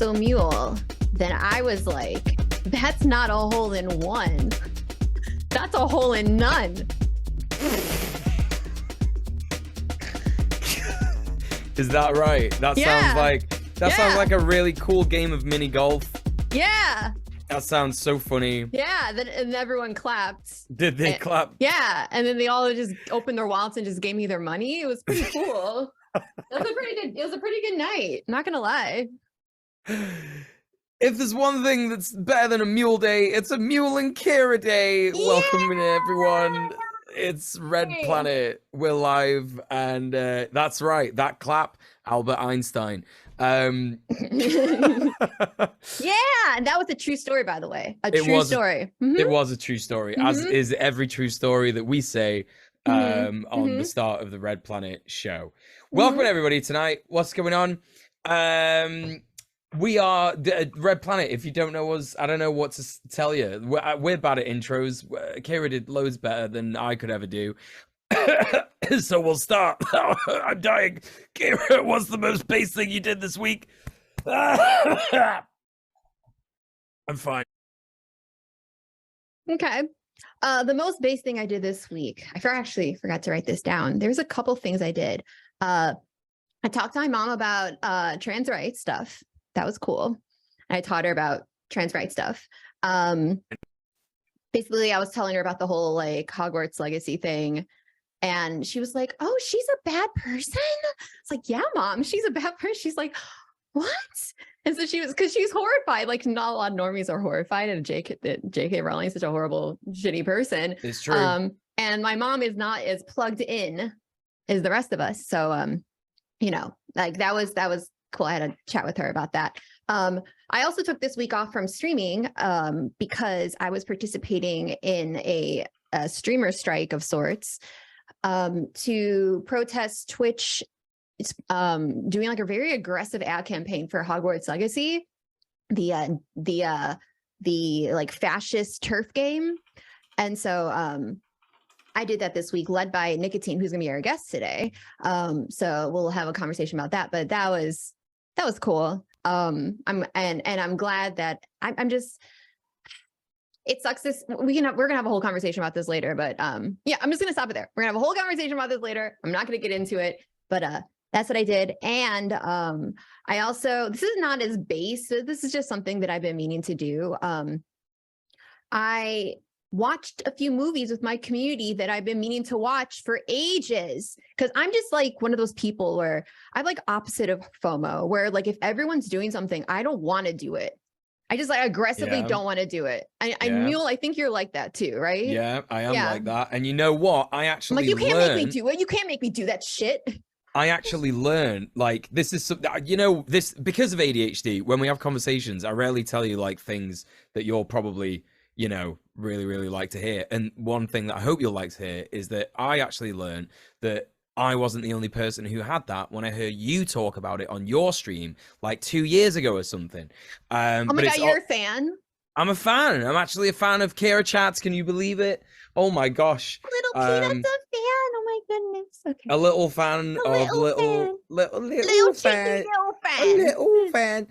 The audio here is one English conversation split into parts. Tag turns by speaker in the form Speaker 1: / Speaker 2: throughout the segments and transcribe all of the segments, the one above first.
Speaker 1: So Mule, then I was like, that's not a hole in one. That's a hole in none.
Speaker 2: Is that right? That sounds like a really cool game of mini golf.
Speaker 1: Yeah.
Speaker 2: That sounds so funny.
Speaker 1: Yeah, and everyone clapped.
Speaker 2: Did they clap?
Speaker 1: Yeah, and then they all just opened their wallets and just gave me their money. It was pretty cool. It was a pretty good night. Not gonna lie.
Speaker 2: If there's one thing that's better than a Mule Day, it's a Muel and Kira Day. Yeah! Welcome everyone. It's Red Planet. We're live, and that's right. That clap, Albert Einstein.
Speaker 1: Yeah, and that was a true story, by the way. A true story.
Speaker 2: It was a true story, as is every true story that we say on the start of the Red Planet show. Welcome everybody tonight. What's going on? We are Red Planet. If you don't know us, I don't know what to tell you. We're bad at intros. Kira did loads better than I could ever do. So we'll start. I'm dying. Kira, what's the most base thing you did this week? I'm fine.
Speaker 1: Okay. The most base thing I did this week, I actually forgot to write this down. There's a couple things I did. I talked to my mom about trans rights stuff. That was cool. I taught her about trans rights stuff. Basically, I was telling her about the whole like Hogwarts Legacy thing. And she was like, oh, she's a bad person? It's like, yeah, Mom, she's a bad person. She's like, what? And so because she's horrified. Like, not a lot of normies are horrified at J.K. Rowling is such a horrible, shitty person.
Speaker 2: It's true.
Speaker 1: And my mom is not as plugged in as the rest of us. So, you know, like that was cool. I had a chat with her about that. I also took this week off from streaming because I was participating in a streamer strike of sorts. To protest Twitch doing like a very aggressive ad campaign for Hogwarts Legacy, the like fascist turf game. And so I did that this week, led by Nikatine, who's gonna be our guest today. So we'll have a conversation about that, but that was cool. I'm glad that I'm just, it sucks we're gonna have a whole conversation about this later, but yeah, I'm just gonna stop it there. We're gonna have a whole conversation about this later. I'm not gonna get into it, but that's what I did. And I also, this is not as base, this is just something that I've been meaning to do. I watched a few movies with my community that I've been meaning to watch for ages, because I'm just like one of those people where I'm like opposite of FOMO, where like if everyone's doing something, I don't want to do it. I just like aggressively don't want to do it. Mule, I think you're like that too, right?
Speaker 2: Yeah, I am like that. And you know what? I actually
Speaker 1: like, you can't make me do it. You can't make me do that shit.
Speaker 2: I actually learned, like, this is, you know, this, because of ADHD, when we have conversations, I rarely tell you like things that you'll probably, you know, really, really like to hear. And one thing that I hope you'll like to hear is that I actually learned that I wasn't the only person who had that when I heard you talk about it on your stream like 2 years ago or something.
Speaker 1: Oh my God, you're a fan?
Speaker 2: I'm a fan. I'm actually a fan of Kira Chats. Can you believe it? Oh my gosh.
Speaker 1: Little Peanut's a fan. Oh my goodness. Okay.
Speaker 2: A little fan of little fan.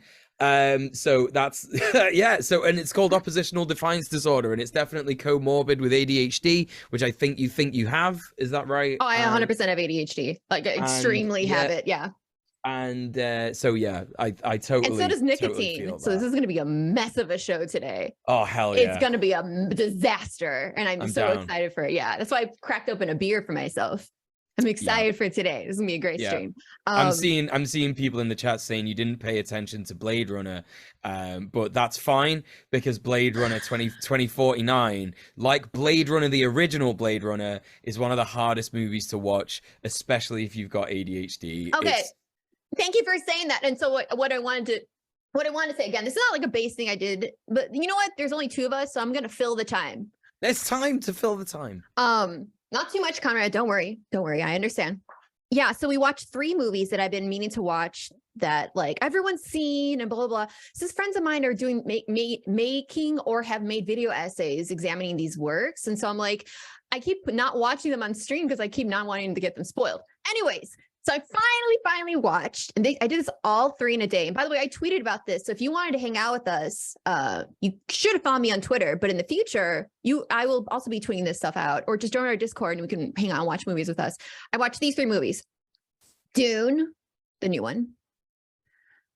Speaker 2: So that's yeah. So, and it's called oppositional defiance disorder, and it's definitely comorbid with ADHD, which I think you have. Is that right?
Speaker 1: Oh, I 100% have ADHD. Like, extremely have it. Yeah.
Speaker 2: And so yeah, I totally.
Speaker 1: And so does Nikatine.
Speaker 2: Totally
Speaker 1: so this is going to be a mess of a show today.
Speaker 2: Oh hell yeah!
Speaker 1: It's going to be a disaster, and I'm so excited for it. Yeah, that's why I cracked open a beer for myself. I'm excited for today. This is gonna be a great stream.
Speaker 2: I'm seeing people in the chat saying you didn't pay attention to Blade Runner, but that's fine, because Blade Runner 2049, like Blade Runner, the original Blade Runner, is one of the hardest movies to watch, especially if you've got ADHD.
Speaker 1: Okay, thank you for saying that. And so what I wanted to say again, this is not like a base thing I did, but you know what? There's only two of us, so I'm gonna fill the time.
Speaker 2: There's time to fill the time.
Speaker 1: Not too much, Conrad. Don't worry. I understand. Yeah, so we watched 3 movies that I've been meaning to watch that like everyone's seen and blah, blah, blah. So friends of mine are doing making or have made video essays examining these works. And so I'm like, I keep not watching them on stream because I keep not wanting to get them spoiled. Anyways, So I finally watched, and I did this all 3 in a day. And by the way, I tweeted about this. So if you wanted to hang out with us, you should have followed me on Twitter. But in the future, I will also be tweeting this stuff out, or just join our Discord and we can hang out and watch movies with us. I watched these 3 movies: Dune, the new one,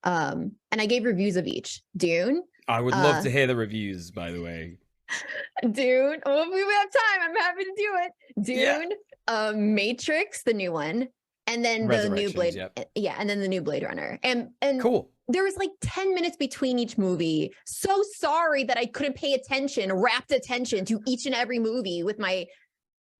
Speaker 1: and I gave reviews of each. Dune.
Speaker 2: I would love to hear the reviews, by the way.
Speaker 1: Dune. Oh, if we have time, I'm happy to do it. Dune, Matrix, the new one. And then the new Blade, and then the new Blade Runner. And
Speaker 2: cool.
Speaker 1: There was like 10 minutes between each movie. So sorry that I couldn't pay rapt attention to each and every movie with my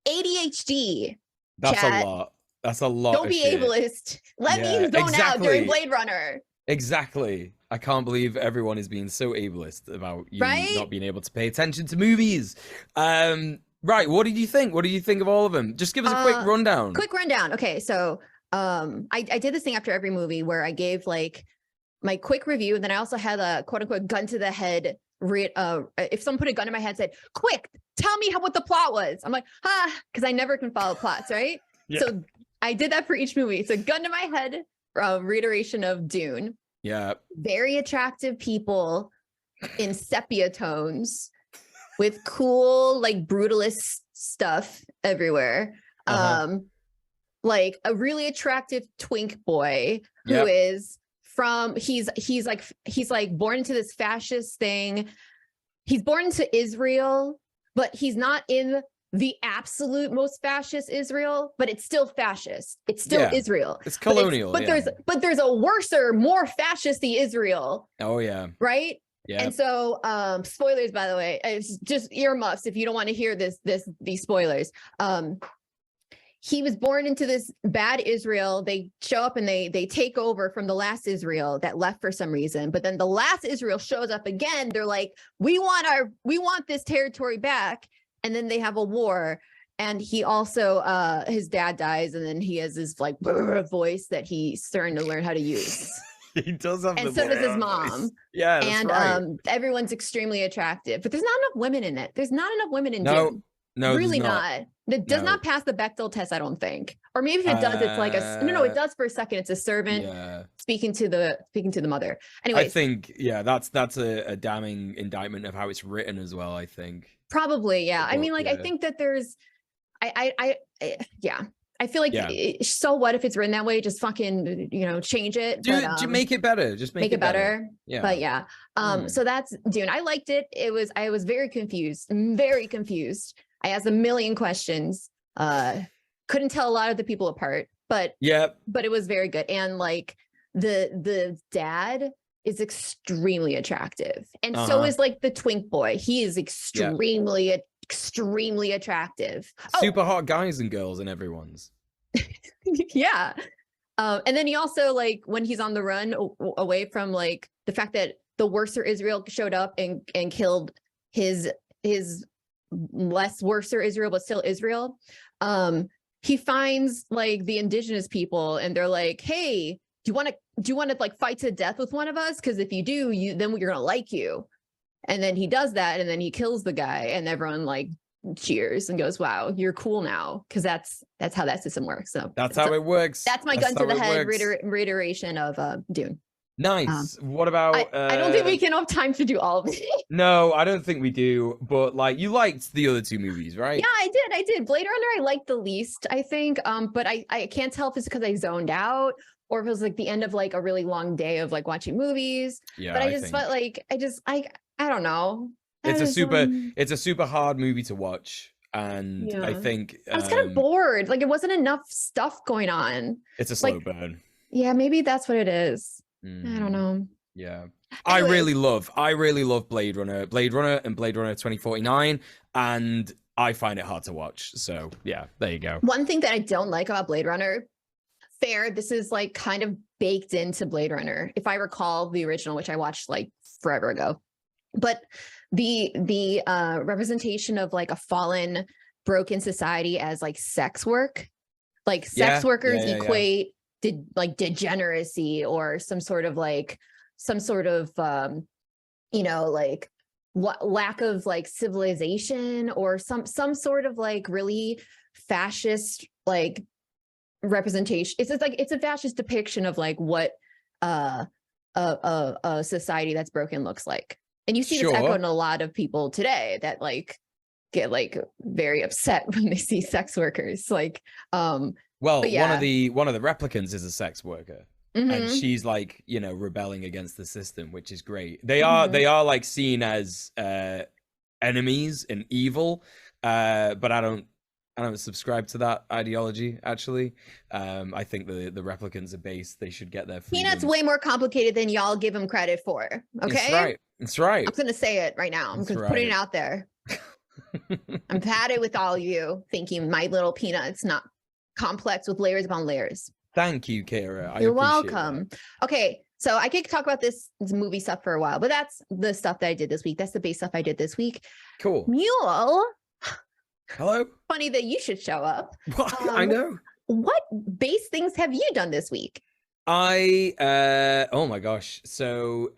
Speaker 1: ADHD.
Speaker 2: That's
Speaker 1: chat.
Speaker 2: a lot. That's a lot.
Speaker 1: Don't be ableist. Let me zone out during Blade Runner.
Speaker 2: Exactly. I can't believe everyone is being so ableist about you not being able to pay attention to movies. Right. What did you think? What did you think of all of them? Just give us a quick rundown.
Speaker 1: Okay. So I did this thing after every movie where I gave like my quick review. And then I also had a quote unquote gun to the head. If someone put a gun in my head and said, quick, tell me what the plot was. I'm like, because I never can follow plots, right? Yeah. So I did that for each movie. So gun to my head, reiteration of Dune.
Speaker 2: Yeah.
Speaker 1: Very attractive people in sepia tones. With cool, like brutalist stuff everywhere. Like a really attractive twink boy who is he's like born into this fascist thing. He's born into Israel, but he's not in the absolute most fascist Israel, but it's still fascist. It's still Israel.
Speaker 2: It's colonial.
Speaker 1: But there's a worser, more fascisty Israel.
Speaker 2: Oh yeah.
Speaker 1: Right?
Speaker 2: Yeah.
Speaker 1: And so, spoilers, by the way, it's just earmuffs if you don't want to hear these spoilers. He was born into this bad Israel. They show up and they take over from the last Israel that left for some reason. But then the last Israel shows up again. They're like, we want this territory back. And then they have a war. And he also, his dad dies, and then he has this like voice that he's starting to learn how to use.
Speaker 2: He does have,
Speaker 1: and so does his mom.
Speaker 2: Yeah, that's
Speaker 1: and
Speaker 2: right.
Speaker 1: Everyone's extremely attractive, but there's not enough women in it. There's not enough women in Dune.
Speaker 2: No,
Speaker 1: really not. It does not pass the Bechdel test, I don't think. Or maybe if it does, it's like no, it does for a second. It's a servant speaking to the mother. Anyway,
Speaker 2: I think that's a damning indictment of how it's written as well. I think
Speaker 1: probably I mean, like I think that there's, I feel like so what if it's written that way? Just fucking, change it.
Speaker 2: Make it better. Just make it better.
Speaker 1: Yeah. But so that's Dune. I liked it. I was very confused. I asked a million questions. Couldn't tell a lot of the people apart, but it was very good. And like the dad is extremely attractive. And so is like the twink boy. He is extremely attractive.
Speaker 2: Super hot guys and girls in everyone's.
Speaker 1: And then he also, like, when he's on the run away from like the fact that the worser Israel showed up and killed his less worser Israel, but still Israel. He finds like the indigenous people and they're like, hey, do you want to like fight to death with one of us? Because if you do, then we're gonna like you. And then he does that, and then he kills the guy, and everyone like cheers and goes, wow, you're cool now, because that's how that system works. So
Speaker 2: that's how it works.
Speaker 1: That's my gun to the head reiteration of Dune.
Speaker 2: Nice. What about
Speaker 1: I don't think we can have time to do all of it.
Speaker 2: No, I don't think we do, but like, you liked the other 2 movies, right?
Speaker 1: Yeah, I did. Blade Runner I liked the least, I think, but I can't tell if it's because I zoned out or if it was like the end of like a really long day of like watching movies. But I just felt like I don't know.
Speaker 2: It's a super hard movie to watch, and I think
Speaker 1: I was kind of bored. Like, it wasn't enough stuff going on.
Speaker 2: It's a slow burn.
Speaker 1: Yeah, maybe that's what it is. I don't know.
Speaker 2: Yeah. Anyways. I really love Blade Runner and Blade Runner 2049, and I find it hard to watch. So yeah, there you go.
Speaker 1: One thing that I don't like about Blade Runner, this is like kind of baked into Blade Runner, if I recall the original, which I watched like forever ago. But the representation of like a fallen, broken society as like sex work, like sex workers equate degeneracy or some sort of like like lack of like civilization or some sort of like really fascist like representation. It's like it's a fascist depiction of like what a society that's broken looks like. And you see this echoed in a lot of people today that like get like very upset when they see sex workers. Like, well,
Speaker 2: one of the replicants is a sex worker. And she's like, you know, rebelling against the system, which is great. They are like seen as enemies and evil, but I don't subscribe to that ideology. Actually, I think the replicants are based. They should get their freedom.
Speaker 1: Peanut's way more complicated than y'all give him credit for. Okay,
Speaker 2: it's right.
Speaker 1: I'm gonna say it right now. I'm just putting it out there. I'm had it with all you thinking my little Peanut's not complex with layers upon layers.
Speaker 2: Thank you, Kira.
Speaker 1: You're welcome. That. Okay, so I could talk about this movie stuff for a while, but that's the stuff that I did this week. That's the base stuff I did this week.
Speaker 2: Cool.
Speaker 1: Muel.
Speaker 2: Hello.
Speaker 1: Funny that you should show up.
Speaker 2: I know.
Speaker 1: What base things have you done this week?
Speaker 2: Oh my gosh. So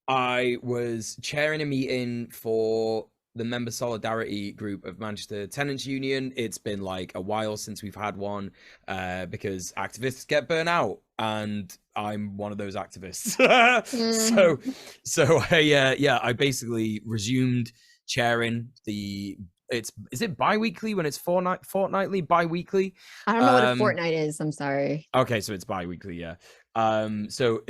Speaker 2: I was chairing a meeting for the member solidarity group of Manchester Tenants Union. It's been like a while since we've had one because activists get burnt out, and I'm one of those activists. So I basically resumed chairing the. Is it bi-weekly when it's fortnightly, bi-weekly?
Speaker 1: I don't know what a fortnight is. I'm sorry.
Speaker 2: Okay, so it's bi-weekly, yeah. So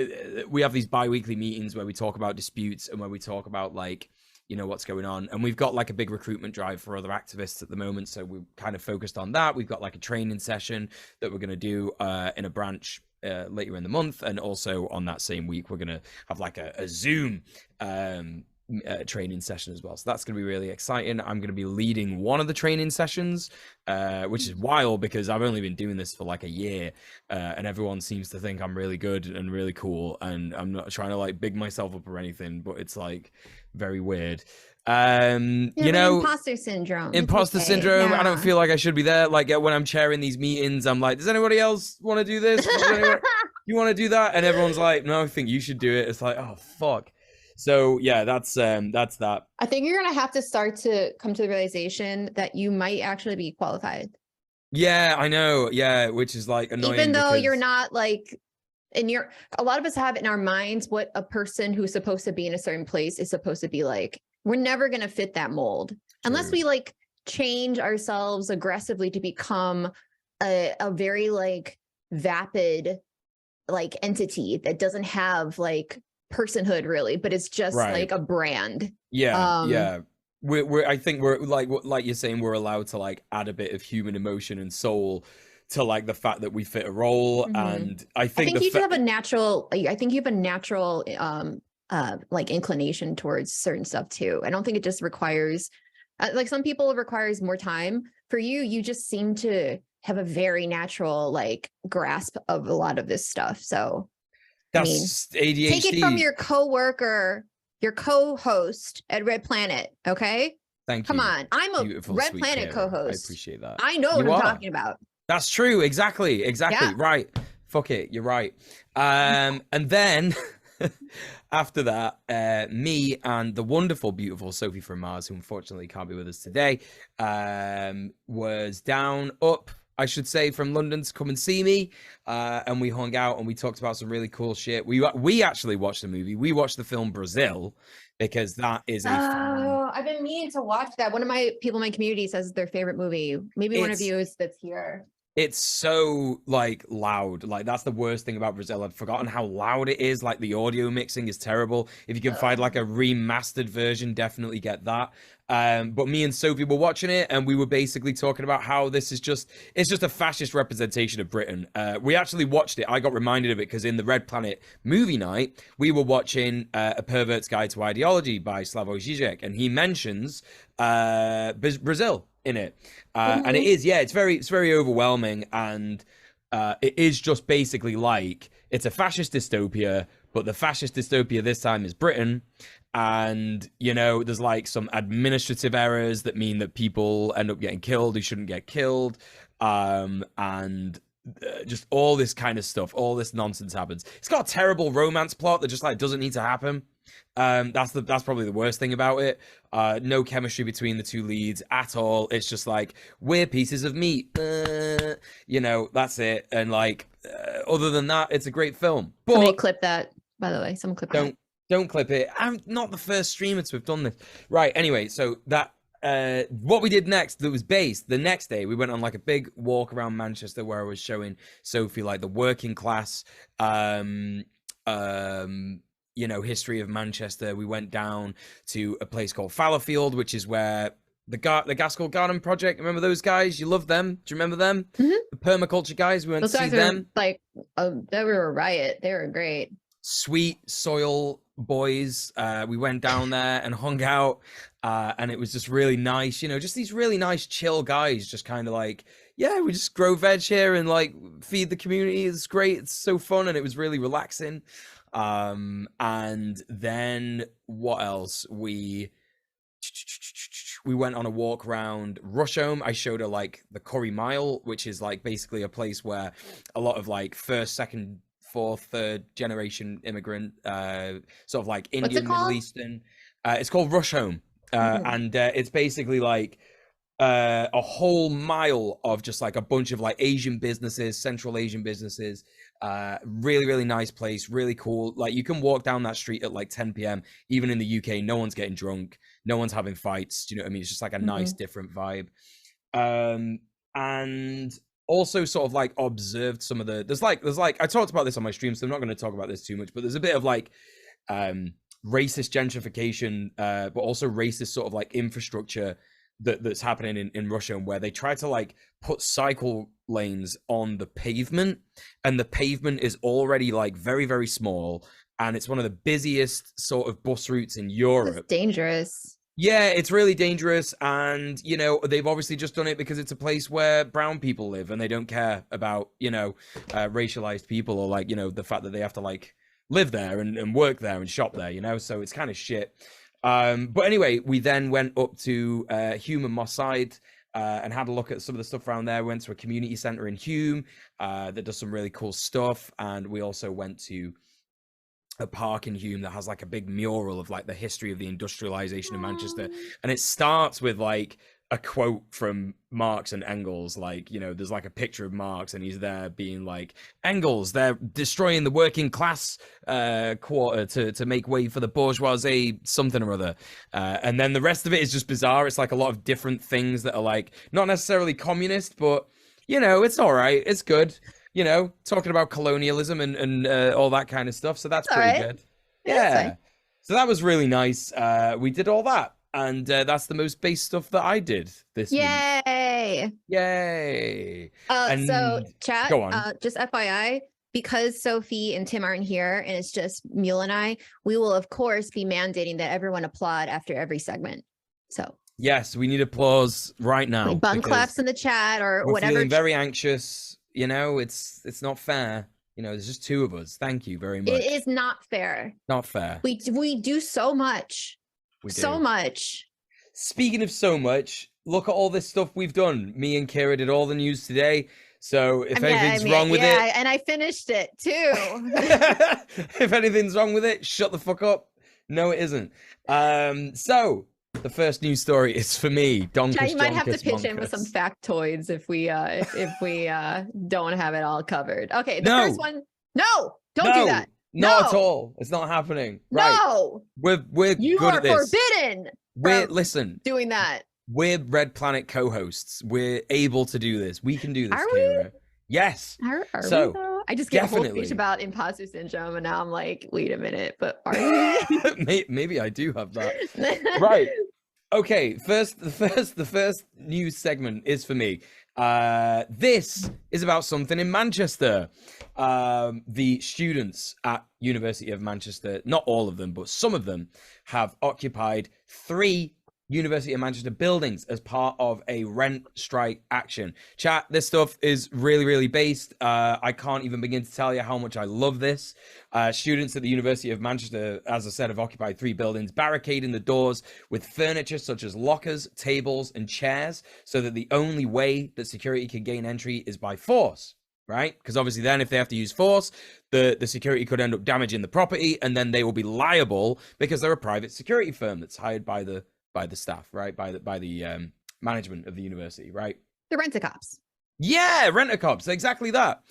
Speaker 2: we have these bi-weekly meetings where we talk about disputes and where we talk about like, you know, what's going on. And we've got like a big recruitment drive for other activists at the moment. So we're kind of focused on that. We've got like a training session that we're going to do in a branch later in the month. And also on that same week, we're going to have like a Zoom training session as well. So that's going to be really exciting. I'm going to be leading one of the training sessions, which is wild because I've only been doing this for like a year, and everyone seems to think I'm really good and really cool, and I'm not trying to like big myself up or anything, but it's like very weird. You know,
Speaker 1: imposter syndrome.
Speaker 2: Yeah. I don't feel like I should be there. Like when I'm chairing these meetings, I'm like, does anybody else want to do this? You want to do that? And everyone's like, no, I think you should do it. It's like, oh fuck. So yeah, that's that.
Speaker 1: I think you're gonna have to start to come to the realization that you might actually be qualified.
Speaker 2: Yeah, I know. Yeah, which is like annoying.
Speaker 1: Even though you're not like, a lot of us have in our minds what a person who's supposed to be in a certain place is supposed to be like. We're never gonna fit that mold unless we like change ourselves aggressively to become a very like vapid like entity that doesn't have like personhood really, but it's just like a brand.
Speaker 2: Yeah. I think we're like you're saying, we're allowed to like add a bit of human emotion and soul to like the fact that we fit a role. And I think you have a natural
Speaker 1: like inclination towards certain stuff too. I don't think it just requires like some people it requires more time. For you just seem to have a very natural like grasp of a lot of this stuff. So
Speaker 2: that's ADHD.
Speaker 1: Take it from your coworker, your co-host at Red Planet, okay?
Speaker 2: Thank you.
Speaker 1: Come on. I'm a Red Planet co-host.
Speaker 2: I appreciate that.
Speaker 1: I know what I'm talking about.
Speaker 2: That's true. Exactly. Yeah. Right. Fuck it. You're right. And then after that, me and the wonderful, beautiful Sophie from Mars, who unfortunately can't be with us today, was up, I should say, from London to come and see me, and we hung out and we talked about some really cool shit. We actually watched the movie. We watched the film Brazil because that is
Speaker 1: I've been meaning to watch that. One of my people in my community says their favorite movie. Maybe one of you that's here.
Speaker 2: It's so like loud. Like that's the worst thing about Brazil. I'd forgotten how loud it is. Like the audio mixing is terrible. If you can find like a remastered version, definitely get that. But me and Sophie were watching it and we were basically talking about how it's just a fascist representation of Britain. We actually watched it. I got reminded of it because in the Red Planet movie night, we were watching A Pervert's Guide to Ideology by Slavoj Žižek, and he mentions Brazil in it. And it is, it's very overwhelming, and it is just basically like it's a fascist dystopia, but the fascist dystopia this time is Britain. And you know, there's like some administrative errors that mean that people end up getting killed who shouldn't get killed, and just all this kind of stuff, all this nonsense happens. It's got a terrible romance plot that just like doesn't need to happen. That's probably the worst thing about it. No chemistry between the two leads at all. It's just like, we're pieces of meat, that's it. And like, other than that, it's a great film. But
Speaker 1: somebody clip that, by the way. Someone clip that.
Speaker 2: Don't clip it. I'm not the first streamer to have done this. Right. Anyway, so that what we did next, that was based the next day, we went on like a big walk around Manchester where I was showing Sophie like the working class history of Manchester. We went down to a place called Fallowfield, which is where the Gaskell Garden Project, remember those guys? You love them. Do you remember them?
Speaker 1: Mm-hmm.
Speaker 2: The permaculture guys. We went
Speaker 1: those
Speaker 2: to see
Speaker 1: guys
Speaker 2: them.
Speaker 1: Like, they were a riot. They were great.
Speaker 2: Sweet soil boys. We went down there and hung out, and it was just really nice, just these really nice chill guys, just kind of like, yeah, we just grow veg here and like feed the community. It's great, it's so fun, and it was really relaxing. And then what else? We went on a walk around Rusholme. I showed her like the Curry Mile, which is like basically a place where a lot of like first, second, fourth, third generation immigrant, sort of like Indian, Middle Eastern. It's called Rusholme, and it's basically like a whole mile of just like a bunch of like Asian businesses, Central Asian businesses. Really, really nice place, really cool. Like you can walk down that street at like 10 p.m. Even in the UK, no one's getting drunk, no one's having fights. Do you know what I mean? It's just like a nice, different vibe. And also sort of like observed some of the there's like I talked about this on my stream, so I'm not going to talk about this too much, but there's a bit of like racist gentrification, but also racist sort of like infrastructure that's happening in Russia, where they try to like put cycle lanes on the pavement, and the pavement is already like very, very small, and it's one of the busiest sort of bus routes in Europe.
Speaker 1: It's dangerous.
Speaker 2: Yeah, it's really dangerous, and they've obviously just done it because it's a place where brown people live, and they don't care about racialized people, or like the fact that they have to like live there and work there and shop there, so it's kind of shit. But anyway, we then went up to Hume and Moss Side and had a look at some of the stuff around there. Went to a community center in Hume that does some really cool stuff, and we also went to a park in Hume that has like a big mural of like the history of the industrialization of Manchester, and it starts with like a quote from Marx and Engels. Like, there's like a picture of Marx, and he's there being like, Engels, they're destroying the working class quarter to make way for the bourgeoisie something or other. And then the rest of it is just bizarre. It's like a lot of different things that are like not necessarily communist, but it's all right. It's good. Talking about colonialism and all that kind of stuff. So that's pretty good. Yeah. So that was really nice. We did all that. And that's the most base stuff that I did this week. Yay!
Speaker 1: So chat,
Speaker 2: go on.
Speaker 1: Just FYI, because Sophie and Tim aren't here and it's just Muel and I, we will of course be mandating that everyone applaud after every segment. So
Speaker 2: yes, we need applause right now.
Speaker 1: Like bun claps in the chat or
Speaker 2: we're
Speaker 1: whatever.
Speaker 2: Feeling very anxious. It's not fair. There's just two of us. Thank you very much.
Speaker 1: It is not fair.
Speaker 2: Not fair.
Speaker 1: We do so much. So much.
Speaker 2: Speaking of so much, look at all this stuff we've done. Me and Kira did all the news today. So if anything's wrong with it,
Speaker 1: and I finished it too.
Speaker 2: If anything's wrong with it, shut the fuck up. No, it isn't. So the first news story is for me.
Speaker 1: You might have to pitch in with some factoids if we don't have it all covered. Okay, the first one. No, don't do that.
Speaker 2: Not at all. It's not happening. Right.
Speaker 1: No.
Speaker 2: We're
Speaker 1: you
Speaker 2: good
Speaker 1: are
Speaker 2: at this.
Speaker 1: forbidden.
Speaker 2: Listen.
Speaker 1: Doing that.
Speaker 2: We're Red Planet co-hosts. We're able to do this. We can do this.
Speaker 1: Are
Speaker 2: Kira.
Speaker 1: we?
Speaker 2: Yes.
Speaker 1: Are we though? I just gave a whole speech about imposter syndrome, and now I'm like, wait a minute, but are we?
Speaker 2: Maybe I do have that. Right. Okay. The first news segment is for me. This is about something in Manchester. The students at University of Manchester, not all of them, but some of them, have occupied 3 University of Manchester buildings as part of a rent strike action. Chat, this stuff is really, really based. I can't even begin to tell you how much I love this. Students at the University of Manchester, as I said, have occupied 3 buildings, barricading the doors with furniture such as lockers, tables, and chairs, so that the only way that security can gain entry is by force. right? Because obviously then if they have to use force, the security could end up damaging the property, and then they will be liable because they're a private security firm that's hired by the staff, right? By the management of the university, right?
Speaker 1: The rent-a-cops.
Speaker 2: Yeah, rent-a-cops, exactly that.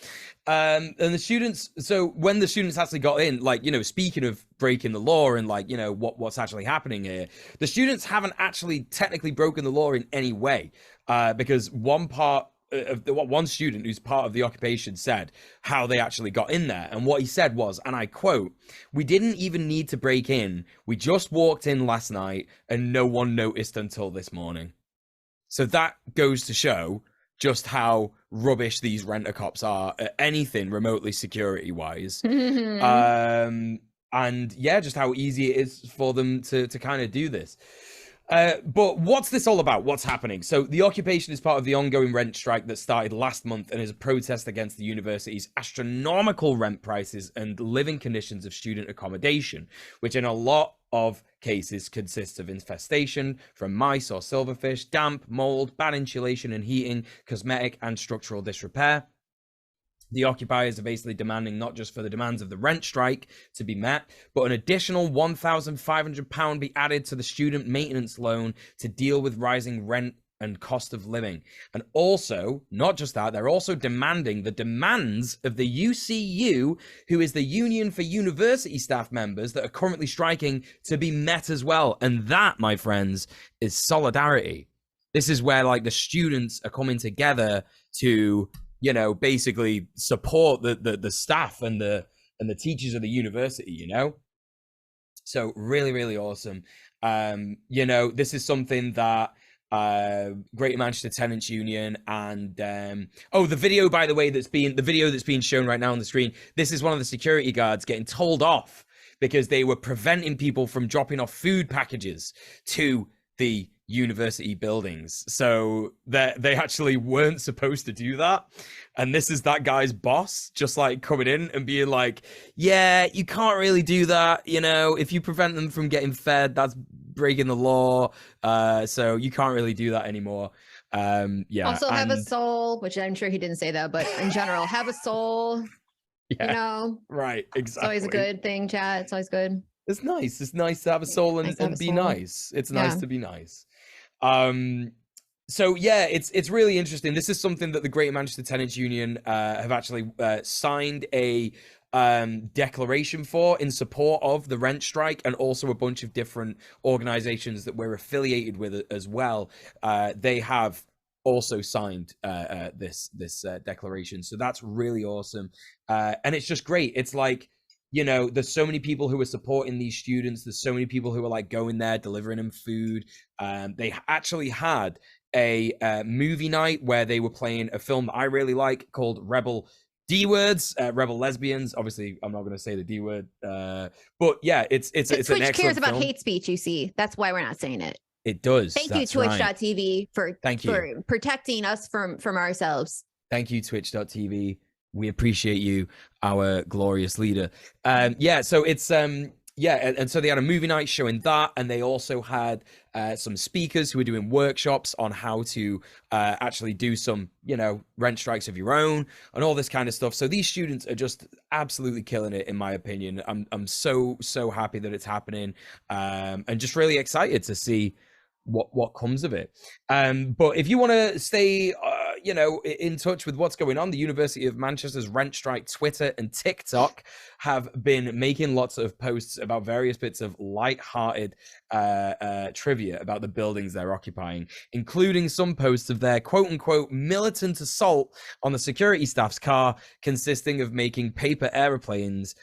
Speaker 2: And the students, so when the students actually got in, like, you know, speaking of breaking the law and like, you know, what's actually happening here, the students haven't actually technically broken the law in any way, because one student who's part of the occupation said how they actually got in there. And what he said was, and I quote, "We didn't even need to break in. We just walked in last night and no one noticed until this morning." So that goes to show just how rubbish these rent-a-cops are at anything remotely security-wise. And yeah, just how easy it is for them to kind of do this. But what's this all about? What's happening? So the occupation is part of the ongoing rent strike that started last month and is a protest against the university's astronomical rent prices and living conditions of student accommodation, which in a lot of cases consists of infestation from mice or silverfish, damp, mold, bad insulation and heating, cosmetic and structural disrepair. The occupiers are basically demanding not just for the demands of the rent strike to be met, but an additional £1,500 be added to the student maintenance loan to deal with rising rent and cost of living. And also, not just that, they're also demanding the demands of the UCU, who is the Union for University Staff Members that are currently striking, to be met as well. And that, my friends, is solidarity. This is where like the students are coming together to, you know, basically support the staff and the teachers of the university, you know? So really, really awesome. You know, this is something that Greater Manchester Tenants Union and the video, by the way, that's being shown right now on the screen, this is one of the security guards getting told off because they were preventing people from dropping off food packages to the university buildings. So they actually weren't supposed to do that, and this is that guy's boss just like coming in and being like, yeah, you can't really do that, you know, if you prevent them from getting fed, that's breaking the law, so you can't really do that anymore. Yeah,
Speaker 1: also have a soul, which I'm sure he didn't say that, but in general, have a soul. Yeah, you know,
Speaker 2: right, exactly.
Speaker 1: It's always a good thing, chat. It's always good.
Speaker 2: It's nice. It's nice to have a soul and be nice. It's nice to be nice. So yeah, it's really interesting. This is something that the Greater Manchester Tenants Union have actually signed a declaration for in support of the rent strike, and also a bunch of different organizations that we're affiliated with as well. They have also signed this declaration. So that's really awesome. And it's just great. It's like, you know, there's so many people who are supporting these students. There's so many people who are like going there, delivering them food. They actually had a movie night where they were playing a film that I really like called Rebel D-Words, Rebel Lesbians. Obviously, I'm not going to say the D word, but yeah, it's an excellent
Speaker 1: Twitch cares about
Speaker 2: film.
Speaker 1: hate speech, you see. That's why we're not saying it.
Speaker 2: It does.
Speaker 1: Thank you, Twitch.tv, for protecting us from ourselves.
Speaker 2: Thank you, Twitch.tv. We appreciate you, our glorious leader. Yeah, so it's yeah, and so they had a movie night showing that, and they also had some speakers who were doing workshops on how to actually do some, you know, rent strikes of your own and all this kind of stuff. So these students are just absolutely killing it, in my opinion. I'm so happy that it's happening, and just really excited to see what comes of it. But if you want to stay you know, in touch with what's going on, the University of Manchester's rent strike Twitter and TikTok have been making lots of posts about various bits of light-hearted trivia about the buildings they're occupying, including some posts of their quote-unquote militant assault on the security staff's car, consisting of making paper aeroplanes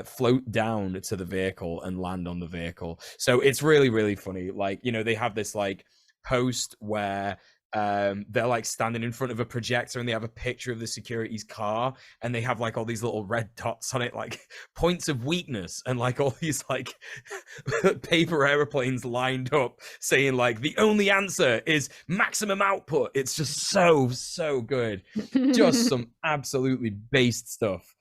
Speaker 2: float down to the vehicle and land on the vehicle. So it's really, really funny. Like, you know, they have this like post where they're like standing in front of a projector and they have a picture of the security's car, and they have like all these little red dots on it, like points of weakness, and like all these like paper airplanes lined up saying like the only answer is maximum output. It's just so good. Just some absolutely based stuff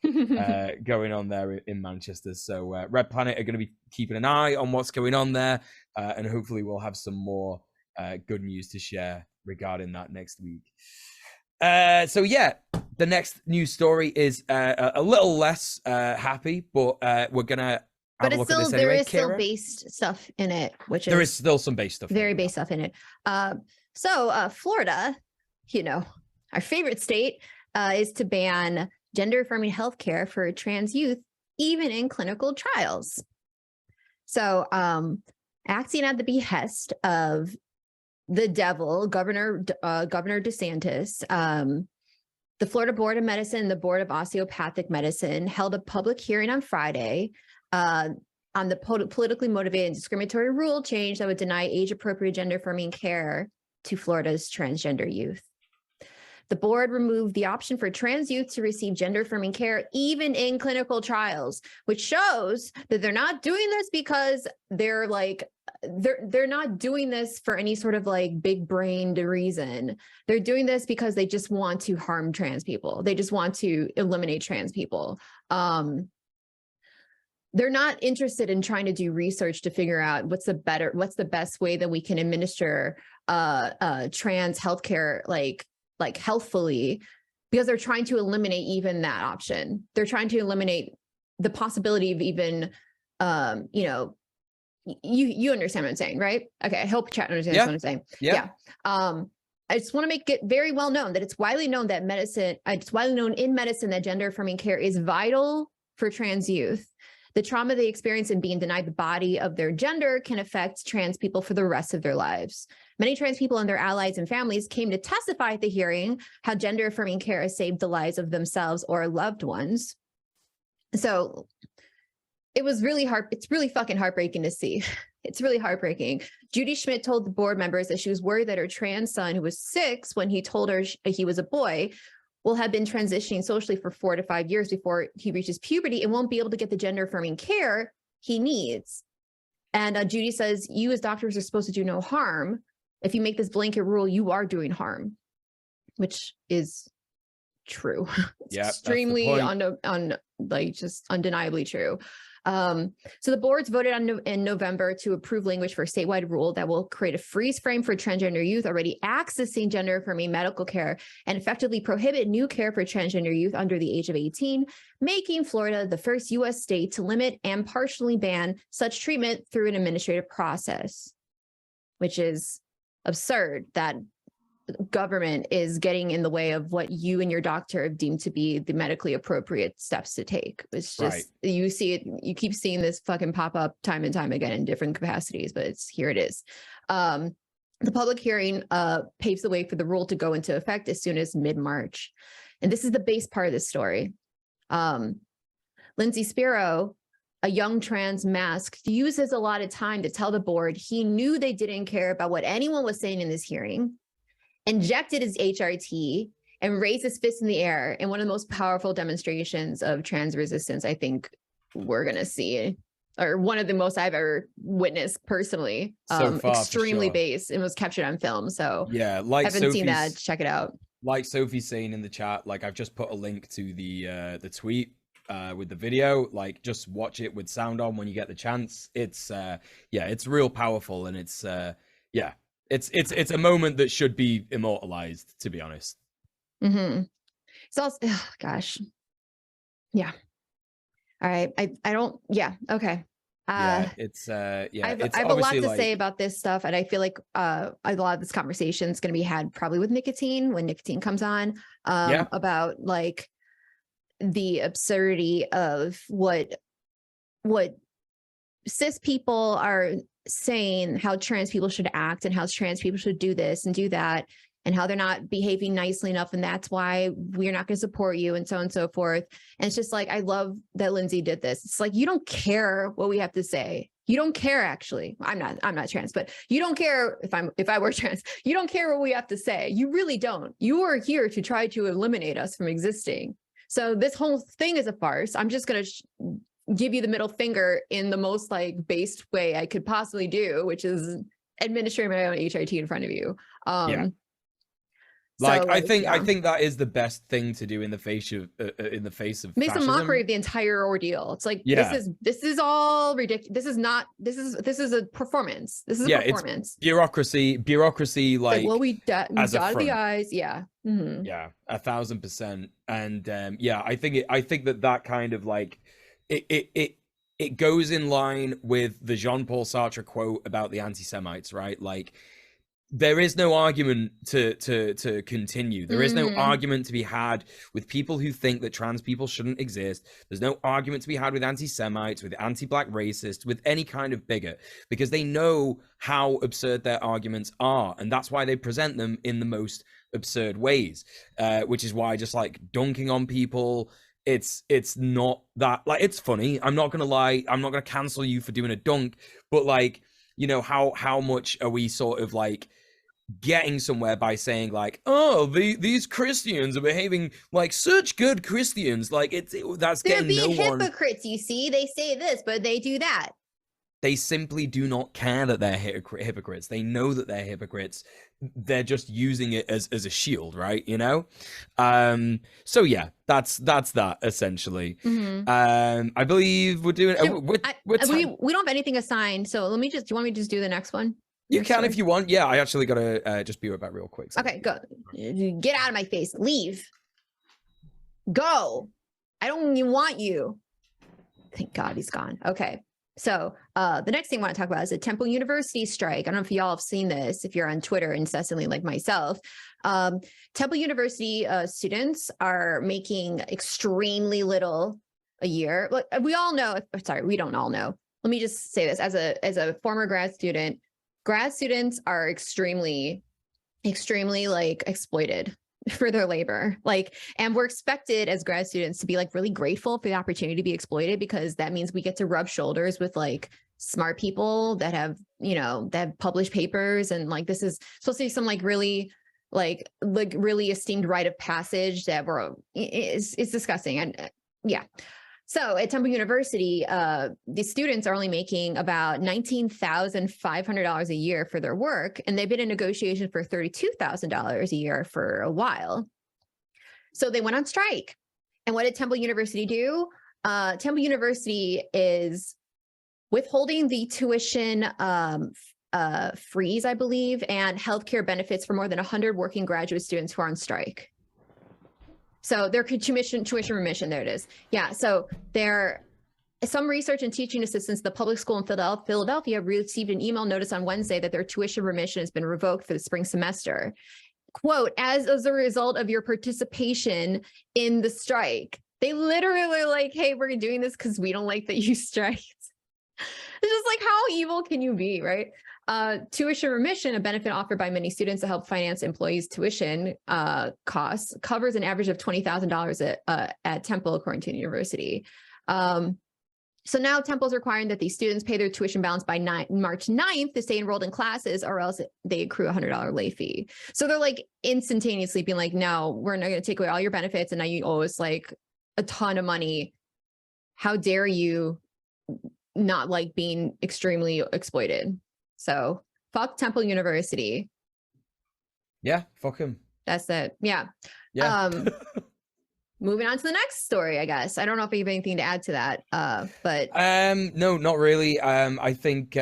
Speaker 2: going on there in Manchester. So Red Planet are going to be keeping an eye on what's going on there, and hopefully we'll have some more good news to share regarding that next week. So yeah, the next news story is a little less happy, but we're gonna have a look at this anyway.
Speaker 1: There is still
Speaker 2: Kira?
Speaker 1: based stuff in it, which
Speaker 2: There
Speaker 1: is
Speaker 2: is still some base stuff.
Speaker 1: very based stuff in it. Florida, you know, our favorite state, is to ban gender affirming healthcare for trans youth, even in clinical trials. So, acting at the behest of the devil, Governor DeSantis, the Florida Board of Medicine and the Board of Osteopathic Medicine held a public hearing on Friday on the politically motivated and discriminatory rule change that would deny age-appropriate gender-affirming care to Florida's transgender youth. The board removed the option for trans youth to receive gender-affirming care even in clinical trials, which shows that they're not doing this because they're not doing this for any sort of like big-brained reason. They're doing this because they just want to harm trans people. They just want to eliminate trans people. They're not interested in trying to do research to figure out what's the best way that we can administer trans healthcare like healthfully, because they're trying to eliminate even that option. They're trying to eliminate the possibility of even, you understand what I'm saying, right? Okay, I hope chat understands what I'm saying. Yeah. I just want to make it very well known that it's widely known in medicine that gender affirming care is vital for trans youth. The trauma they experience in being denied the body of their gender can affect trans people for the rest of their lives. Many trans people and their allies and families came to testify at the hearing how gender affirming care has saved the lives of themselves or loved ones. So it was really it's really fucking heartbreaking to see. It's really heartbreaking. Judy Schmidt told the board members that she was worried that her trans son, who was 6 when he told her he was a boy, will have been transitioning socially for 4 to 5 years before he reaches puberty and won't be able to get the gender affirming care he needs. And Judy says, you as doctors are supposed to do no harm. If you make this blanket rule, you are doing harm, which is true. It's extremely just undeniably true. So the boards voted in November to approve language for a statewide rule that will create a freeze frame for transgender youth already accessing gender affirming medical care and effectively prohibit new care for transgender youth under the age of 18, making Florida the first U.S. state to limit and partially ban such treatment through an administrative process, which is absurd that government is getting in the way of what you and your doctor have deemed to be the medically appropriate steps to take. It's just, you see it, you keep seeing this fucking pop up time and time again in different capacities, but here it is. The public hearing paves the way for the rule to go into effect as soon as mid-March. And this is the base part of the story. Lindsay Spiro, a young trans mask, uses a lot of time to tell the board he knew they didn't care about what anyone was saying in this hearing, injected his HRT, and raised his fist in the air in one of the most powerful demonstrations of trans resistance I think we're going to see, or one of the most I've ever witnessed personally.
Speaker 2: So far,
Speaker 1: extremely based, and was captured on film. So
Speaker 2: yeah, like
Speaker 1: haven't seen that, check it out.
Speaker 2: Like Sophie's saying in the chat, like I've just put a link to the tweet with the video. Like just watch it with sound on when you get the chance. It's it's real powerful, and it's It's a moment that should be immortalized, to be honest.
Speaker 1: Mm-hmm. It's also, gosh. Yeah. All right. I don't, yeah. Okay.
Speaker 2: It's
Speaker 1: I have a lot to say about this stuff. And I feel like a lot of this conversation is going to be had probably with Nikatine when Nikatine comes on, about like the absurdity of what cis people are saying, how trans people should act and how trans people should do this and do that, and how they're not behaving nicely enough, and that's why we're not going to support you, and so on and so forth. And it's just like, I love that Lindsay did this. It's like, you don't care what we have to say. You don't care, actually. I'm not trans, but you don't care if I were trans. You don't care what we have to say. You really don't. You are here to try to eliminate us from existing. So this whole thing is a farce. I'm just going to give you the middle finger in the most like based way I could possibly do, which is administering my own HRT in front of you.
Speaker 2: Like,
Speaker 1: So,
Speaker 2: I
Speaker 1: like,
Speaker 2: think
Speaker 1: yeah.
Speaker 2: that is the best thing to do in the face of
Speaker 1: Makes a
Speaker 2: fascism.
Speaker 1: mockery of the entire ordeal. It's like,
Speaker 2: Yeah.
Speaker 1: this is all ridiculous. This is a performance. This is a performance.
Speaker 2: It's bureaucracy
Speaker 1: Like, well, we
Speaker 2: as a
Speaker 1: dotted the
Speaker 2: front.
Speaker 1: I's. Yeah. Mm-hmm.
Speaker 2: Yeah, 1,000%. And yeah, I think that kind of like it goes in line with the Jean-Paul Sartre quote about the anti-Semites, right? Like, there is no argument to continue. There is no argument to be had with people who think that trans people shouldn't exist. There's no argument to be had with anti-Semites, with anti-black racists, with any kind of bigot, because they know how absurd their arguments are, and that's why they present them in the most absurd ways. Which is why just like dunking on people, it's not that, like, it's funny. I'm not gonna lie. I'm not gonna cancel you for doing a dunk, but like, you know, how much are we sort of like getting somewhere by saying like, oh, these Christians are behaving like such good Christians? Like, that's
Speaker 1: They're
Speaker 2: getting
Speaker 1: being
Speaker 2: no one.
Speaker 1: hypocrites. You see, they say this, but they do that.
Speaker 2: They simply do not care that they're hypocrites. They know that they're hypocrites. They're just using it as a shield, right? You know. So yeah, that's that essentially. I believe we're doing.
Speaker 1: We don't have anything assigned, so let me just. Do you want me to just do the next one?
Speaker 2: You can if you want. Yeah, I actually gotta just be right back real quick. So.
Speaker 1: Okay, go. Get out of my face. Leave. Go. I don't even want you. Thank God he's gone. Okay. So the next thing I want to talk about is a Temple University strike. I don't know if y'all have seen this, if you're on Twitter incessantly like myself. Temple University students are making extremely little a year. We all know, sorry, we don't all know. Let me just say this as a former grad students are extremely like exploited for their labor. Like, and we're expected as grad students to be like really grateful for the opportunity to be exploited, because that means we get to rub shoulders with like smart people that have, you know, that have published papers. And like, this is supposed to be some like really esteemed rite of passage that it's disgusting. And yeah. So at Temple University, the students are only making about $19,500 a year for their work, and they've been in negotiation for $32,000 a year for a while. So they went on strike. And what did Temple University do? Temple University is withholding the tuition freeze, I believe, and healthcare benefits for more than 100 working graduate students who are on strike. So their tuition remission, there it is. Yeah, so some research and teaching assistants at the public school in Philadelphia received an email notice on Wednesday that their tuition remission has been revoked for the spring semester. Quote, as a result of your participation in the strike. They literally were like, hey, we're doing this because we don't like that you striked. It's just like, how evil can you be, right? Tuition remission, a benefit offered by many students to help finance employees' tuition costs, covers an average of $20,000 at Temple, according to the university. So now Temple is requiring that these students pay their tuition balance by March 9th to stay enrolled in classes, or else they accrue a $100 late fee. So they're like instantaneously being like, no, we're not going to take away all your benefits, and now you owe us like a ton of money. How dare you not like being extremely exploited? So fuck Temple University.
Speaker 2: Yeah, fuck him.
Speaker 1: That's it. Yeah. Moving on to the next story, I guess. I don't know if you have anything to add to that. But
Speaker 2: no, not really. I think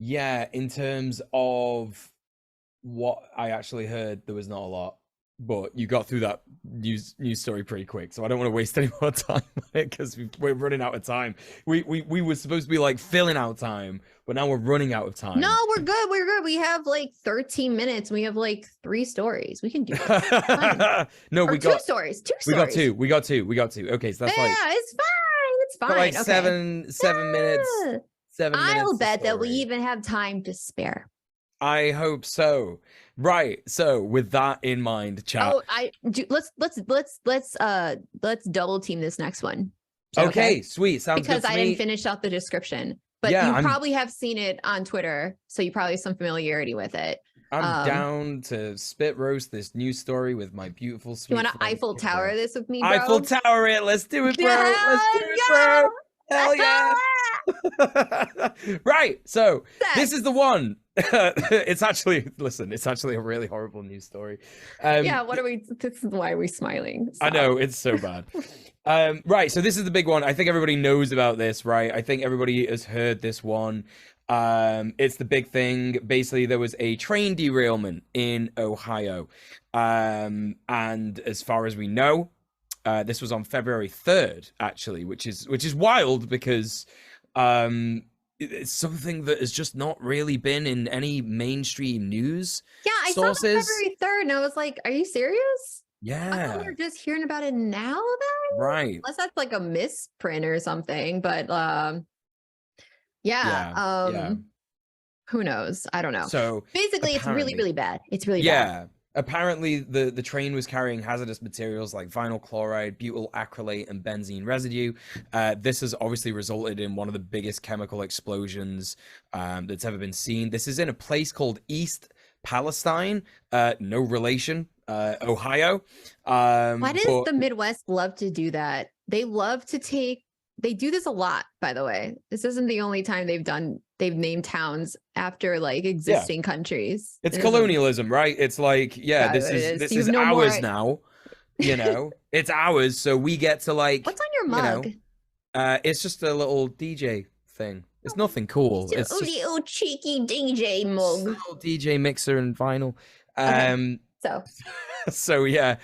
Speaker 2: yeah, in terms of what I actually heard, there was not a lot. But you got through that news story pretty quick, so I don't want to waste any more time on it, because we're running out of time. We were supposed to be like filling out time, but now we're running out of time.
Speaker 1: No, we're good. We're good. We have like 13 minutes. We have like 3 stories. We can do it.
Speaker 2: No,
Speaker 1: or
Speaker 2: we got
Speaker 1: 2 stories. 2
Speaker 2: stories.
Speaker 1: stories.
Speaker 2: We got two. Okay, so that's
Speaker 1: yeah,
Speaker 2: like,
Speaker 1: it's fine. It's fine.
Speaker 2: like
Speaker 1: okay.
Speaker 2: 7 minutes. 7 minutes.
Speaker 1: I'll bet that we even have time to spare.
Speaker 2: I hope so. Right. So with that in mind, chat.
Speaker 1: Oh, let's double team this next one.
Speaker 2: Okay, sweet. Sounds
Speaker 1: because
Speaker 2: good to
Speaker 1: I
Speaker 2: me.
Speaker 1: didn't finish out the description, but
Speaker 2: Yeah,
Speaker 1: you probably have seen it on Twitter, so you probably have some familiarity with it.
Speaker 2: I'm down to spit roast this news story with my beautiful sweet.
Speaker 1: You want to Eiffel Tower this with me, bro?
Speaker 2: Eiffel Tower it. Let's do it, bro. Let's do it, bro. Hell yeah. Right. So
Speaker 1: Sex.
Speaker 2: this is the one. It's actually, listen, it's actually a really horrible news story.
Speaker 1: Yeah, what are we? This is why we're smiling.
Speaker 2: I know, it's so bad. Right, so this is the big one. I think everybody knows about this, right? I think everybody has heard this one. It's the big thing. Basically, there was a train derailment in Ohio. And as far as we know, this was on February 3rd, actually, which is wild because it's something that has just not really been in any mainstream news
Speaker 1: Yeah, I
Speaker 2: sources.
Speaker 1: saw it February 3rd, and I was like, "Are you serious?" I
Speaker 2: Yeah.
Speaker 1: thought we were just hearing about it now, then.
Speaker 2: Right.
Speaker 1: Unless that's like a misprint or something. But
Speaker 2: Yeah.
Speaker 1: who knows? I don't know.
Speaker 2: So
Speaker 1: Basically, it's really,
Speaker 2: apparently-
Speaker 1: really bad. It's really bad.
Speaker 2: Yeah. Apparently, the train was carrying hazardous materials like vinyl chloride, butyl acrylate, and benzene residue. This has obviously resulted in one of the biggest chemical explosions that's ever been seen. This is in a place called East Palestine, no relation, Ohio.
Speaker 1: Why does the Midwest love to do that? They love to they do this a lot, by the way. This isn't the only time they've named towns after like existing countries.
Speaker 2: It's colonialism, right? It's like,
Speaker 1: Yeah,
Speaker 2: this is
Speaker 1: no
Speaker 2: ours
Speaker 1: more-
Speaker 2: now. It's ours, so we get to like.
Speaker 1: What's on your mug?
Speaker 2: It's just a little DJ thing. It's nothing cool. It's just
Speaker 1: little cheeky DJ
Speaker 2: a
Speaker 1: mug.
Speaker 2: little DJ mixer and vinyl.
Speaker 1: So
Speaker 2: So yeah,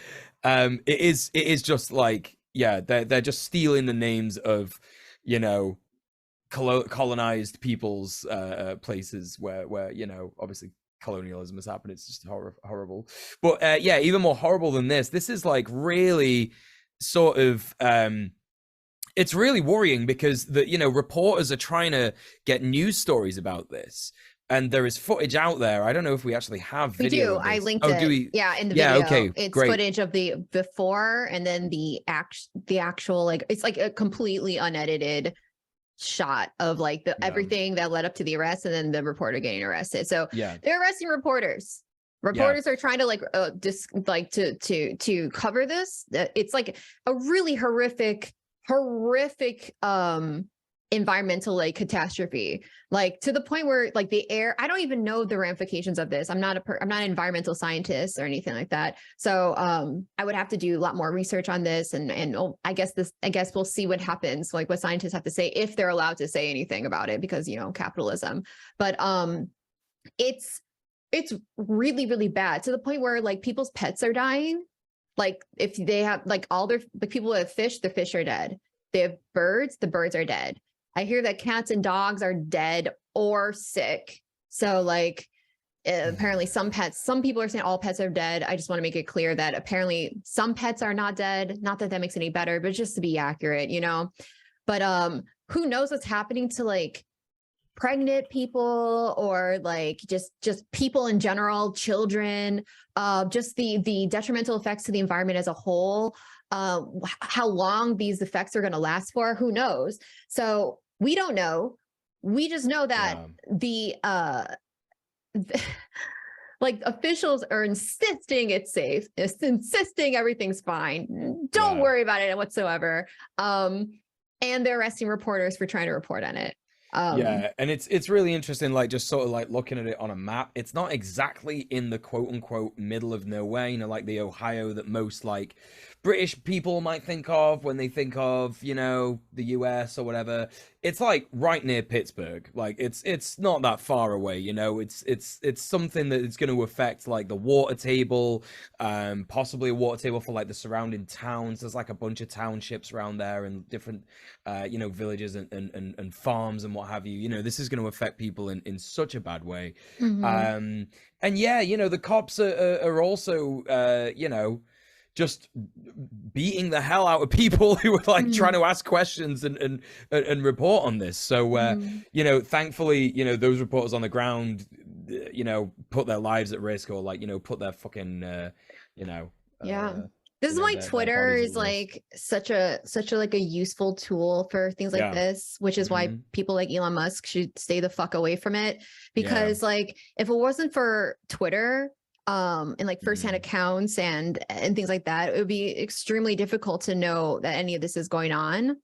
Speaker 2: it is just like, yeah, they're just stealing the names of, colonized people's places where obviously colonialism has happened. It's just horrible. But yeah, even more horrible than this is like really sort of it's really worrying because reporters are trying to get news stories about this. And there is footage out there. I don't know if we actually have video.
Speaker 1: We do. I linked it.
Speaker 2: Do we?
Speaker 1: Yeah, in the video.
Speaker 2: Okay,
Speaker 1: it's
Speaker 2: great.
Speaker 1: footage of the before and then the actual like it's like a completely unedited shot of like everything that led up to the arrest and then the reporter getting arrested. So
Speaker 2: yeah,
Speaker 1: they're arresting reporters. Reporters are trying to like to cover this. It's like a really horrific environmental like catastrophe, like to the point where like the air, I don't even know the ramifications of this. I'm not an environmental scientist or anything like that. So I would have to do a lot more research on this and I guess we'll see what happens, like what scientists have to say if they're allowed to say anything about it because capitalism. But it's really, really bad to the point where like people's pets are dying. Like if they have like all their like people that have fish, the fish are dead. They have birds, the birds are dead. I hear that cats and dogs are dead or sick. So like apparently some people are saying all pets are dead. I just want to make it clear that apparently some pets are not dead. Not that that makes any better, but just to be accurate, But who knows what's happening to like pregnant people or like just people in general, children, just the detrimental effects to the environment as a whole. How long these effects are going to last for, who knows? So we don't know. We just know that like officials are insisting it's safe, insisting everything's fine. Don't worry about it whatsoever. And they're arresting reporters for trying to report on it.
Speaker 2: Yeah, and it's really interesting, like just sort of like looking at it on a map. It's not exactly in the quote unquote middle of nowhere, like the Ohio that most like British people might think of when they think of, the US or whatever. It's like right near Pittsburgh. Like it's not that far away, it's something that is going to affect like the water table, possibly a water table for like the surrounding towns. There's like a bunch of townships around there and different villages and farms and what have you. This is going to affect people in such a bad way.
Speaker 1: Mm-hmm.
Speaker 2: And yeah, the cops are also just beating the hell out of people who are like trying to ask questions and report on this. So thankfully, those reporters on the ground, put their lives at risk or like, put their fucking
Speaker 1: this is why Twitter is like such a like a useful tool for things like this, which is why people like Elon Musk should stay the fuck away from it. Because like if it wasn't for Twitter and like firsthand accounts and things like that, it would be extremely difficult to know that any of this is going on.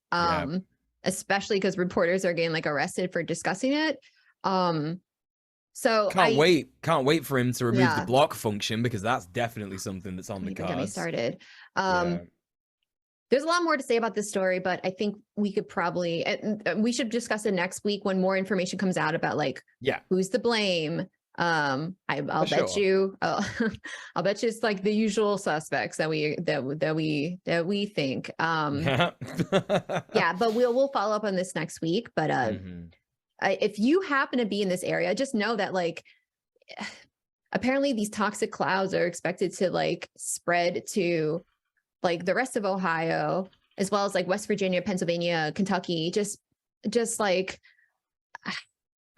Speaker 1: especially because reporters are getting like arrested for discussing it. So
Speaker 2: can't wait for him to remove the block function, because that's definitely something that's on the cards.
Speaker 1: Get me started.
Speaker 2: Yeah.
Speaker 1: There's a lot more to say about this story, but I think we could probably, we should discuss it next week when more information comes out about like, who's to blame. I'll bet you, I'll bet you it's like the usual suspects that we think. Yeah, but we'll follow up on this next week. But if you happen to be in this area, just know that like, apparently these toxic clouds are expected to like spread to like the rest of Ohio, as well as like West Virginia, Pennsylvania, Kentucky. Just like,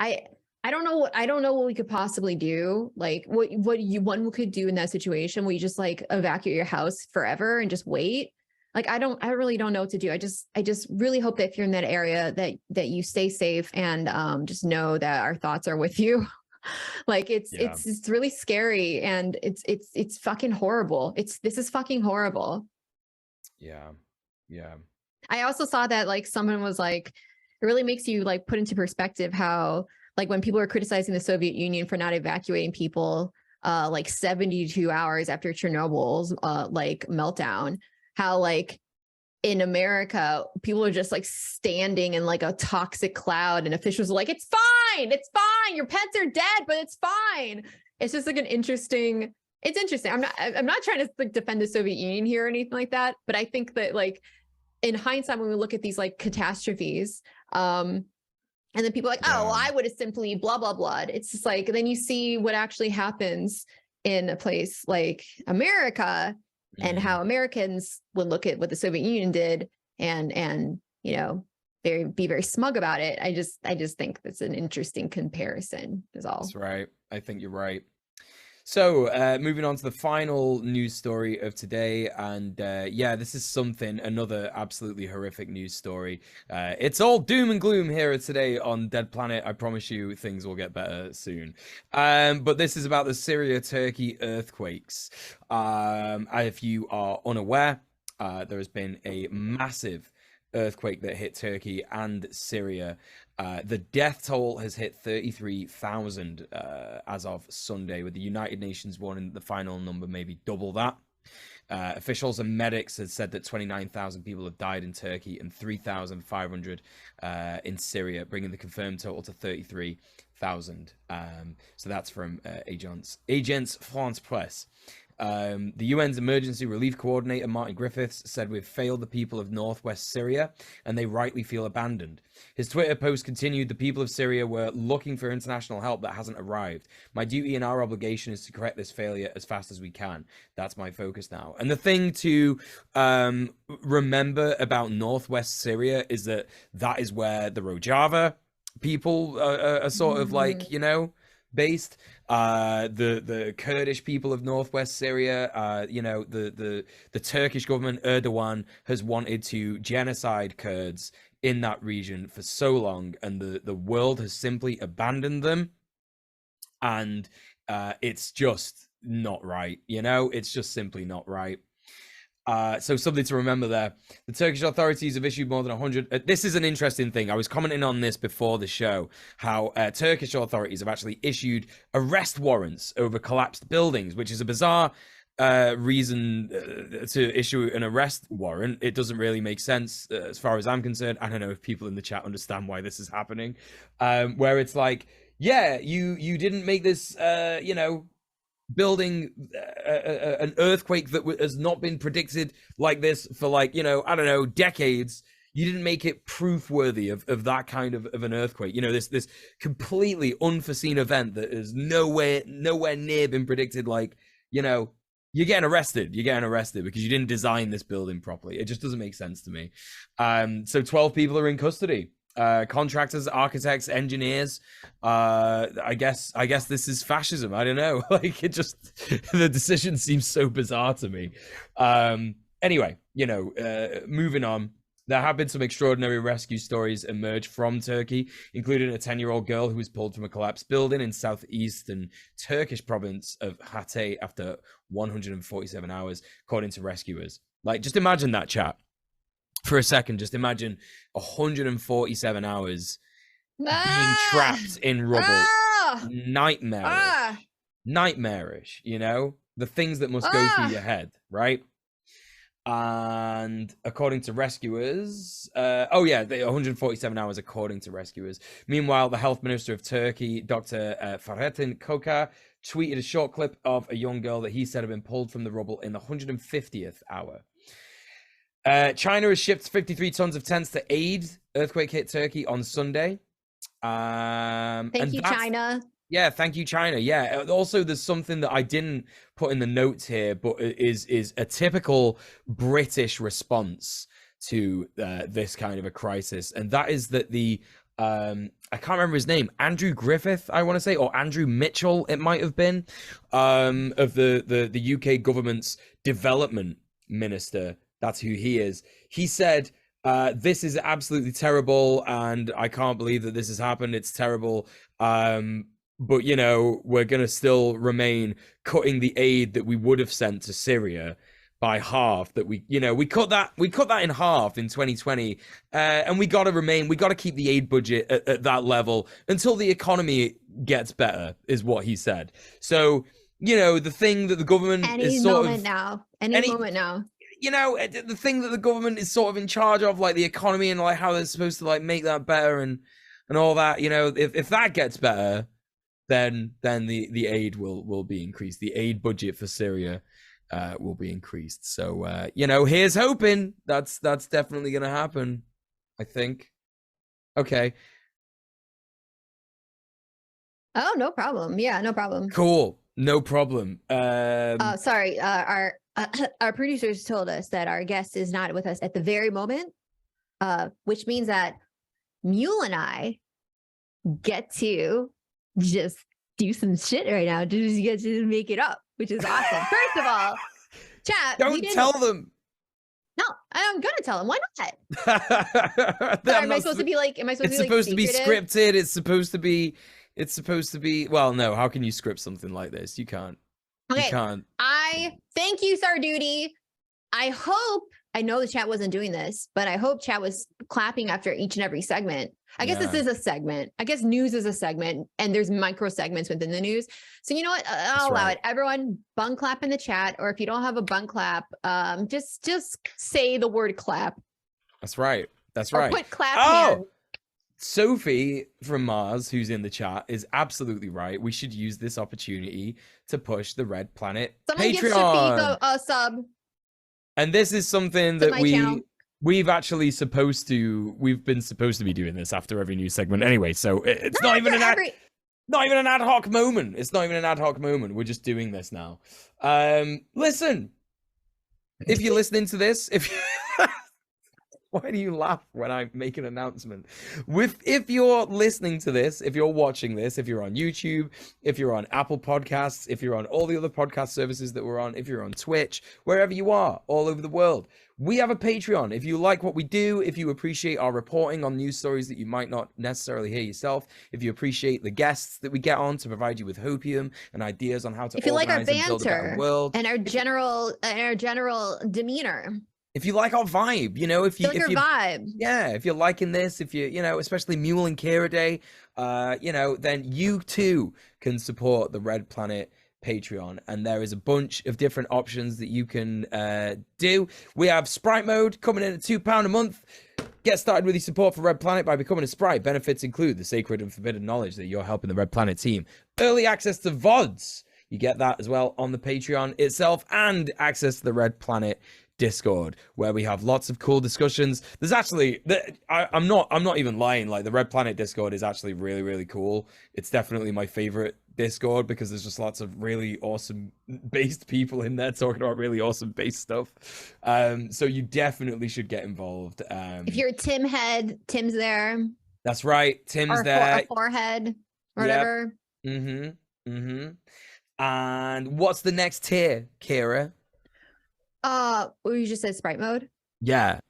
Speaker 1: I don't know what we could possibly do. Like what one could do in that situation where you just like evacuate your house forever and just wait. Like, I really don't know what to do. I just really hope that if you're in that area that you stay safe, and just know that our thoughts are with you. Like it's really scary, and it's fucking horrible. This is fucking horrible. Yeah. I also saw that like someone was like, it really makes you like put into perspective how like when people are criticizing the Soviet Union for not evacuating people like 72 hours after Chernobyl's like meltdown, how like in America, people are just like standing in like a toxic cloud, and officials are like, it's fine. Your pets are dead, but it's fine. It's just like it's interesting. I'm not trying to like defend the Soviet Union here or anything like that, but I think that like in hindsight, when we look at these like catastrophes, and then people are like, oh, well, I would have simply blah, blah, blah. It's just like, then you see what actually happens in a place like America, and how Americans would look at what the Soviet Union did and you know, be very smug about it. I just think that's an interesting comparison is all.
Speaker 2: That's right. I think you're right. So moving on to the final news story of today, and this is another absolutely horrific news story. It's all doom and gloom here today on Dead Planet. I promise you things will get better soon. But this is about the Syria-Turkey earthquakes. If you are unaware, there has been a massive earthquake that hit Turkey and Syria. The death toll has hit 33,000 as of Sunday, with the United Nations warning that the final number may be double that. Officials and medics have said that 29,000 people have died in Turkey and 3,500 in Syria, bringing the confirmed total to 33,000. So that's from Agence France Presse. The UN's emergency relief coordinator, Martin Griffiths, said, "We've failed the people of northwest Syria, and they rightly feel abandoned." His Twitter post continued, "The people of Syria were looking for international help that hasn't arrived. My duty and our obligation is to correct this failure as fast as we can. That's my focus now." And the thing to remember about northwest Syria is that is where the Rojava people are sort of like, you know, based. The Kurdish people of northwest Syria, the Turkish government, Erdogan, has wanted to genocide Kurds in that region for so long, and the world has simply abandoned them, and it's just not right. It's just simply not right. So something to remember there. The Turkish authorities have issued more than 100. This is an interesting thing. I was commenting on this before the show, how Turkish authorities have actually issued arrest warrants over collapsed buildings, which is a bizarre reason to issue an arrest warrant. It doesn't really make sense as far as I'm concerned. I don't know if people in the chat understand why this is happening, where it's like, yeah, you didn't make this, building an earthquake that has not been predicted like this for like, I don't know, decades. You didn't make it proof worthy of that kind of an earthquake. This completely unforeseen event that is nowhere near been predicted. Like, you're getting arrested. You're getting arrested because you didn't design this building properly. It just doesn't make sense to me. So 12 people are in custody. Contractors, architects, engineers. I guess this is fascism. I don't know. Like, the decision seems so bizarre to me. Anyway, moving on. There have been some extraordinary rescue stories emerge from Turkey, including a 10-year-old girl who was pulled from a collapsed building in southeastern Turkish province of Hatay after 147 hours, according to rescuers. Like, just imagine that, chat. for a second, just imagine 147 hours being
Speaker 1: Ah!
Speaker 2: trapped in rubble.
Speaker 1: Ah!
Speaker 2: Nightmarish.
Speaker 1: Ah!
Speaker 2: Nightmarish, you know? The things that must go through your head, right? And according to rescuers, the 147 hours according to rescuers. Meanwhile, the health minister of Turkey, Dr. Fahrettin Koca, tweeted a short clip of a young girl that he said had been pulled from the rubble in the 150th hour. China has shipped 53 tons of tents to aid earthquake hit Turkey on Sunday.
Speaker 1: Thank you, China.
Speaker 2: Yeah, thank you, China. Yeah. Also, there's something that I didn't put in the notes here, but is a typical British response to this kind of a crisis, and that is that the I can't remember his name, Andrew Griffith, I want to say, or Andrew Mitchell, it might have been, of the UK government's development minister. That's who he is. He said, this is absolutely terrible, and I can't believe that this has happened. It's terrible. But, you know, we're going to still remain cutting the aid that we would have sent to Syria by half. That we cut that in half in 2020. And we got to keep the aid budget at that level until the economy gets better, is what he said. So, you know, the thing that the government is sort of
Speaker 1: any moment now.
Speaker 2: You know, the thing that the government is sort of in charge of, like the economy and like how they're supposed to like make that better and all that, you know, if that gets better, then the aid will be increased. The aid budget for Syria will be increased. So you know, here's hoping that's definitely gonna happen, I think. Okay.
Speaker 1: Oh, no problem. Yeah, no problem.
Speaker 2: Cool. No problem.
Speaker 1: Sorry, our producers told us that our guest is not with us at the very moment, which means that Muel and I get to just do some shit right now. Just get to make it up, which is awesome. First of all, chat.
Speaker 2: Don't tell them.
Speaker 1: No, I'm gonna tell them. Why not? Am I supposed to be like?
Speaker 2: It's supposed to be scripted. It's supposed to be. Well, no. How can you script something like this? You can't.
Speaker 1: Okay.
Speaker 2: You can't.
Speaker 1: I thank you, Sarduty. I know the chat wasn't doing this, but I hope chat was clapping after each and every segment. I guess this is a segment. I guess news is a segment, and there's micro segments within the news. So you know what? I'll allow it. Everyone, bun clap in the chat, or if you don't have a bun clap, just say the word clap.
Speaker 2: That's right. That's
Speaker 1: or
Speaker 2: right.
Speaker 1: Put clap. Hand.
Speaker 2: Sophie from Mars, who's in the chat, is absolutely right. We should use this opportunity to push the Red Planet
Speaker 1: Someone
Speaker 2: Patreon.
Speaker 1: Give Sophie a sub.
Speaker 2: And this is something that we've actually we've been supposed to be doing this after every news segment anyway. So it's not even an ad hoc moment. It's not even an ad hoc moment. We're just doing this now. Listen, if you're listening to this, why do you laugh when I make an announcement? If you're listening to this, if you're watching this, if you're on YouTube, if you're on Apple Podcasts, if you're on all the other podcast services that we're on, if you're on Twitch, wherever you are, all over the world, we have a Patreon. If you like what we do, if you appreciate our reporting on news stories that you might not necessarily hear yourself, if you appreciate the guests that we get on to provide you with hopium and ideas on how to organize and build a better world,
Speaker 1: and our general demeanor.
Speaker 2: If you like our vibe, you know, if you
Speaker 1: vibe,
Speaker 2: yeah, if you're liking this, if you know, especially Muel and Kira Day, you know, then you too can support the Red Planet Patreon, and there is a bunch of different options that you can do. We have Sprite mode coming in at £2 a month. Get started with your support for Red Planet by becoming a Sprite. Benefits include the sacred and forbidden knowledge that you're helping the Red Planet team, early access to VODs. You get that as well on the Patreon itself, and access to the Red Planet Discord, where we have lots of cool discussions. There's actually, I'm not even lying, like the Red Planet Discord is actually really, really cool. It's definitely my favorite Discord because there's just lots of really awesome based people in there talking about really awesome based stuff. So you definitely should get involved.
Speaker 1: If you're a Tim head, Tim's there.
Speaker 2: That's right, Tim's there.
Speaker 1: Or forehead, or whatever.
Speaker 2: And what's the next tier, Kira?
Speaker 1: Well, you just said Sprite mode.
Speaker 2: Yeah.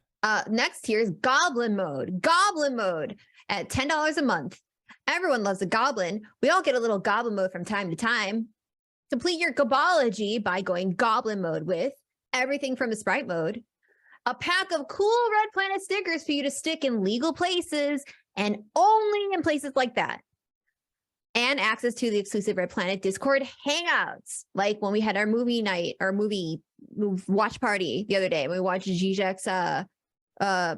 Speaker 1: Next tier is Goblin mode. Goblin mode at $10 a month. Everyone loves a goblin. We all get a little goblin mode from time to time. Complete your gobology by going goblin mode with everything from a Sprite mode. a pack of cool Red Planet stickers for you to stick in legal places and only in places like that. And access to the exclusive Red Planet Discord hangouts, like when we had our movie night, our movie watch party the other day. We watched Zizek's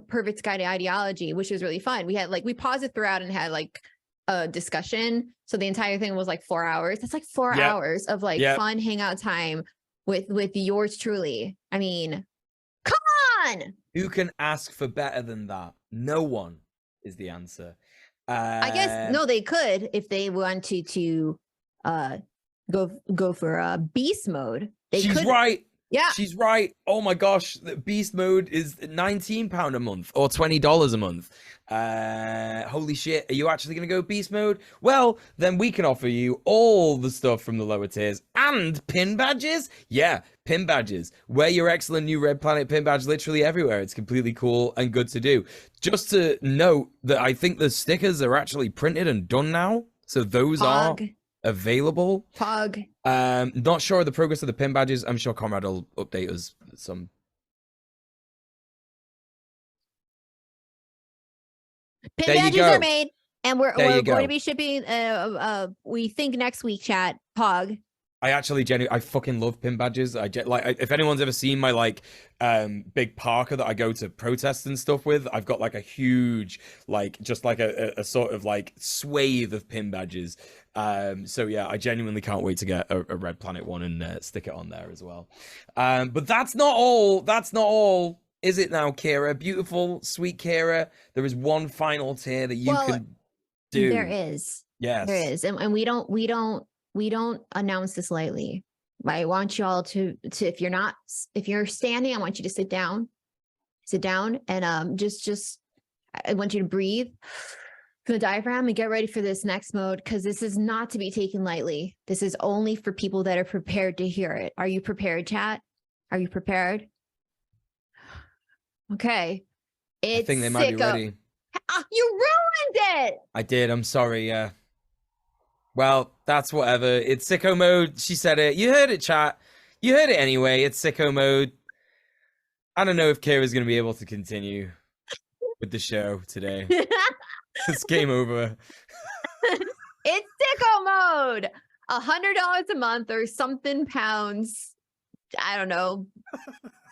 Speaker 1: Perfect Guide to Ideology, which was really fun. We had we paused it throughout and had like a discussion. So the entire thing was like 4 hours. That's like 4 hours of fun hangout time with yours truly. I mean, come on.
Speaker 2: Who can ask for better than that? No one is the answer.
Speaker 1: I guess no, they could if they wanted to go for beast mode.
Speaker 2: She's right.
Speaker 1: Yeah,
Speaker 2: she's right. Oh my gosh, the beast mode is £19 a month or $20 a month. Holy shit, are you actually gonna go beast mode? Well, then we can offer you all the stuff from the lower tiers and pin badges. Yeah, pin badges. Wear your excellent new Red Planet pin badge literally everywhere. It's completely cool and good to do. Just to note that I think the stickers are actually printed and done now, so those are available.
Speaker 1: Pog.
Speaker 2: Not sure of the progress of the pin badges. I'm sure Conrad will update us some.
Speaker 1: Pin badges are made, and we're going to be shipping. We think next week, chat. Pog.
Speaker 2: I actually I fucking love pin badges. If anyone's ever seen my big parka that I go to protests and stuff with, I've got like a huge just like a sort of swathe of pin badges. So yeah, I genuinely can't wait to get a Red Planet one and stick it on there as well. But that's not all. That's not all. Is it now, Kira? Beautiful, sweet Kira. There is one final tier that you can do.
Speaker 1: There is.
Speaker 2: Yes.
Speaker 1: There is. And we don't announce this lightly. I want you all to if you're standing, I want you to sit down and just I want you to breathe from the diaphragm and get ready for this next mode, because this is not to be taken lightly. This is only for people that are prepared to hear it. Are you prepared, chat? Are you prepared? Okay.
Speaker 2: I think they might be ready.
Speaker 1: You ruined it.
Speaker 2: I did. I'm sorry. Yeah. Well, that's whatever. It's sicko mode. She said it. You heard it, chat. You heard it anyway. It's sicko mode. I don't know if Kira's going to be able to continue with the show today. It's game over.
Speaker 1: It's sicko mode. $100 a month or something pounds. I don't know.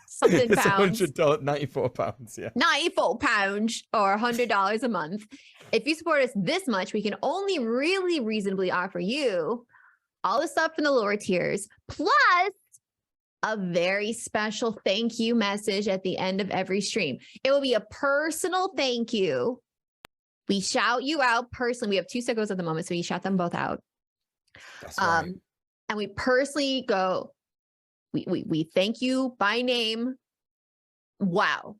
Speaker 1: Something
Speaker 2: it's
Speaker 1: pounds.
Speaker 2: £194, yeah.
Speaker 1: £94 or $100 a month. If you support us this much, we can only really reasonably offer you all the stuff in the lower tiers, plus a very special thank you message at the end of every stream. It will be a personal thank you. We shout you out personally. We have 2 sickos at the moment, so we shout them both out.
Speaker 2: That's right.
Speaker 1: And we personally go, we thank you by name. Wow.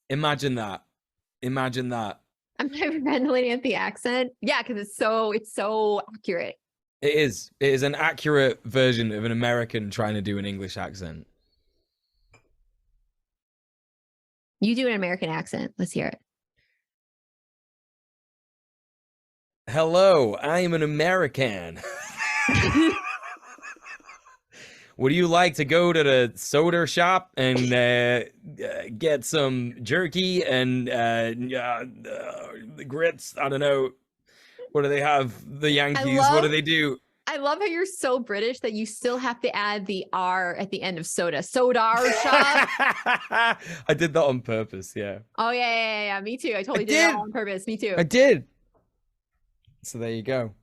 Speaker 2: Imagine that. Imagine that.
Speaker 1: I'm hyperventilating at the accent. Yeah, because it's so accurate.
Speaker 2: It is. It is an accurate version of an American trying to do an English accent.
Speaker 1: You do an American accent. Let's hear it.
Speaker 2: Hello, I'm an American. Would you like to go to the soda shop and get some jerky and grits? I don't know. What do they have? The Yankees, what do they do?
Speaker 1: I love how you're so British that you still have to add the R at the end of soda. Sodar shop.
Speaker 2: I did that on purpose, yeah.
Speaker 1: Oh, yeah. Me too. I totally did that on purpose. Me too.
Speaker 2: I did. So there you go.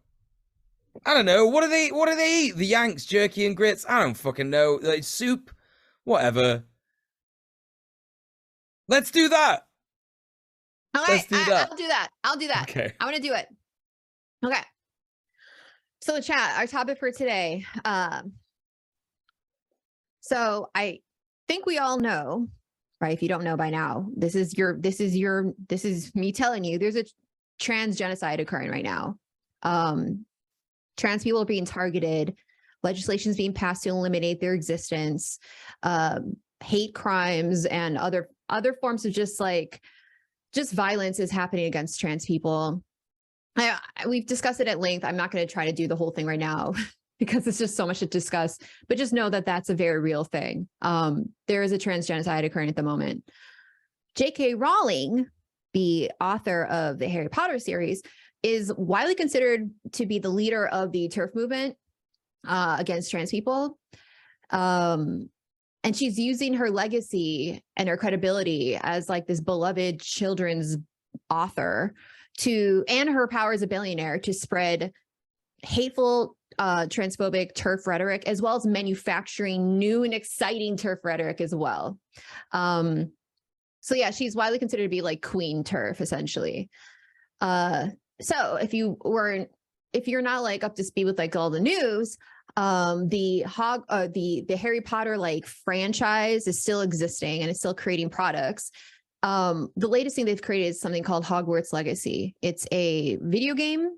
Speaker 2: I don't know. What do they eat? The Yanks, jerky and grits? I don't fucking know. Like soup? Whatever. Let's do that.
Speaker 1: Okay, I'll do that. I'll do that.
Speaker 2: Okay.
Speaker 1: I want to do it. Okay. So chat, our topic for today. So I think we all know, right? If you don't know by now, this is me telling you there's a trans genocide occurring right now. Trans people are being targeted, legislation is being passed to eliminate their existence, hate crimes and other forms of just violence is happening against trans people. We've discussed it at length. I'm not going to try to do the whole thing right now because it's just so much to discuss, but just know that that's a very real thing. There is a trans genocide occurring at the moment. J.K. Rowling, the author of the Harry Potter series, is widely considered to be the leader of the TERF movement against trans people. And she's using her legacy and her credibility as like this beloved children's author and her power as a billionaire to spread hateful transphobic TERF rhetoric, as well as manufacturing new and exciting TERF rhetoric as well. So yeah, she's widely considered to be like Queen TERF, essentially. So if you're not like up to speed with like all the news, the Harry Potter like franchise is still existing and it's still creating products. The latest thing they've created is something called Hogwarts Legacy. It's a video game.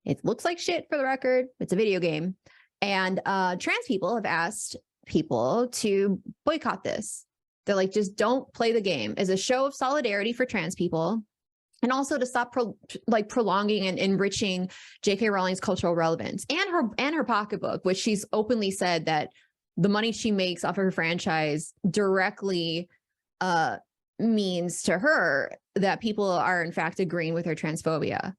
Speaker 1: It looks like shit, for the record. It's a video game. And trans people have asked people to boycott this. They're like, just don't play the game, as a show of solidarity for trans people. And also to stop prolonging and enriching J.K. Rowling's cultural relevance and her pocketbook, which she's openly said that the money she makes off of her franchise directly means to her that people are in fact agreeing with her transphobia.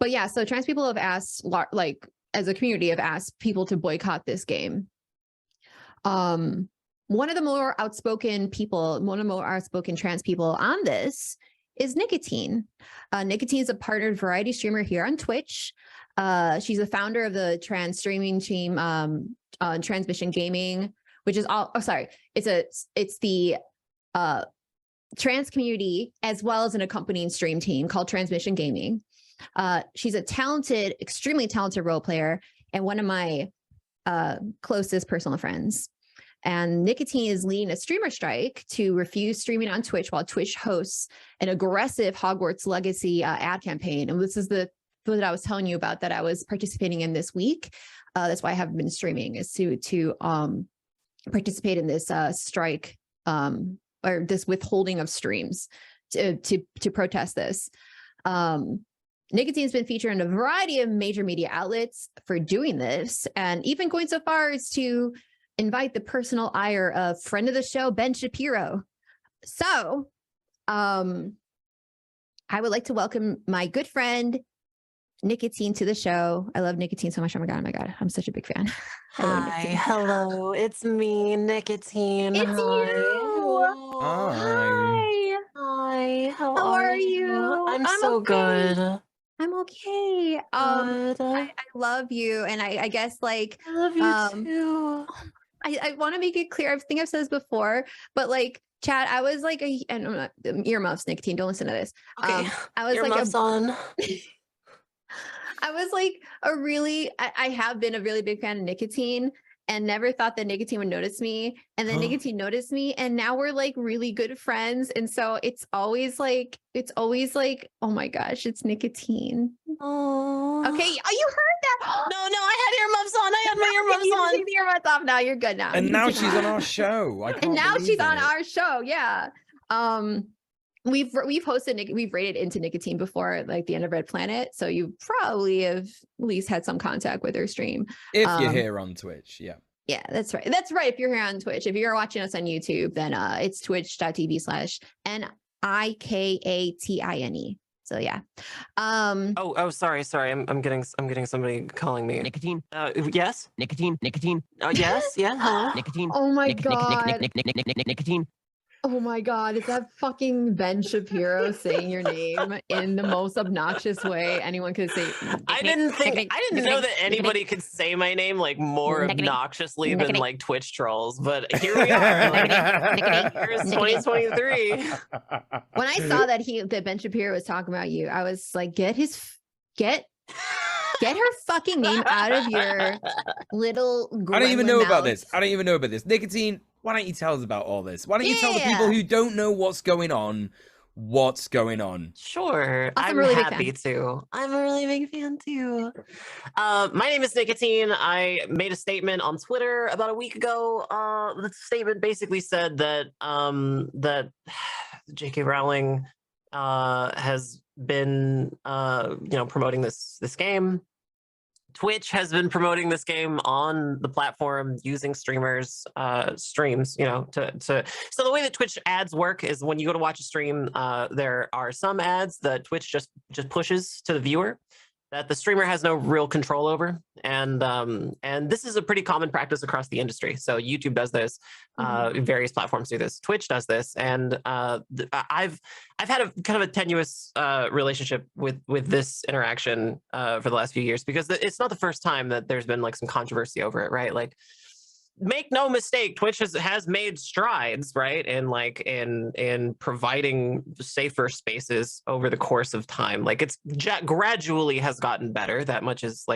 Speaker 1: But yeah, so trans people have asked, like as a community, have asked people to boycott this game. One of the more outspoken trans people on this is Nikatine. Nikatine is a partnered variety streamer here on Twitch. She's a founder of the trans streaming team, Transmission Gaming, which is it's the trans community as well as an accompanying stream team called Transmission Gaming. She's a extremely talented role player and one of my closest personal friends. And Nikatine is leading a streamer strike to refuse streaming on Twitch while Twitch hosts an aggressive Hogwarts Legacy ad campaign. And this is the that I was telling you about that I was participating in this week. That's why I haven't been streaming, is to participate in this strike or this withholding of streams to protest this. Nikatine's been featured in a variety of major media outlets for doing this, and even going so far as to invite the personal ire of friend of the show, Ben Shapiro. So I would like to welcome my good friend, Nikatine, to the show. I love Nikatine so much. Oh my God. I'm such a big fan.
Speaker 3: Hi, hello. It's me, Nikatine.
Speaker 1: It's
Speaker 3: Hi.
Speaker 1: you. Hi.
Speaker 3: Hi. How
Speaker 1: are you?
Speaker 3: I'm so
Speaker 1: okay.
Speaker 3: good.
Speaker 1: I'm okay.
Speaker 3: Good.
Speaker 1: I love you. And I guess like
Speaker 3: I love you too.
Speaker 1: I want to make it clear. I think I've said this before, but like, Chad, I was like and I'm not, earmuffs, Nikatine, don't listen to this.
Speaker 3: Okay.
Speaker 1: I was
Speaker 3: earmuffs on.
Speaker 1: I was like I have been a really big fan of Nikatine and never thought that Nikatine would notice me. And then Nikatine noticed me, and now we're like really good friends. And so it's always like, oh my gosh, it's Nikatine.
Speaker 3: Oh.
Speaker 1: Okay. Oh, you heard that?
Speaker 3: No, I had earmuffs on. I had my earmuffs on.
Speaker 1: Take the earmuffs off now. You're good now.
Speaker 2: And now she's on our show.
Speaker 1: And now she's on our show. Yeah. We've hosted, we've rated into Nikatine before, like the end of Red Planet. So you probably have at least had some contact with her stream.
Speaker 2: If you're here on Twitch, yeah.
Speaker 1: Yeah, that's right. That's right. If you're here on Twitch, if you're watching us on YouTube, then it's twitch.tv/NIKATINE. So yeah.
Speaker 3: Oh, sorry. I'm getting somebody calling me.
Speaker 4: Nikatine.
Speaker 3: Yes.
Speaker 4: Nikatine.
Speaker 3: Yes. Yeah. Hello.
Speaker 4: Nikatine.
Speaker 1: Oh my God.
Speaker 4: Nikatine.
Speaker 1: Oh my God, is that fucking Ben Shapiro saying your name in the most obnoxious way anyone could say?
Speaker 3: I didn't know that anybody could say my name like more obnoxiously than like Twitch trolls, but here we are. Here's 2023.
Speaker 1: When I saw that Ben Shapiro was talking about you, I was like, get her fucking name out of your little
Speaker 2: I don't even know
Speaker 1: mouth.
Speaker 2: about this. Nikatine, why don't you tell us about all this? Why don't you tell the people who don't know what's going on?
Speaker 3: Sure. I'm
Speaker 1: really
Speaker 3: happy to. I'm a really big fan too. My name is Nikatine. I made a statement on Twitter about a week ago. The statement basically said that that J.K. Rowling has been promoting this game Twitch has been promoting this game on the platform using streamers streams, you know, so the way that Twitch ads work is when you go to watch a stream, there are some ads that Twitch just pushes to the viewer that the streamer has no real control over, and this is a pretty common practice across the industry. So YouTube does this, various platforms do this, Twitch does this, and I've had a kind of a tenuous relationship with this interaction for the last few years, because it's not the first time that there's been like some controversy over it, right? Like, make no mistake, Twitch has made strides, right, in providing safer spaces over the course of time. Like, it's gradually has gotten better. That much is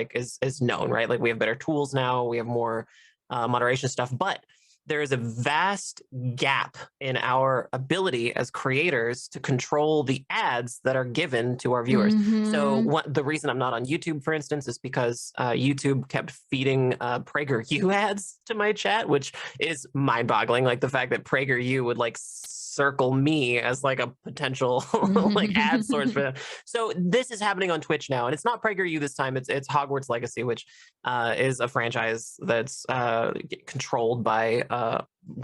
Speaker 3: known, right? Like, we have better tools now, we have more moderation stuff, but there is a vast gap in our ability as creators to control the ads that are given to our viewers. So the reason I'm not on YouTube, for instance, is because YouTube kept feeding PragerU ads to my chat, which is mind-boggling. Like, the fact that PragerU would like circle me as like a potential like ad source for them. So this is happening on Twitch now, and it's not PragerU this time. It's Hogwarts Legacy, which is a franchise that's controlled by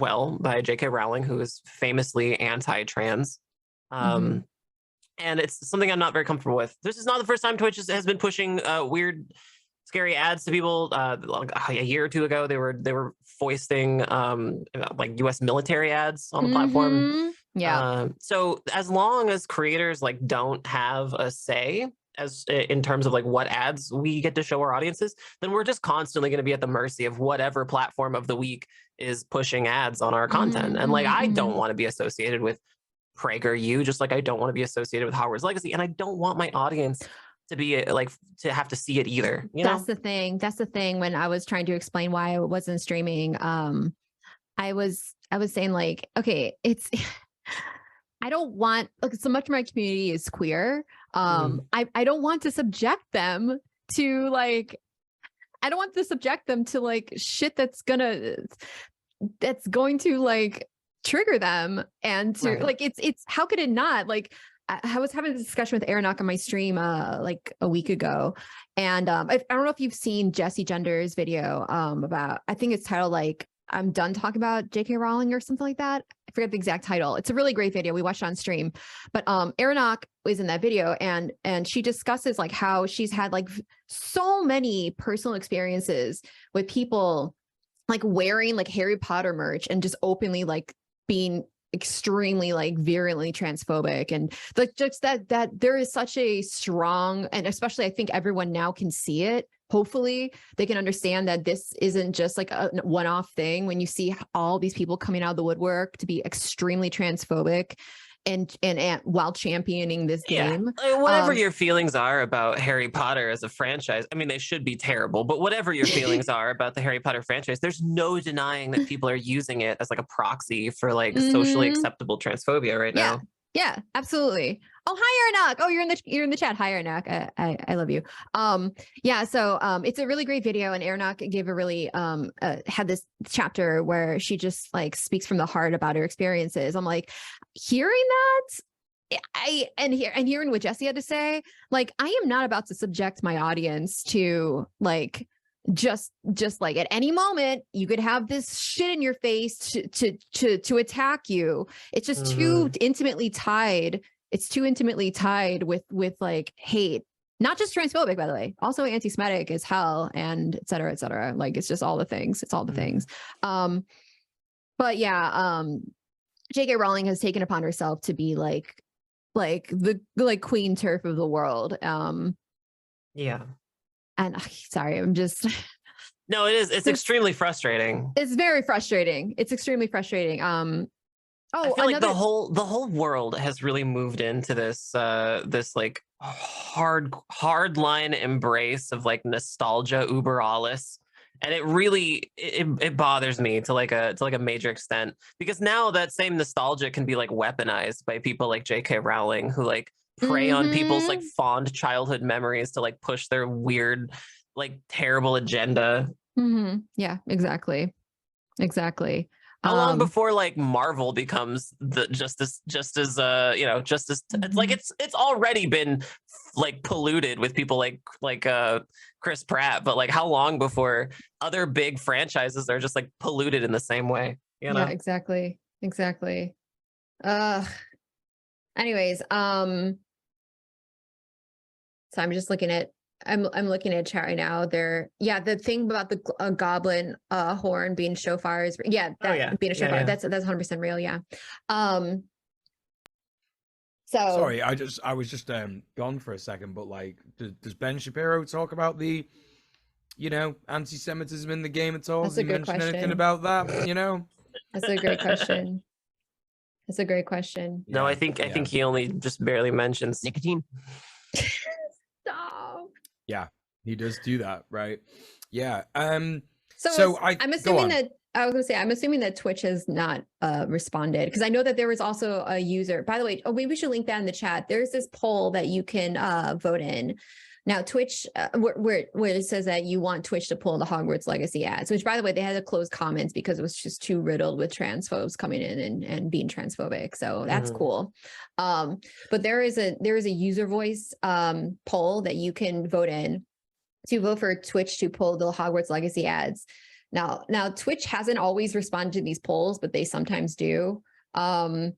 Speaker 3: by J.K. Rowling, who is famously anti-trans. And it's something I'm not very comfortable with. This is not the first time Twitch has been pushing weird, scary ads to people. A year or two ago, they were foisting like U.S. military ads on the platform. So as long as creators like don't have a say as in terms of like what ads we get to show our audiences, then we're just constantly going to be at the mercy of whatever platform of the week is pushing ads on our content. And like, I don't want to be associated with PragerU, just like I don't want to be associated with Hogwarts Legacy, and I don't want my audience to be like to have to see it either. You know?
Speaker 1: That's the thing. When I was trying to explain why I wasn't streaming, I was saying like, okay, it's I don't want, like, so much of my community is queer. I don't want to subject them to like, I don't want to subject them to like shit that's going to like trigger them, and to like, it's how could it not? Like, I was having a discussion with Aronok on my stream like a week ago, and I don't know if you've seen Jesse Gender's video about, I think it's titled like, I'm done talking about J.K. Rowling or something like that. I forget the exact title. It's a really great video. We watched it on stream, but Aronok was in that video, and she discusses like how she's had like so many personal experiences with people like wearing like Harry Potter merch and just openly like being extremely like virulently transphobic, and like just that there is such a strong, and especially I think everyone now can see it. Hopefully they can understand that this isn't just like a one-off thing when you see all these people coming out of the woodwork to be extremely transphobic and while championing this game.
Speaker 3: Whatever your feelings are about Harry Potter as a franchise, I mean, they should be terrible, but whatever your feelings are about the Harry Potter franchise, there's no denying that people are using it as like a proxy for like socially acceptable transphobia right now.
Speaker 1: Yeah, absolutely. Oh, hi, Aronok. Oh, you're in the chat. Hi, Aronok. I love you. So it's a really great video, and Aronok gave a really had this chapter where she just like speaks from the heart about her experiences. I'm like, hearing that, and hearing what Jesse had to say, like, I am not about to subject my audience to like just like at any moment you could have this shit in your face to attack you. It's just too intimately tied. It's too intimately tied with like hate, not just transphobic, by the way, also anti-Semitic as hell, and et cetera, et cetera. Like, it's just all the things. It's all the things. But yeah, J.K. Rowling has taken upon herself to be like the queen turf of the world. And sorry, I'm just.
Speaker 3: No, it is. It's extremely frustrating.
Speaker 1: It's very frustrating. It's extremely frustrating.
Speaker 3: I feel like the whole world has really moved into this this like hard line embrace of like nostalgia uber alles, and it really it bothers me to like a major extent, because now that same nostalgia can be like weaponized by people like J.K. Rowling, who like prey on people's like fond childhood memories to like push their weird like terrible agenda.
Speaker 1: Yeah, exactly.
Speaker 3: How long before like Marvel becomes the just as it's like it's already been like polluted with people like Chris Pratt, but like how long before other big franchises are just like polluted in the same way, you know?
Speaker 1: Yeah, exactly. Anyways, so I'm just looking at I'm looking at chat right now. The thing about the goblin horn being shofar is being a shofar.
Speaker 3: Yeah.
Speaker 1: That's 100% real. Yeah. So
Speaker 2: Sorry, I was just gone for a second, but like, does Ben Shapiro talk about the, anti-Semitism in the game at all?
Speaker 1: That's
Speaker 2: Does he
Speaker 1: a good
Speaker 2: mention anything
Speaker 1: question.
Speaker 2: about that?
Speaker 1: That's a great question. That's a great question.
Speaker 3: No, I think he only just barely mentions nicotine.
Speaker 1: Stop.
Speaker 2: Yeah, he does do that, right? Yeah.
Speaker 1: I'm assuming that I was gonna say I'm assuming that Twitch has not responded, because I know that there was also a user. By the way, maybe we should link that in the chat. There's this poll that you can vote in. Now, Twitch, where it says that you want Twitch to pull the Hogwarts Legacy ads, which, by the way, they had to close comments because it was just too riddled with transphobes coming in and being transphobic. So that's cool. But there is a user voice poll that you can vote in to vote for Twitch to pull the Hogwarts Legacy ads. Now Twitch hasn't always responded to these polls, but they sometimes do. Maybe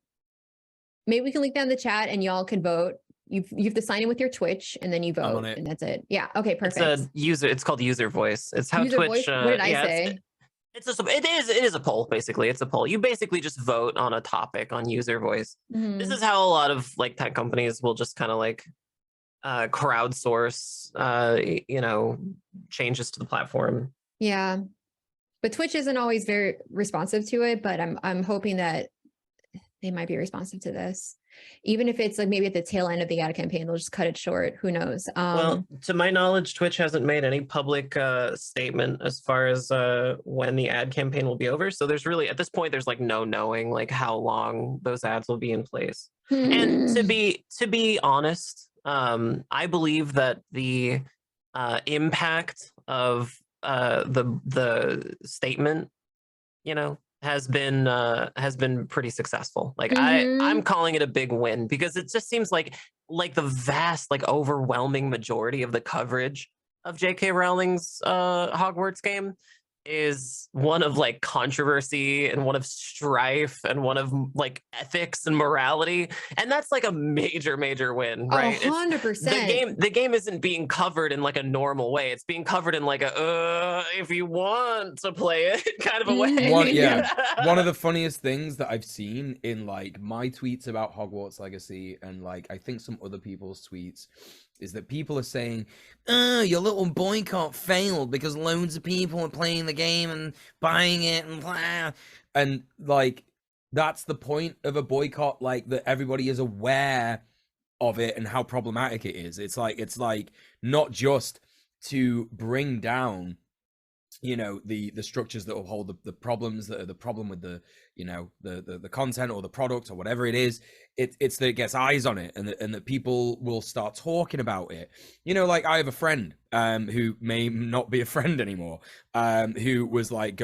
Speaker 1: we can link that in the chat and y'all can vote. You have to sign in with your Twitch and then you vote, and that's it. Yeah. Okay. Perfect.
Speaker 3: It's called user voice. It's how
Speaker 1: user
Speaker 3: Twitch.
Speaker 1: Voice? What did I say?
Speaker 3: It is a poll. Basically, it's a poll. You basically just vote on a topic on user voice. This is how a lot of like tech companies will just kind of like crowdsource, changes to the platform.
Speaker 1: Yeah, but Twitch isn't always very responsive to it. But I'm hoping that they might be responsive to this. Even if it's like maybe at the tail end of the ad campaign, they'll just cut it short. Who knows?
Speaker 3: Well, to my knowledge, Twitch hasn't made any public statement as far as when the ad campaign will be over. So there's really, at this point, there's like no knowing like how long those ads will be in place. And to be honest, I believe that the impact of the statement, has been pretty successful. Like I'm calling it a big win, because it just seems like the vast, like overwhelming majority of the coverage of J.K. Rowling's Hogwarts game is one of like controversy and one of strife and one of like ethics and morality, and that's like a major win, right?
Speaker 1: 100%.
Speaker 3: The game isn't being covered in like a normal way. It's being covered in like a if you want to play it kind of a way.
Speaker 2: One of the funniest things that I've seen in like my tweets about Hogwarts Legacy and like I think some other people's tweets is that people are saying, your little boycott failed because loads of people are playing the game and buying it and blah. And like, that's the point of a boycott, like that everybody is aware of it and how problematic it is. It's like not just to bring down, the structures that will hold the problems that are the problem with the, the content or the product or whatever it is. It's that it gets eyes on it and that people will start talking about it. Like I have a friend who may not be a friend anymore, who was like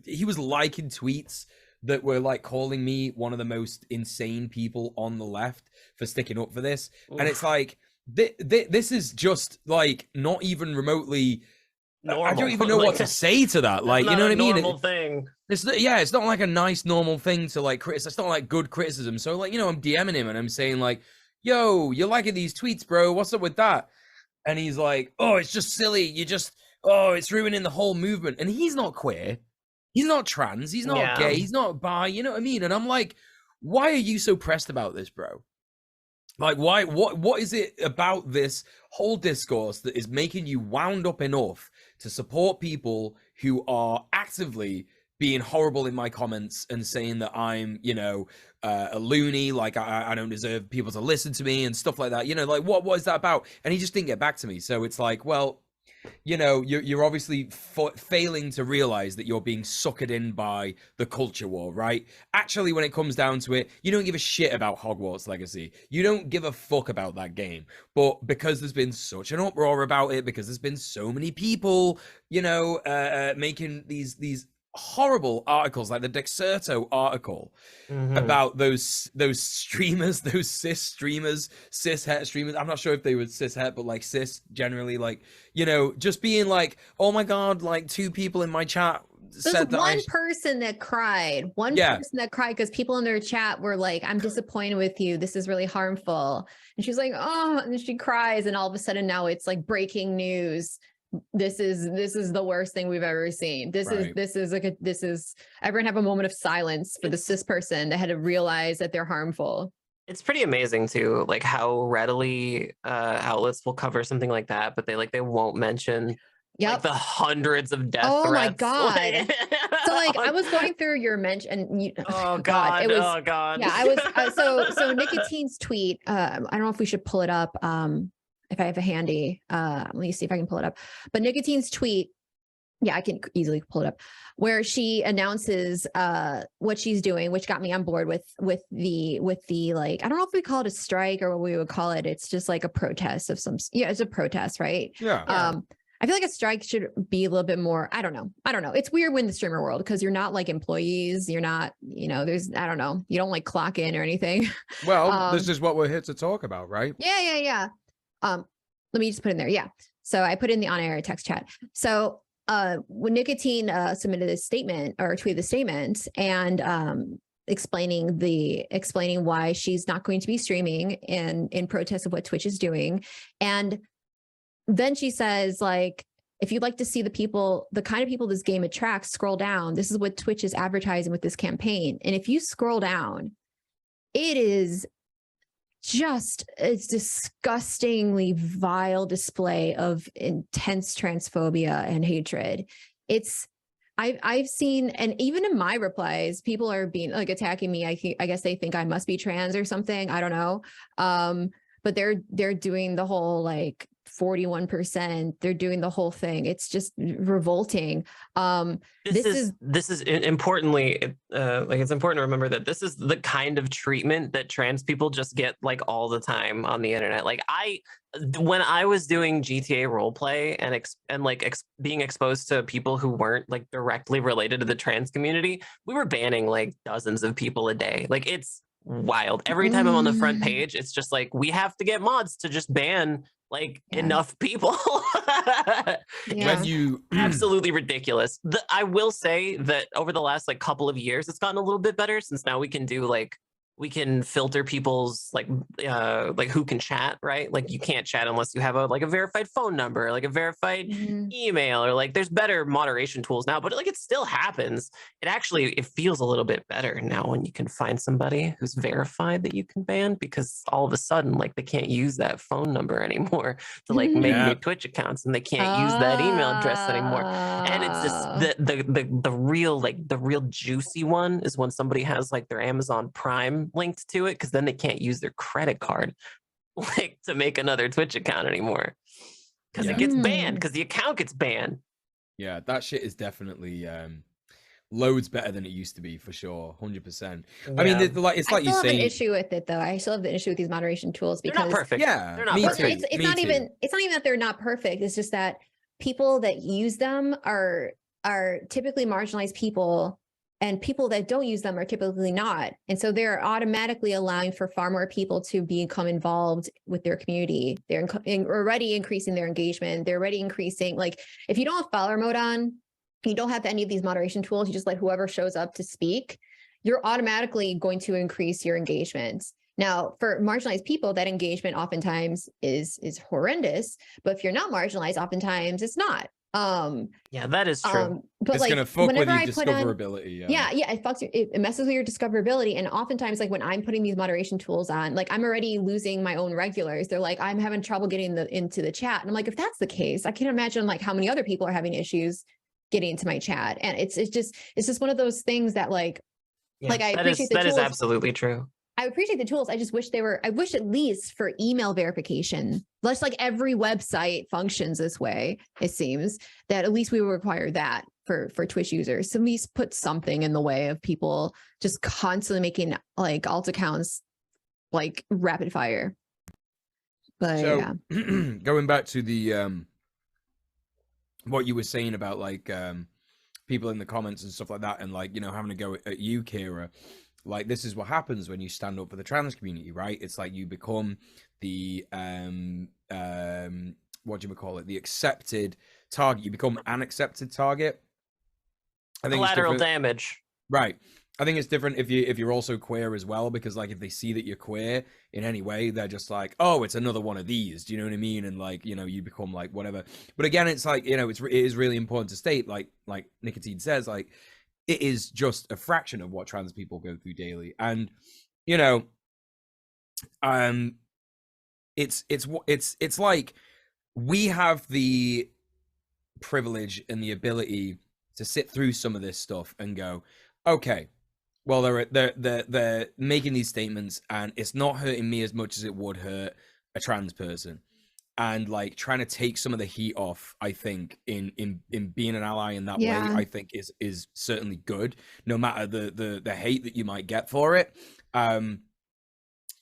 Speaker 2: he was liking tweets that were like calling me one of the most insane people on the left for sticking up for this. Oof. And it's like, this is just like not even remotely normal. I don't even know what to say to that. Like, you know what I mean?
Speaker 3: Normal thing.
Speaker 2: It's not like a nice normal thing to like criticize. It's not like good criticism. So like, I'm DMing him and I'm saying like, yo, you're liking these tweets, bro. What's up with that? And he's like, oh, it's just silly. It's ruining the whole movement. And he's not queer. He's not trans. He's not gay. He's not bi. You know what I mean? And I'm like, why are you so pressed about this, bro? Like, why? What is it about this whole discourse that is making you wound up enough to support people who are actively being horrible in my comments and saying that I'm, a loony, like I don't deserve people to listen to me and stuff like that? Like what is that about? And he just didn't get back to me. So it's like, well, you're obviously failing to realize that you're being suckered in by the culture war, right? Actually, when it comes down to it, you don't give a shit about Hogwarts Legacy. You don't give a fuck about that game. But because there's been such an uproar about it, because there's been so many people, making these horrible articles, like the Dexerto article about those streamers, those cis streamers, cis het streamers. I'm not sure if they were cis het, but like cis generally, like, you know, just being like, oh my god, like 2 people in my chat said that
Speaker 1: one person that cried. One person that cried because people in their chat were like, I'm disappointed with you. This is really harmful. And she's like, oh, and then she cries. And all of a sudden now it's like breaking news. This is the worst thing we've ever seen. This is everyone have a moment of silence for the cis person that had to realize that they're harmful.
Speaker 3: It's pretty amazing too, like how readily outlets will cover something like that, but they won't mention like the hundreds of death threats.
Speaker 1: My god. So like I was going through your mention and you,
Speaker 3: oh god, it was, oh god.
Speaker 1: Yeah, I was so Nikatine's tweet, I don't know if we should pull it up if I have a handy. Let me see if I can pull it up. But Nikatine's tweet, yeah, I can easily pull it up, where she announces what she's doing, which got me on board with the like, I don't know if we call it a strike or what we would call it. It's just like a protest of some, it's a protest, right?
Speaker 2: Yeah.
Speaker 1: I feel like a strike should be a little bit more, I don't know. It's weird in the streamer world because you're not like employees. You're not, you know, I don't know. You don't like clock in or anything.
Speaker 2: Well, this is what we're here to talk about, right?
Speaker 1: Yeah. Let me just put in there. Yeah. So I put in the on-air text chat. So when Nikatine submitted a statement or tweeted the statement and explaining why she's not going to be streaming in protest of what Twitch is doing. And then she says, like, if you'd like to see the kind of people this game attracts, scroll down. This is what Twitch is advertising with this campaign. And if you scroll down, it is just a disgustingly vile display of intense transphobia and hatred. I've seen, and even in my replies, people are being like attacking me. I guess they think I must be trans or something. I don't know. But they're doing the whole like 41%. They're doing the whole thing. It's just revolting. This is importantly,
Speaker 3: like it's important to remember that this is the kind of treatment that trans people just get like all the time on the internet. Like when I was doing GTA roleplay and being exposed to people who weren't like directly related to the trans community, we were banning like dozens of people a day. Like it's wild. Every time I'm on the front page, it's just like, we have to get mods to just ban like enough people.
Speaker 2: When you
Speaker 3: absolutely ridiculous. I will say that over the last like couple of years, it's gotten a little bit better since now we can do like, we can filter people's like who can chat, right? Like you can't chat unless you have a verified phone number, like a verified email, or like there's better moderation tools now, but like it still happens. It feels a little bit better now when you can find somebody who's verified that you can ban, because all of a sudden like they can't use that phone number anymore to like make new Twitch accounts, and they can't use that email address anymore. And it's just the real juicy one is when somebody has like their Amazon Prime linked to it, because then they can't use their credit card like to make another Twitch account anymore, because it gets banned, because the account gets banned.
Speaker 2: Yeah, that shit is definitely loads better than it used to be, for sure. 100%. I mean, it's like you say, I
Speaker 1: still have an issue with it though. I still have the issue with these moderation tools because
Speaker 3: they're not perfect.
Speaker 2: Yeah,
Speaker 3: they're not perfect.
Speaker 1: It's not even that they're not perfect. It's just that people that use them are typically marginalized people, and people that don't use them are typically not. And so they're automatically allowing for far more people to become involved with their community. They're already increasing their engagement. They're already increasing, like if you don't have follower mode on, you don't have any of these moderation tools, you just let whoever shows up to speak, you're automatically going to increase your engagement. Now, for marginalized people, that engagement oftentimes is horrendous, but if you're not marginalized, oftentimes it's not.
Speaker 3: Yeah, that is true.
Speaker 1: But
Speaker 2: it's
Speaker 1: like
Speaker 2: gonna fuck with your
Speaker 1: I
Speaker 2: discoverability.
Speaker 1: It messes with your discoverability. And oftentimes, like when I'm putting these moderation tools on, like I'm already losing my own regulars. They're like, I'm having trouble getting into the chat. And I'm like, if that's the case, I can't imagine like how many other people are having issues getting into my chat. And it's just one of those things that like I appreciate that is
Speaker 3: absolutely true.
Speaker 1: I appreciate the tools. I just wish I wish at least for email verification, just like every website functions this way, it seems, that at least we will require that for Twitch users. So at least put something in the way of people just constantly making like alt accounts like rapid fire. But
Speaker 2: so, going back to the what you were saying about like people in the comments and stuff like that, and like, you know, having a go at you, Kira. Like, this is what happens when you stand up for the trans community, right? It's like you become the what do you call it? The accepted target. You become an accepted target. I think
Speaker 3: Collateral
Speaker 2: it's
Speaker 3: damage.
Speaker 2: right. I think it's different if you're also queer as well, because like if they see that you're queer in any way, they're just like, oh, it's another one of these. Do you know what I mean? And like, you know, you become like whatever. But again, it's like, you know, it is really important to state, like Nikatine says, like it is just a fraction of what trans people go through daily. And you know, it's like we have the privilege and the ability to sit through some of this stuff and go, okay, well, they're making these statements and it's not hurting me as much as it would hurt a trans person, and like trying to take some of the heat off, I think in being an ally in that way, I think is certainly good, no matter the hate that you might get for it.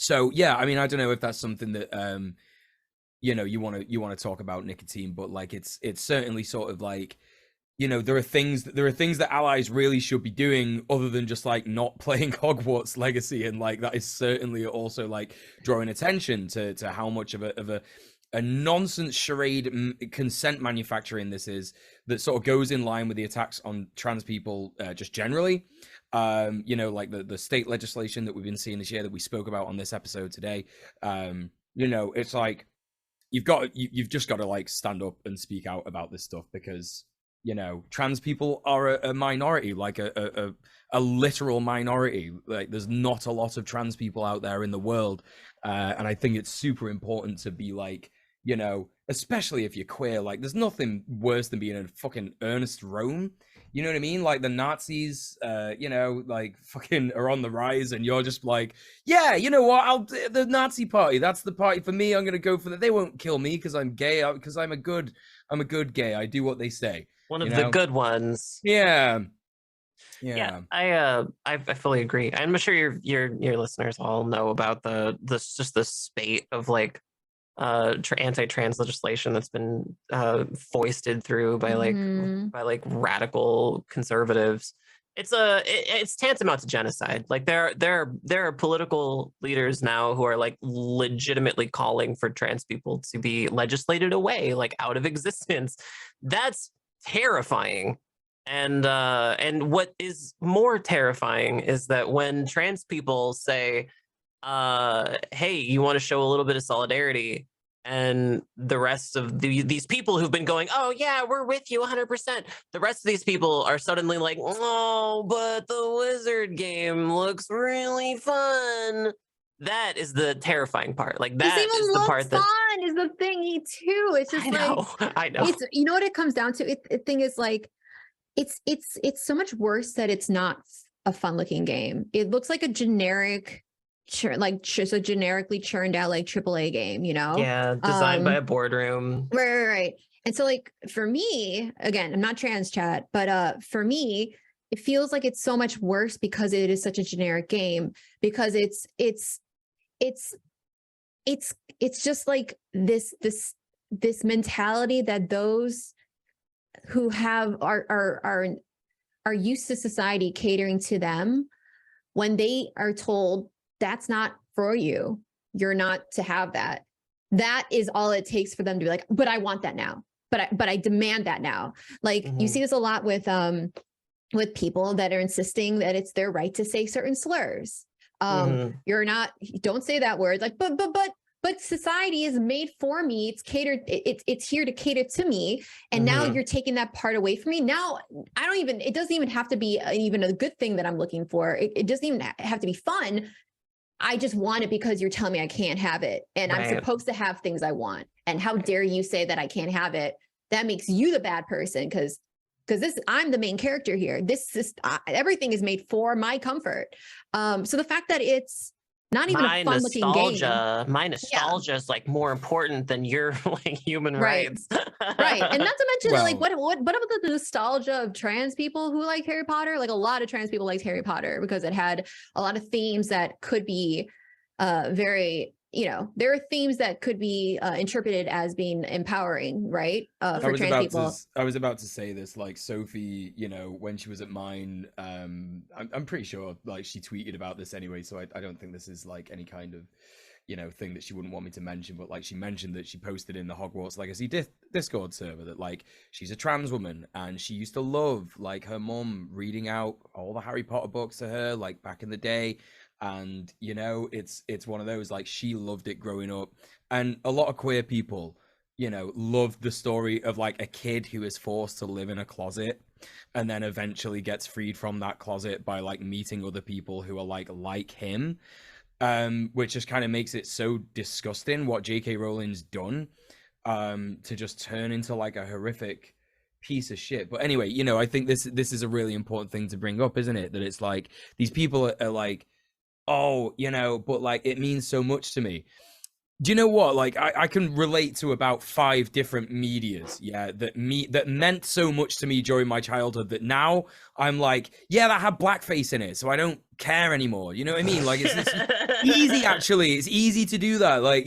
Speaker 2: So yeah, I mean, I don't know if that's something that you know, you want to talk about, Nikatine, but like it's certainly sort of like, you know, there are things that allies really should be doing other than just like not playing Hogwarts Legacy, and like that is certainly also like drawing attention to how much of a nonsense charade consent manufacturing this is, that sort of goes in line with the attacks on trans people just generally. You know, like the state legislation that we've been seeing this year that we spoke about on this episode today. You know, it's like you've just got to like stand up and speak out about this stuff, because you know, trans people are a minority, like a literal minority. Like there's not a lot of trans people out there in the world, and I think it's super important to be like, you know, especially if you're queer, like there's nothing worse than being in fucking Ernest Rome. You know what I mean? Like the Nazis, you know, like fucking are on the rise, and you're just like, yeah, you know what? The Nazi party, that's the party for me. I'm gonna go for that. They won't kill me because I'm gay, because I'm a good gay. I do what they say.
Speaker 3: One of the good ones.
Speaker 2: Yeah.
Speaker 3: I fully agree. I'm sure your listeners all know about the spate of like anti-trans legislation that's been foisted through by like radical conservatives. It's tantamount to genocide. Like there are political leaders now who are like legitimately calling for trans people to be legislated away, like out of existence. That's terrifying. And what is more terrifying is that when trans people say, hey, you want to show a little bit of solidarity, and the rest of these people who've been going, oh yeah, we're with you 100%, the rest of these people are suddenly like, oh, but the wizard game looks really fun. That is the terrifying part. Like that is the part that
Speaker 1: fun is the thingy too. It's just
Speaker 3: I know.
Speaker 1: It's, you know what it comes down to? The thing is like, it's so much worse that it's not a fun looking game. It looks like a generic, just a generically churned out like AAA game, you know?
Speaker 3: Yeah, designed by a boardroom.
Speaker 1: Right. And so like for me, again, I'm not trans, chat, but for me, it feels like it's so much worse because it is such a generic game, because it's just like this mentality that those who are used to society catering to them, when they are told that's not for you, you're not to have that, that is all it takes for them to be like, but I want that now, but I demand that now. Like you see this a lot with people that are insisting that it's their right to say certain slurs. Don't say that word, like but society is made for me. It's catered. It's here to cater to me. And now you're taking that part away from me. Now it doesn't even have to be even a good thing that I'm looking for. It doesn't even have to be fun. I just want it because you're telling me I can't have it. And I'm supposed to have things I want. And how dare you say that I can't have it? That makes you the bad person. Because I'm the main character here. Everything is made for my comfort. So the fact that it's not even a fun looking game.
Speaker 3: My nostalgia is like more important than your like human rights.
Speaker 1: Right. And not to mention like what about the nostalgia of trans people who like Harry Potter? Like a lot of trans people liked Harry Potter because it had a lot of themes that could be very there are themes that could be interpreted as being empowering, right? For trans people.
Speaker 2: I was about to say this, like Sophie, when she was at mine, I'm pretty sure like she tweeted about this anyway, so I don't think this is like any kind of thing that she wouldn't want me to mention, but like she mentioned that she posted in the Hogwarts Legacy Discord server that like she's a trans woman and she used to love like her mom reading out all the Harry Potter books to her like back in the day, and it's one of those, like she loved it growing up, and a lot of queer people loved the story of like a kid who is forced to live in a closet and then eventually gets freed from that closet by like meeting other people who are like him. Which just kind of makes it so disgusting what J.K. Rowling's done, to just turn into like a horrific piece of shit. But anyway, I think this is a really important thing to bring up, isn't it? That it's like these people are like, oh, but like it means so much to me. Do you know what? Like I can relate to about 5 different medias, that meant so much to me during my childhood that now I'm like, yeah, that had blackface in it, so I don't care anymore. You know what I mean? Like it's easy, actually. It's easy to do that. Like,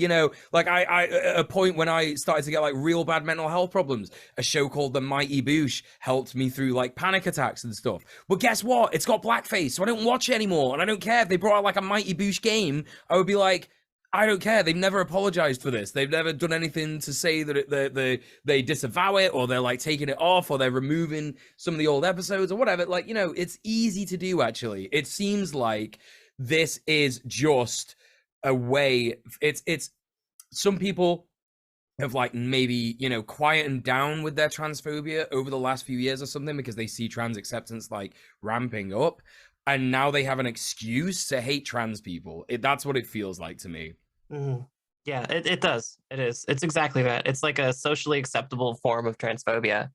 Speaker 2: like I at a point when I started to get like real bad mental health problems, a show called The Mighty Boosh helped me through like panic attacks and stuff. But guess what? It's got blackface, so I don't watch it anymore. And I don't care if they brought out like a Mighty Boosh game. I would be like, I don't care. They've never apologized for this. They've never done anything to say that they disavow it, or they're like taking it off, or they're removing some of the old episodes or whatever. Like, it's easy to do, actually. It seems like this is just a way. It's some people have like maybe, quietened down with their transphobia over the last few years or something because they see trans acceptance like ramping up. And now they have an excuse to hate trans people. That's what it feels like to me.
Speaker 3: Mm-hmm. Yeah, it does. It is. It's exactly that. It's like a socially acceptable form of transphobia.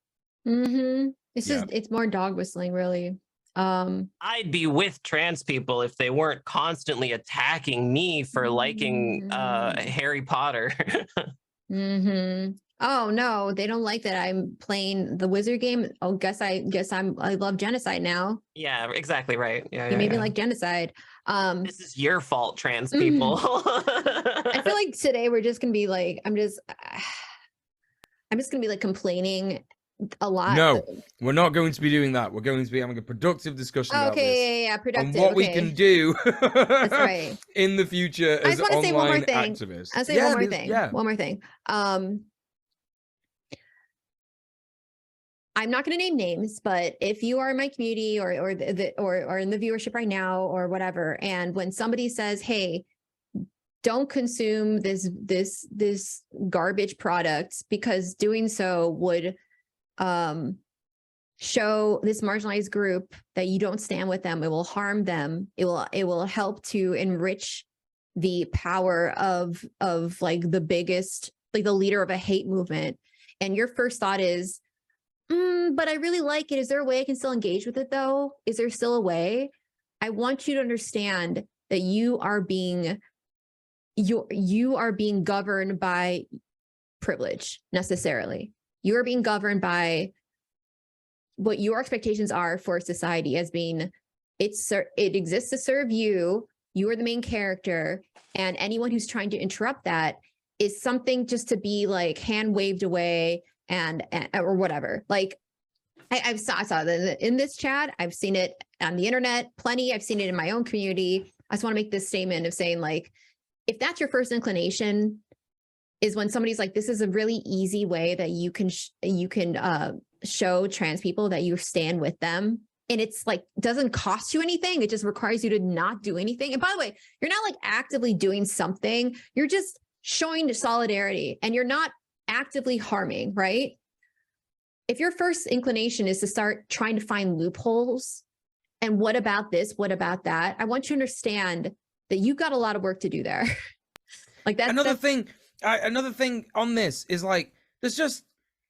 Speaker 1: Mm-hmm. It's just, it's more dog whistling, really.
Speaker 3: I'd be with trans people if they weren't constantly attacking me for liking Harry Potter.
Speaker 1: Mm-hmm. Oh no, they don't like that I'm playing the wizard game. Oh, I love genocide now.
Speaker 3: Yeah, exactly right. Yeah,
Speaker 1: you made me like genocide.
Speaker 3: This is your fault, trans people.
Speaker 1: I feel like today we're just gonna be like, I'm just gonna be like complaining a lot.
Speaker 2: No, we're not going to be doing that. We're going to be having a productive discussion about this.
Speaker 1: Yeah, productive.
Speaker 2: And what we can do
Speaker 1: that's right.
Speaker 2: in the future as online
Speaker 1: say one more thing.
Speaker 2: activists.
Speaker 1: I'll say one more thing. Yeah. One more thing. I'm not going to name names, but if you are in my community or in the viewership right now or whatever, and when somebody says, "Hey, don't consume this garbage product because doing so would show this marginalized group that you don't stand with them, it will harm them, it will help to enrich the power of like the biggest, like the leader of a hate movement," and your first thought is, but I really like it. Is there a way I can still engage with it though? Is there still a way? I want you to understand that you are being governed by privilege necessarily. You are being governed by what your expectations are for society as being, it exists to serve you. You are the main character, and anyone who's trying to interrupt that is something just to be like hand waved away and or whatever. Like I saw that in this chat. I've seen it on the internet plenty. I've seen it in my own community. I just want to make this statement of saying, like, if that's your first inclination, is when somebody's like, this is a really easy way that you can show trans people that you stand with them. And it's like, doesn't cost you anything. It just requires you to not do anything. And by the way, you're not like actively doing something. You're just showing solidarity, and you're not actively harming, right? If your first inclination is to start trying to find loopholes, and what about this? What about that? I want you to understand that you've got a lot of work to do there. Like that's
Speaker 2: another thing on this is like, there's just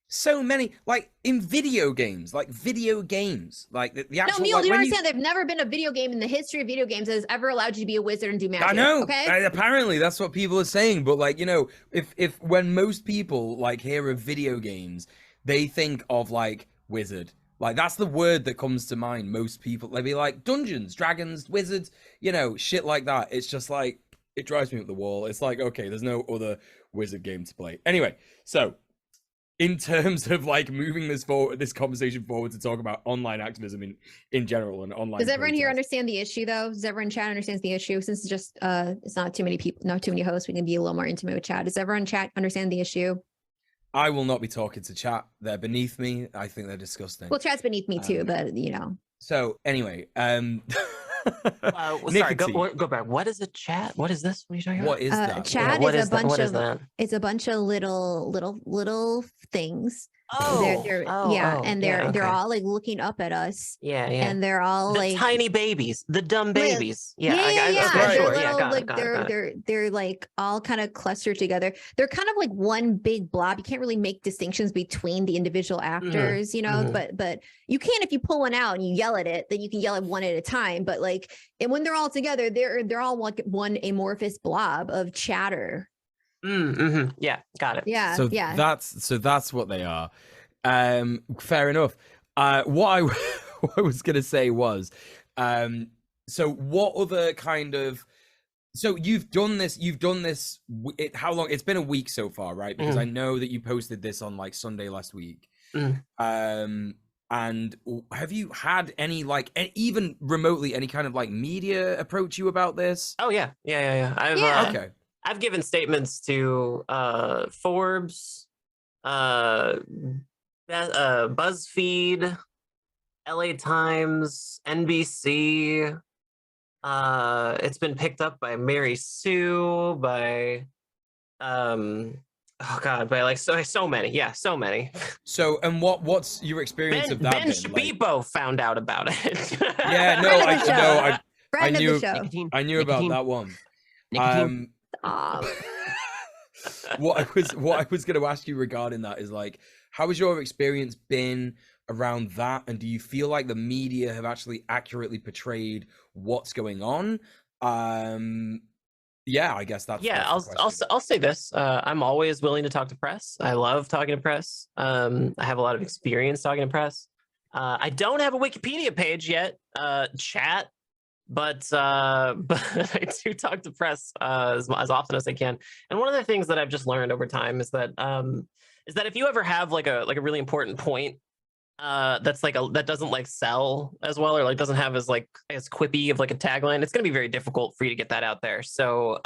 Speaker 2: so many, like in video games, like the actual.
Speaker 1: No, Muel, you don't understand. There've never been a video game in the history of video games that has ever allowed you to be a wizard and do magic.
Speaker 2: I know.
Speaker 1: Okay.
Speaker 2: Apparently, that's what people are saying. But like, if when most people like hear of video games, they think of like wizard. Like that's the word that comes to mind. Most people, they'd be like Dungeons, Dragons, Wizards, shit like that. It's just like, It drives me up the wall. It's like, okay, there's no other wizard game to play. Anyway, so in terms of like moving this conversation forward to talk about online activism in general and online.
Speaker 1: Does everyone here
Speaker 2: protest.
Speaker 1: understand the issue though? Does everyone in chat understands the issue? Since it's just it's not too many people, not too many hosts, we can be a little more intimate with chat. Does everyone in chat understand the issue?
Speaker 2: I will not be talking to chat. They're beneath me. I think they're disgusting.
Speaker 1: Well, chat's beneath me too, but you know.
Speaker 2: So anyway,
Speaker 3: sorry, go back. What is a chat? What is this? What are you talking about?
Speaker 2: What is that?
Speaker 1: Chat
Speaker 3: What
Speaker 1: is a bunch of
Speaker 3: that?
Speaker 1: it's a bunch of little things.
Speaker 3: Oh,
Speaker 1: They're all like looking up at us.
Speaker 3: Yeah.
Speaker 1: And they're all
Speaker 3: the
Speaker 1: like
Speaker 3: tiny babies, the dumb babies.
Speaker 1: Yeah.
Speaker 3: Okay, sure.
Speaker 1: They're like all kind of clustered together. They're kind of like one big blob. You can't really make distinctions between the individual actors, you know, but you can if you pull one out and you yell at it, then you can yell at one at a time. But like, and when they're all together, they're all like one amorphous blob of chatter.
Speaker 3: Yeah, got it.
Speaker 1: Yeah.
Speaker 2: So that's what they are. Fair enough. What I was gonna say was, so what other kind of, so you've done this. How long? It's been a week so far, right? Because I know that you posted this on like Sunday last week. And have you had any like even remotely any kind of like media approach you about this?
Speaker 3: Oh yeah.
Speaker 2: Okay.
Speaker 3: I've given statements to Forbes, BuzzFeed, LA Times, NBC. It's been picked up by Mary Sue, by by like so many. Yeah, so many.
Speaker 2: So, and what's your experience of that?
Speaker 3: Ben Shabibo found out about it.
Speaker 2: Yeah, no, I knew about that one.
Speaker 3: Nikatine.
Speaker 2: What I was going to ask you regarding that is like, how has your experience been around that, and do you feel like the media have actually accurately portrayed what's going on? Yeah, I guess that's
Speaker 3: I'll say this. I'm always willing to talk to press. I love talking to press. I have a lot of experience talking to press. I don't have a Wikipedia page yet, chat, but I do talk to press as often as I can. And one of the things that I've just learned over time is that if you ever have like a really important point that's like that doesn't like sell as well, or like doesn't have as quippy of like a tagline, it's going to be very difficult for you to get that out there. So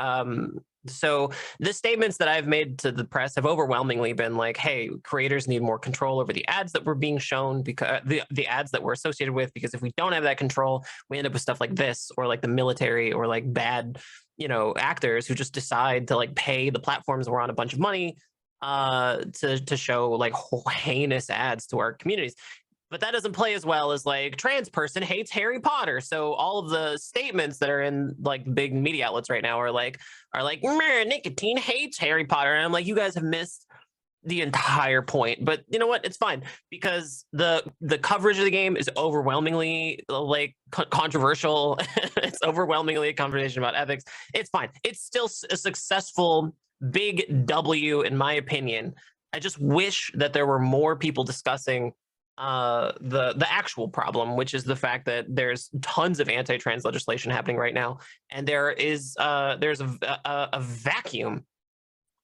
Speaker 3: so the statements that I've made to the press have overwhelmingly been like, hey, creators need more control over the ads that were being shown, because the ads that we're associated with, because if we don't have that control, we end up with stuff like this, or like the military, or like bad, actors who just decide to like pay the platforms we're on a bunch of money to show like heinous ads to our communities. But that doesn't play as well as like trans person hates Harry Potter. So all of the statements that are in like big media outlets right now are like Nikatine hates Harry Potter, and I'm like, you guys have missed the entire point. But you know what, it's fine, because the coverage of the game is overwhelmingly like controversial. It's overwhelmingly a conversation about ethics. It's fine. It's still a successful big W, in my opinion. I just wish that there were more people discussing the actual problem, which is the fact that there's tons of anti-trans legislation happening right now, and there's a vacuum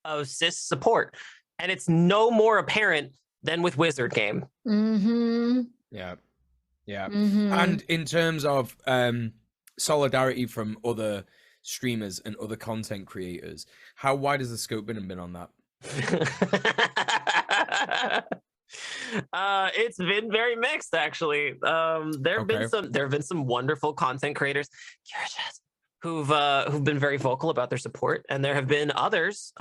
Speaker 3: of cis support, and it's no more apparent than with Wizard Game.
Speaker 2: Yeah. And in terms of solidarity from other streamers and other content creators, how wide has the scope been on that?
Speaker 3: It's been very mixed, actually. There have been some wonderful content creators who've been very vocal about their support, and there have been others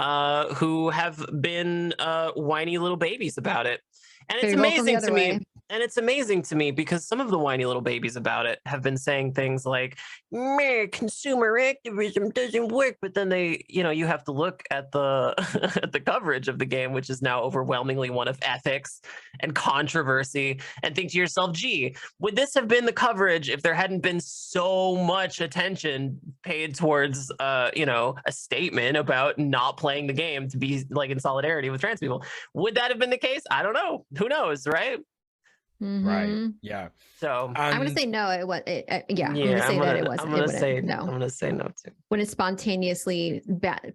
Speaker 3: who have been whiny little babies about it. And it's amazing to me. And it's amazing to me because some of the whiny little babies about it have been saying things like, consumer activism doesn't work. But then you have to look at the at the coverage of the game, which is now overwhelmingly one of ethics and controversy, and think to yourself, gee, would this have been the coverage if there hadn't been so much attention paid towards a statement about not playing the game to be like in solidarity with trans people? Would that have been the case? I don't know. Who knows, right?
Speaker 2: Right.
Speaker 1: Mhm.
Speaker 2: Yeah.
Speaker 3: So
Speaker 1: I'm gonna
Speaker 2: And
Speaker 1: say no. It was. Yeah, I'm
Speaker 3: yeah,
Speaker 1: gonna say that it
Speaker 3: I'm
Speaker 1: wasn't. It
Speaker 3: gonna
Speaker 1: wouldn't.
Speaker 3: say
Speaker 1: No.
Speaker 3: I'm gonna say no too.
Speaker 1: When it spontaneously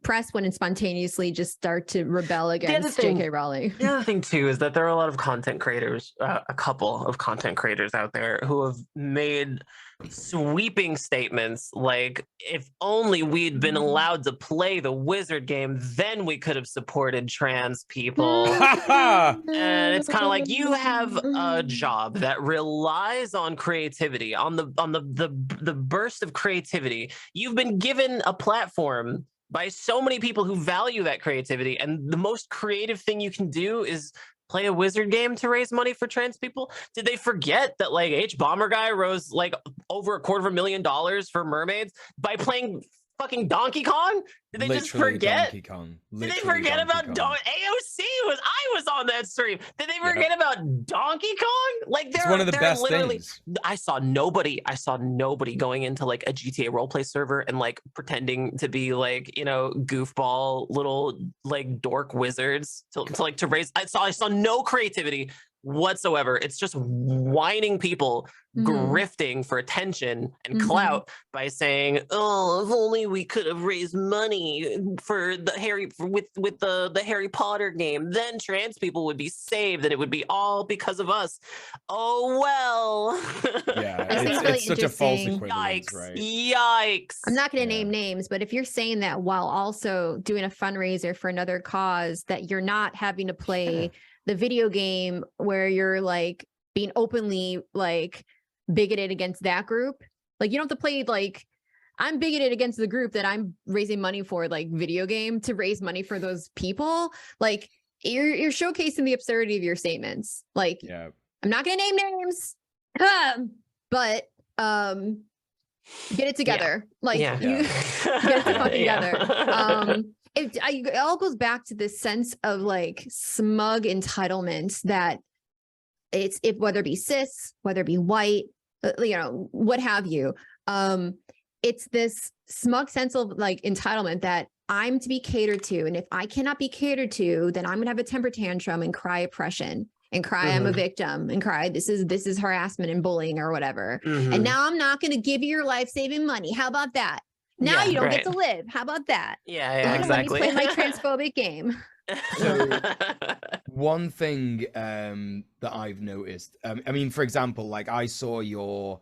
Speaker 1: press when it spontaneously just start to rebel
Speaker 3: other
Speaker 1: against
Speaker 3: thing-
Speaker 1: J.K. Rowling.
Speaker 3: The other thing too is that there are a lot of content creators, a couple of content creators out there who have made sweeping statements like, if only we'd been allowed to play the wizard game, then we could have supported trans people. And it's kind of like, you have a job that relies on creativity, on the burst of creativity. You've been given a platform by so many people who value that creativity, and the most creative thing you can do is play a wizard game to raise money for trans people. Did they forget that like H Bomber Guy rose like over $250,000 for mermaids by playing fucking Donkey Kong? Did they just
Speaker 2: literally
Speaker 3: forget?
Speaker 2: Donkey Kong.
Speaker 3: Did they
Speaker 2: Literally
Speaker 3: forget
Speaker 2: Donkey
Speaker 3: about
Speaker 2: Kong.
Speaker 3: AOC? I was on that stream. Did they
Speaker 2: Yep.
Speaker 3: forget about Donkey Kong? Like
Speaker 2: It's one of the best
Speaker 3: literally
Speaker 2: things.
Speaker 3: I saw nobody going into like a GTA roleplay server and like pretending to be like, you know, goofball little like dork wizards to raise. I saw no creativity whatsoever. It's just whining people grifting for attention and clout by saying, "Oh, if only we could have raised money for the Harry Potter game, then trans people would be saved, and it would be all because of us." Oh well.
Speaker 2: Yeah,
Speaker 1: I think
Speaker 2: it's,
Speaker 1: really
Speaker 2: it's such a false
Speaker 1: interesting.
Speaker 2: equivalence,
Speaker 3: Yikes!
Speaker 2: right?
Speaker 3: Yikes!
Speaker 1: I'm not going to
Speaker 2: Yeah.
Speaker 1: name names, but if you're saying that while also doing a fundraiser for another cause, that you're not having to play the video game where you're like being openly like bigoted against that group, like you don't have to play like I'm bigoted against the group that I'm raising money for, like video game to raise money for those people. Like you're showcasing the absurdity of your statements. Like
Speaker 2: Yeah.
Speaker 1: I'm not going to name names, but get it together. Like
Speaker 3: Yeah.
Speaker 1: you get it fucking together.
Speaker 3: Yeah.
Speaker 1: It all goes back to this sense of like smug entitlement that it's whether it be cis, whether it be white, you know, what have you. It's this smug sense of like entitlement that I'm to be catered to, and if I cannot be catered to, then I'm gonna have a temper tantrum and cry oppression and cry I'm a victim and cry this is harassment and bullying or whatever. And now I'm not gonna give you your life-saving money. How about that? Now you don't get to live. How about that?
Speaker 3: Yeah,
Speaker 1: You don't let me
Speaker 3: exactly.
Speaker 1: play my transphobic game.
Speaker 2: So one thing that I've noticed, I mean, for example, like I saw your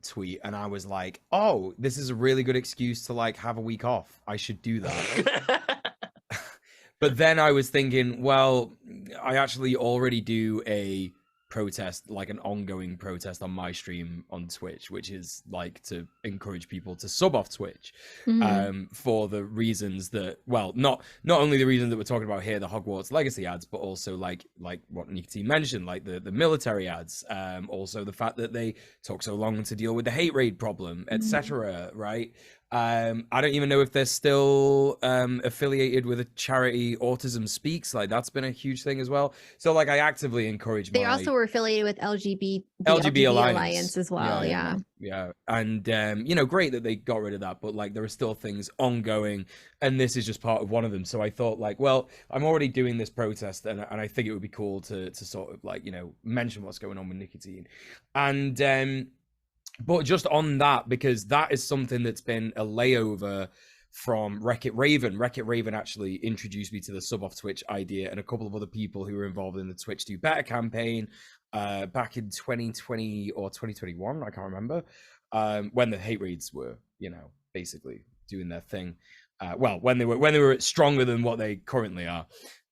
Speaker 2: tweet and I was like, oh, this is a really good excuse to like have a week off. I should do that. But then I was thinking, well, I actually already do a protest, like an ongoing protest on my stream on Twitch, which is like to encourage people to sub off Twitch for the reasons that, well, not only the reason that we're talking about here, the Hogwarts Legacy ads, but also like what Nikatine mentioned, like the military ads, also the fact that they took so long to deal with the hate raid problem, etc. Right? I don't even know if they're still affiliated with a charity, Autism Speaks. Like that's been a huge thing as well. So like I actively encourage.
Speaker 1: They also were affiliated with LGBT Alliance as well.
Speaker 2: Yeah. And you know, great that they got rid of that, but like there are still things ongoing, and this is just part of one of them. So I thought like, well, I'm already doing this protest, and I think it would be cool to sort of like, you know, mention what's going on with Nikatine, and but just on that, because that is something that's been a layover from Wreck-It Raven. Wreck-It Raven actually introduced me to the sub off Twitch idea, and a couple of other people who were involved in the Twitch Do Better campaign back in 2020 or 2021, I can't remember, when the hate raids were, you know, basically doing their thing. Well, when they were stronger than what they currently are.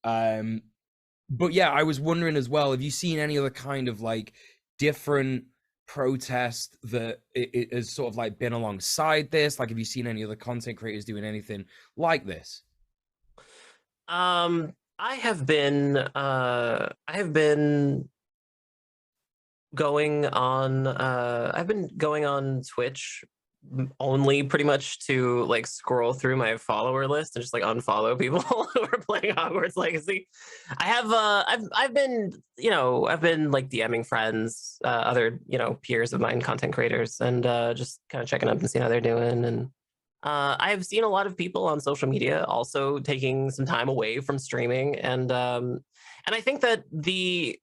Speaker 2: But yeah, I was wondering as well, have you seen any other kind of like different protest that it has sort of like been alongside this? Like, have you seen any other content creators doing anything like this?
Speaker 3: I have been going on I've been going on Twitch only pretty much to like scroll through my follower list and just like unfollow people who are playing Hogwarts Legacy. I have I've been, you know, I've been like DMing friends, other, you know, peers of mine, content creators, and just kind of checking up and seeing how they're doing. And I've seen a lot of people on social media also taking some time away from streaming, and And I think that the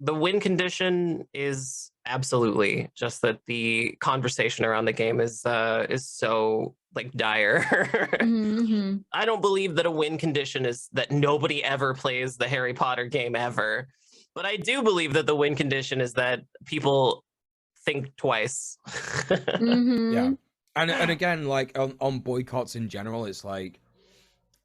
Speaker 3: win condition is absolutely just that the conversation around the game is so like dire.
Speaker 1: Mm-hmm.
Speaker 3: I don't believe that a win condition is that nobody ever plays the Harry Potter game ever. But I do believe that the win condition is that people think twice.
Speaker 1: Mm-hmm.
Speaker 2: Yeah. And again, like on boycotts in general, it's like,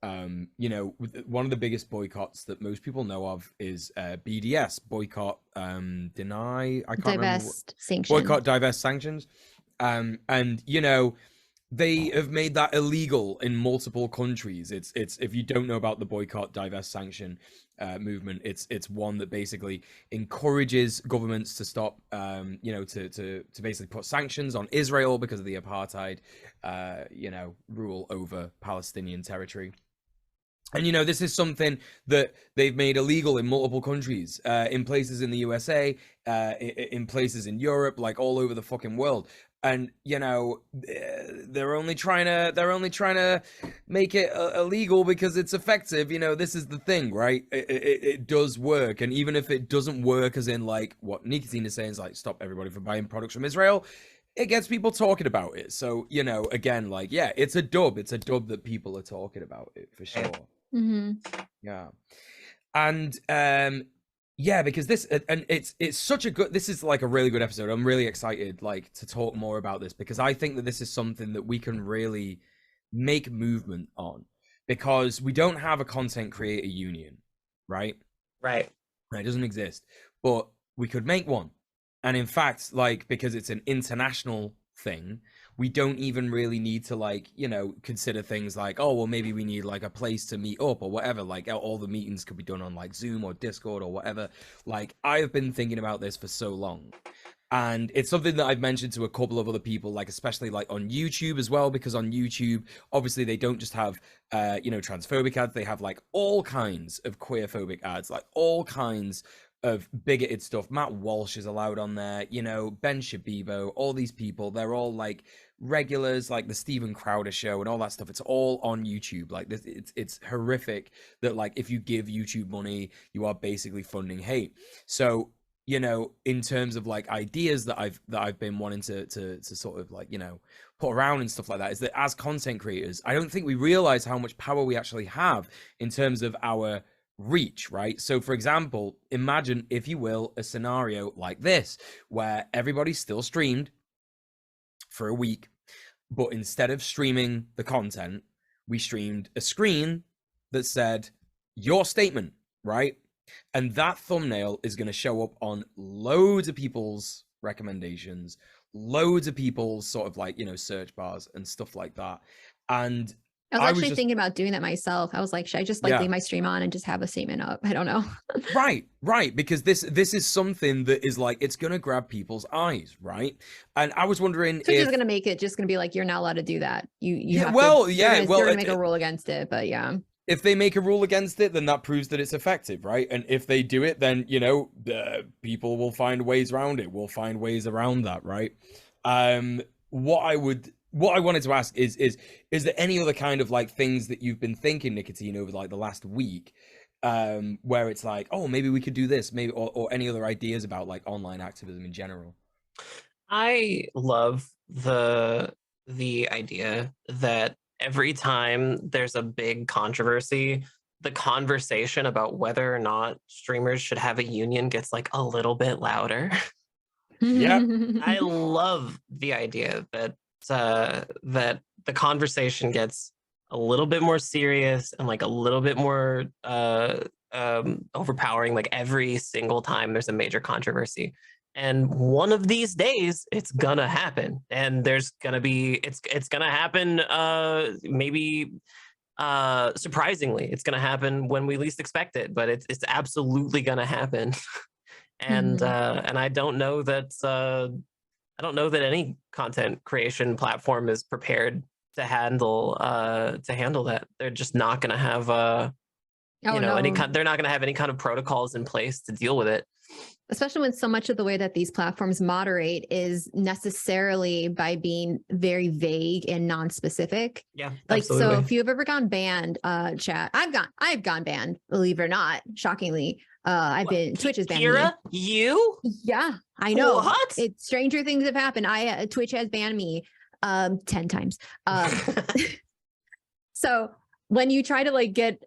Speaker 2: you know, one of the biggest boycotts that most people know of is BDS, boycott, deny, I can't remember.
Speaker 1: Divest sanction.
Speaker 2: Boycott, divest, sanctions. And you know, they have made that illegal in multiple countries. It's if you don't know about the boycott, divest, sanction movement, it's one that basically encourages governments to stop, you know, to basically put sanctions on Israel because of the apartheid, you know, rule over Palestinian territory. And, you know, this is something that they've made illegal in multiple countries, in places in the USA, in places in Europe, like all over the fucking world. And, you know, they're only trying to make it illegal because it's effective. You know, this is the thing, right? It does work. And even if it doesn't work, as in like what Nikatine is saying is like, stop everybody from buying products from Israel, it gets people talking about it. So, you know, again, like, yeah, it's a dub. It's a dub that people are talking about it for sure.
Speaker 1: Mm-hmm.
Speaker 2: Yeah. And yeah, because this, and it's such a good, this is like a really good episode. I'm really excited like to talk more about this, because I think that this is something that we can really make movement on, because we don't have a content creator union, right?
Speaker 3: Right.
Speaker 2: It doesn't exist, but we could make one. And in fact, like, because it's an international thing, we don't even really need to, like, you know, consider things like, oh, well, maybe we need like a place to meet up or whatever. Like, all the meetings could be done on like Zoom or Discord or whatever. Like, I've been thinking about this for so long. And it's something that I've mentioned to a couple of other people, like, especially like on YouTube as well, because on YouTube, obviously they don't just have, you know, transphobic ads. They have like all kinds of queerphobic ads, like all kinds of bigoted stuff. Matt Walsh is allowed on there, you know, Ben Shabibo, all these people, they're all like regulars, like the Steven Crowder show and all that stuff. It's all on YouTube. Like this, it's horrific that like if you give YouTube money, you are basically funding hate. So, you know, in terms of like ideas that I've been wanting to sort of like, you know, put around and stuff like that, is that as content creators, I don't think we realize how much power we actually have in terms of our reach, right? So for example, imagine, if you will, a scenario like this where everybody's still streamed for a week, but instead of streaming the content, we streamed a screen that said your statement, right? And that thumbnail is going to show up on loads of people's recommendations, loads of people's sort of like, you know, search bars and stuff like that. And
Speaker 1: I was actually thinking about doing that myself. I was like, should I just like leave my stream on and just have a statement up? I don't know.
Speaker 2: Right. Because this is something that is like, it's going to grab people's eyes, right? And I was wondering,
Speaker 1: so if... going to make it just going to be like, you're not allowed to do that. You have
Speaker 2: well,
Speaker 1: to,
Speaker 2: yeah,
Speaker 1: you're going to make a rule against it, but yeah.
Speaker 2: If they make a rule against it, then that proves that it's effective, right? And if they do it, then, you know, people will find ways around it. We'll find ways around that, right? What I wanted to ask is there any other kind of like things that you've been thinking, Nikatine, over like the last week, where it's like, oh, maybe we could do this, maybe, or any other ideas about like online activism in general?
Speaker 3: I love the idea that every time there's a big controversy, the conversation about whether or not streamers should have a union gets like a little bit louder.
Speaker 2: Yeah.
Speaker 3: I love the idea that that the conversation gets a little bit more serious and like a little bit more overpowering, like every single time there's a major controversy. And one of these days it's gonna happen, and there's gonna be it's gonna happen, maybe surprisingly it's gonna happen when we least expect it, but it's absolutely gonna happen. And and I don't know that any content creation platform is prepared to handle that. They're just not going to have
Speaker 1: Oh,
Speaker 3: you know,
Speaker 1: no.
Speaker 3: they're not going to have any kind of protocols in place to deal with it.
Speaker 1: Especially when so much of the way that these platforms moderate is necessarily by being very vague and non-specific.
Speaker 3: Yeah,
Speaker 1: like
Speaker 3: absolutely.
Speaker 1: So if you've ever gone banned, chat, I've gone banned, believe it or not, shockingly. Twitch has banned
Speaker 3: Kira,
Speaker 1: me.
Speaker 3: you?
Speaker 1: Yeah, I know.
Speaker 3: What?
Speaker 1: Stranger things have happened. Twitch has banned me 10 times. So when you try to get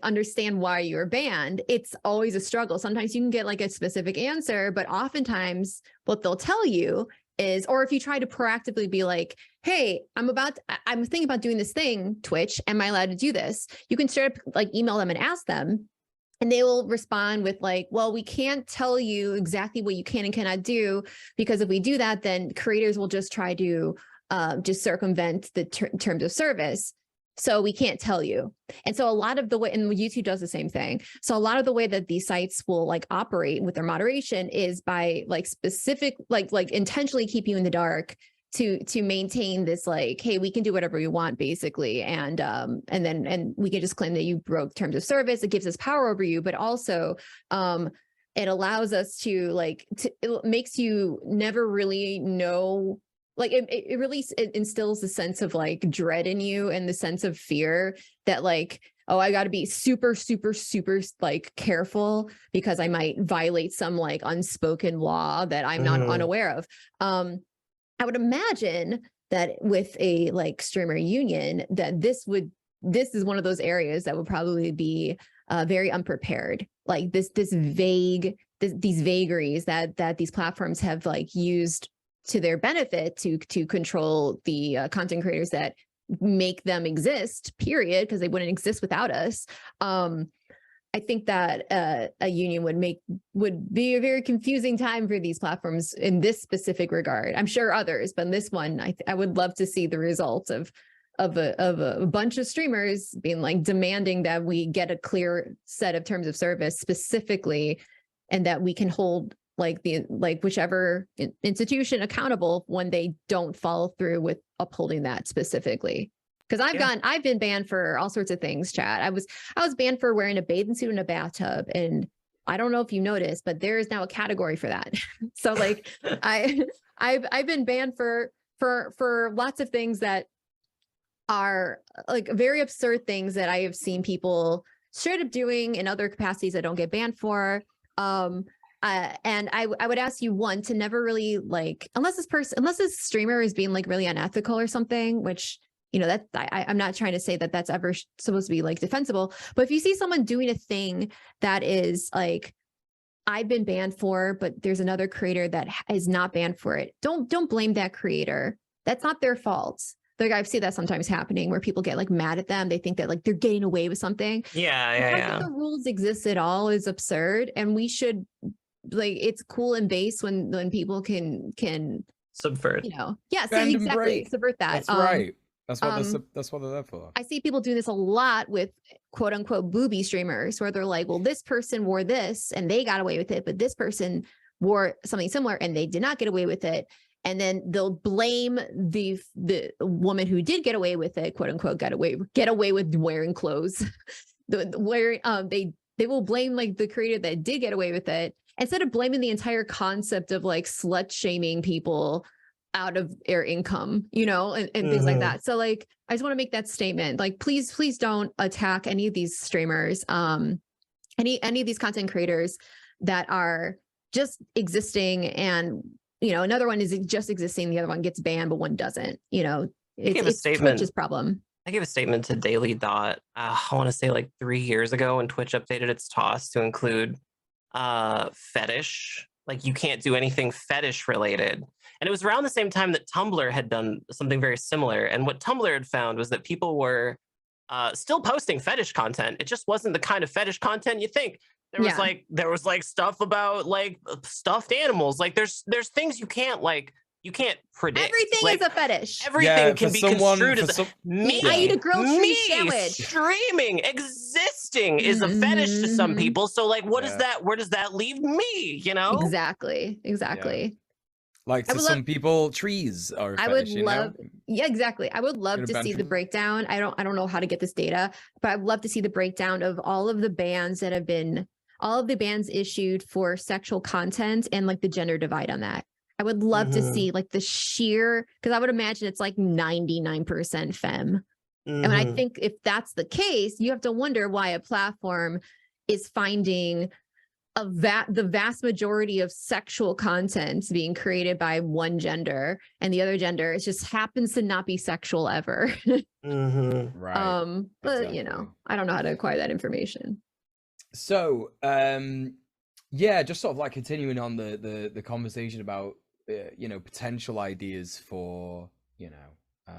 Speaker 1: understand why you're banned, it's always a struggle. Sometimes you can get like a specific answer, but oftentimes what they'll tell you is, or if you try to proactively be like, hey, I'm thinking about doing this thing, Twitch, am I allowed to do this? You can straight up like email them and ask them, and they will respond with like, well, we can't tell you exactly what you can and cannot do, because if we do that, then creators will just try to just circumvent the terms of service. So we can't tell you. And so a lot of the way, and YouTube does the same thing. So a lot of the way that these sites will like operate with their moderation is by like specific, like intentionally keep you in the dark to maintain this like, hey, we can do whatever we want basically. And then we can just claim that you broke terms of service. It gives us power over you, but also it allows us to it makes you never really know. Like it really instills the sense of like dread in you and the sense of fear that like, oh, I got to be super, super, super like careful because I might violate some like unspoken law that I'm not unaware of. I would imagine that with a like streamer union, that this is one of those areas that would probably be very unprepared. Like these vagaries that these platforms have like used to their benefit to control the content creators that make them exist, period, because they wouldn't exist without us. I think that a union would be a very confusing time for these platforms in this specific regard. I'm sure others, but in this one, I would love to see the results of a bunch of streamers being like demanding that we get a clear set of terms of service specifically, and that we can hold whichever institution accountable when they don't follow through with upholding that specifically. Because I've been banned for all sorts of things, chat. I was banned for wearing a bathing suit in a bathtub, and I don't know if you noticed, but there is now a category for that. So like I've been banned for lots of things that are like very absurd things that I have seen people straight up doing in other capacities I don't get banned for. And I would ask you, one, to never really like, unless this streamer is being like really unethical or something, which, you know, that I'm not trying to say that that's ever supposed to be like defensible, but if you see someone doing a thing that is like, I've been banned for, but there's another creator that is not banned for it, don't blame that creator. That's not their fault. Like I've seen that sometimes happening where people get like mad at them. They think that like they're getting away with something.
Speaker 3: Yeah.
Speaker 1: The rules exist at all is absurd, and we should, like, it's cool and base when people can
Speaker 3: subvert.
Speaker 1: You know, yeah, so
Speaker 2: Bend and
Speaker 1: exactly
Speaker 2: break.
Speaker 1: subvert that.
Speaker 2: That's right. That's what they're there for.
Speaker 1: I see people do this a lot with quote unquote booby streamers, where they're like, well, this person wore this and they got away with it, but this person wore something similar and they did not get away with it. And then they'll blame the woman who did get away with it, quote unquote, get away with wearing clothes. They will blame like the creator that did get away with it, instead of blaming the entire concept of like slut shaming people out of their income, you know, and things like that. So like, I just want to make that statement. Like, please don't attack any of these streamers, any of these content creators that are just existing. And, you know, another one is just existing. The other one gets banned, but one doesn't, you know, it's Twitch's problem.
Speaker 3: I gave a statement to Daily Dot, I want to say like 3 years ago, when Twitch updated its TOS to include fetish. Like, you can't do anything fetish related. And it was around the same time that Tumblr had done something very similar. And what Tumblr had found was that people were still posting fetish content. It just wasn't the kind of fetish content you think. There was stuff about like stuffed animals. Like there's things you can't predict.
Speaker 1: Everything
Speaker 3: like,
Speaker 1: is a fetish.
Speaker 3: Everything can be construed as
Speaker 1: me. I eat a grilled cheese sandwich.
Speaker 3: Streaming, existing is a fetish to some people. So like, where does that leave me? You know?
Speaker 1: Exactly.
Speaker 2: Like to some people, trees are a fetish,
Speaker 1: Yeah, exactly. I would love
Speaker 2: Gonna
Speaker 1: to
Speaker 2: ban
Speaker 1: see the
Speaker 2: from-
Speaker 1: breakdown. I don't know how to get this data, but I'd love to see the breakdown of all of the bans that have been, all of the bans issued for sexual content and like the gender divide on that. I would love to see like the sheer, because I would imagine it's like 99% femme. And I think if that's the case, you have to wonder why a platform is finding the vast majority of sexual content being created by one gender, and the other gender, it just happens to not be sexual ever.
Speaker 2: Right.
Speaker 1: But you know,
Speaker 2: Exactly.
Speaker 1: I don't know how to acquire that information.
Speaker 2: So, yeah, just sort of like continuing on the conversation about you know, potential ideas for, you know,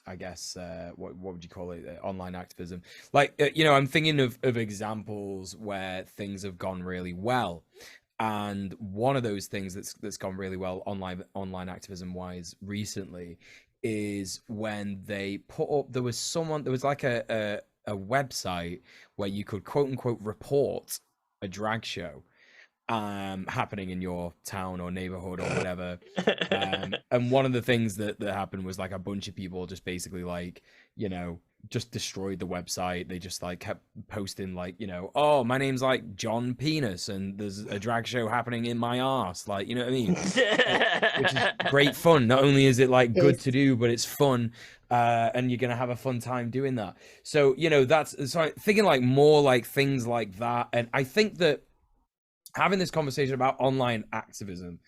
Speaker 2: I guess what would you call it? Online activism. Like you know, I'm thinking of examples where things have gone really well, and one of those things that's gone really well online activism wise recently is when they put up, there was like a website where you could quote unquote report a drag show happening in your town or neighborhood or whatever. And one of the things that happened was like a bunch of people just basically like, you know, just destroyed the website. They just like kept posting like, you know, oh, my name's like John Penis and there's a drag show happening in my arse, like, you know what I mean? Which is great fun. Not only is it like good to do, but it's fun, and you're gonna have a fun time doing that. So, you know, that's, so I'm thinking like more like things like that. And I think that having this conversation about online activism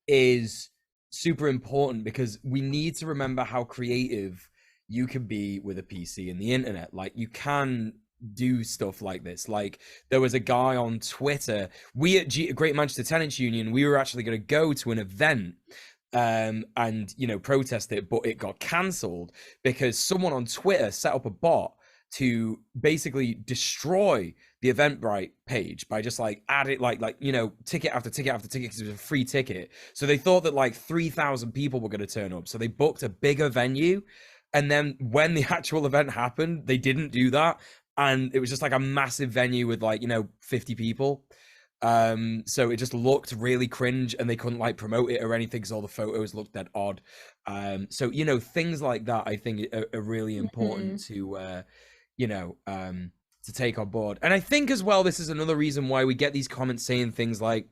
Speaker 2: is super important because we need to remember how creative you can be with a PC and the internet. Like, you can do stuff like this. Like, there was a guy on Twitter, we at Great Manchester Tenants Union, we were actually going to go to an event and, you know, protest it, but it got cancelled because someone on Twitter set up a bot to basically destroy the Eventbrite page by just like add it like you know, ticket after ticket after ticket, because it was a free ticket. So they thought that like 3,000 people were going to turn up, so they booked a bigger venue, and then when the actual event happened, they didn't do that, and it was just like a massive venue with like, you know, 50 people. So it just looked really cringe, and they couldn't like promote it or anything because all the photos looked that odd. So, you know, things like that I think are really important to you know, to take on board. And I think as well, this is another reason why we get these comments saying things like,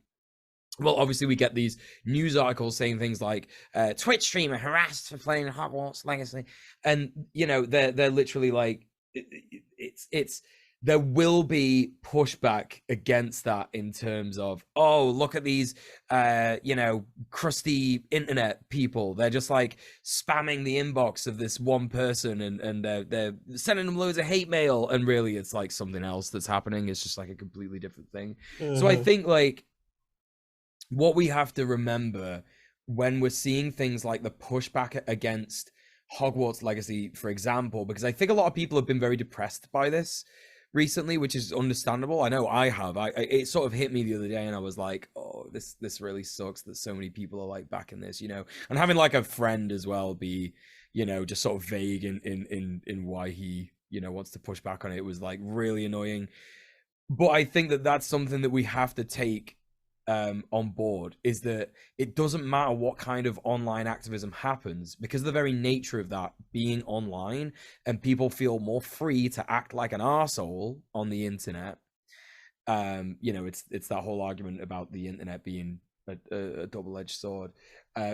Speaker 2: well, obviously we get these news articles saying things like Twitch streamer harassed for playing Hogwarts Legacy, and you know, they're literally like, it's there will be pushback against that in terms of, oh, look at these you know, crusty internet people, they're just like spamming the inbox of this one person, and they're sending them loads of hate mail, and really it's like something else that's happening. It's just like a completely different thing. So I think like what we have to remember when we're seeing things like the pushback against Hogwarts Legacy, for example, because I think a lot of people have been very depressed by this recently, which is understandable. I know I have. It sort of hit me the other day, and I was like, oh, this really sucks that so many people are like backing this, you know. And having like a friend as well be, you know, just sort of vague in why he, you know, wants to push back on it was like really annoying. But I think that that's something that we have to take on board, is that it doesn't matter what kind of online activism happens, because of the very nature of that being online, and people feel more free to act like an arsehole on the internet. You know, it's that whole argument about the internet being a double-edged sword.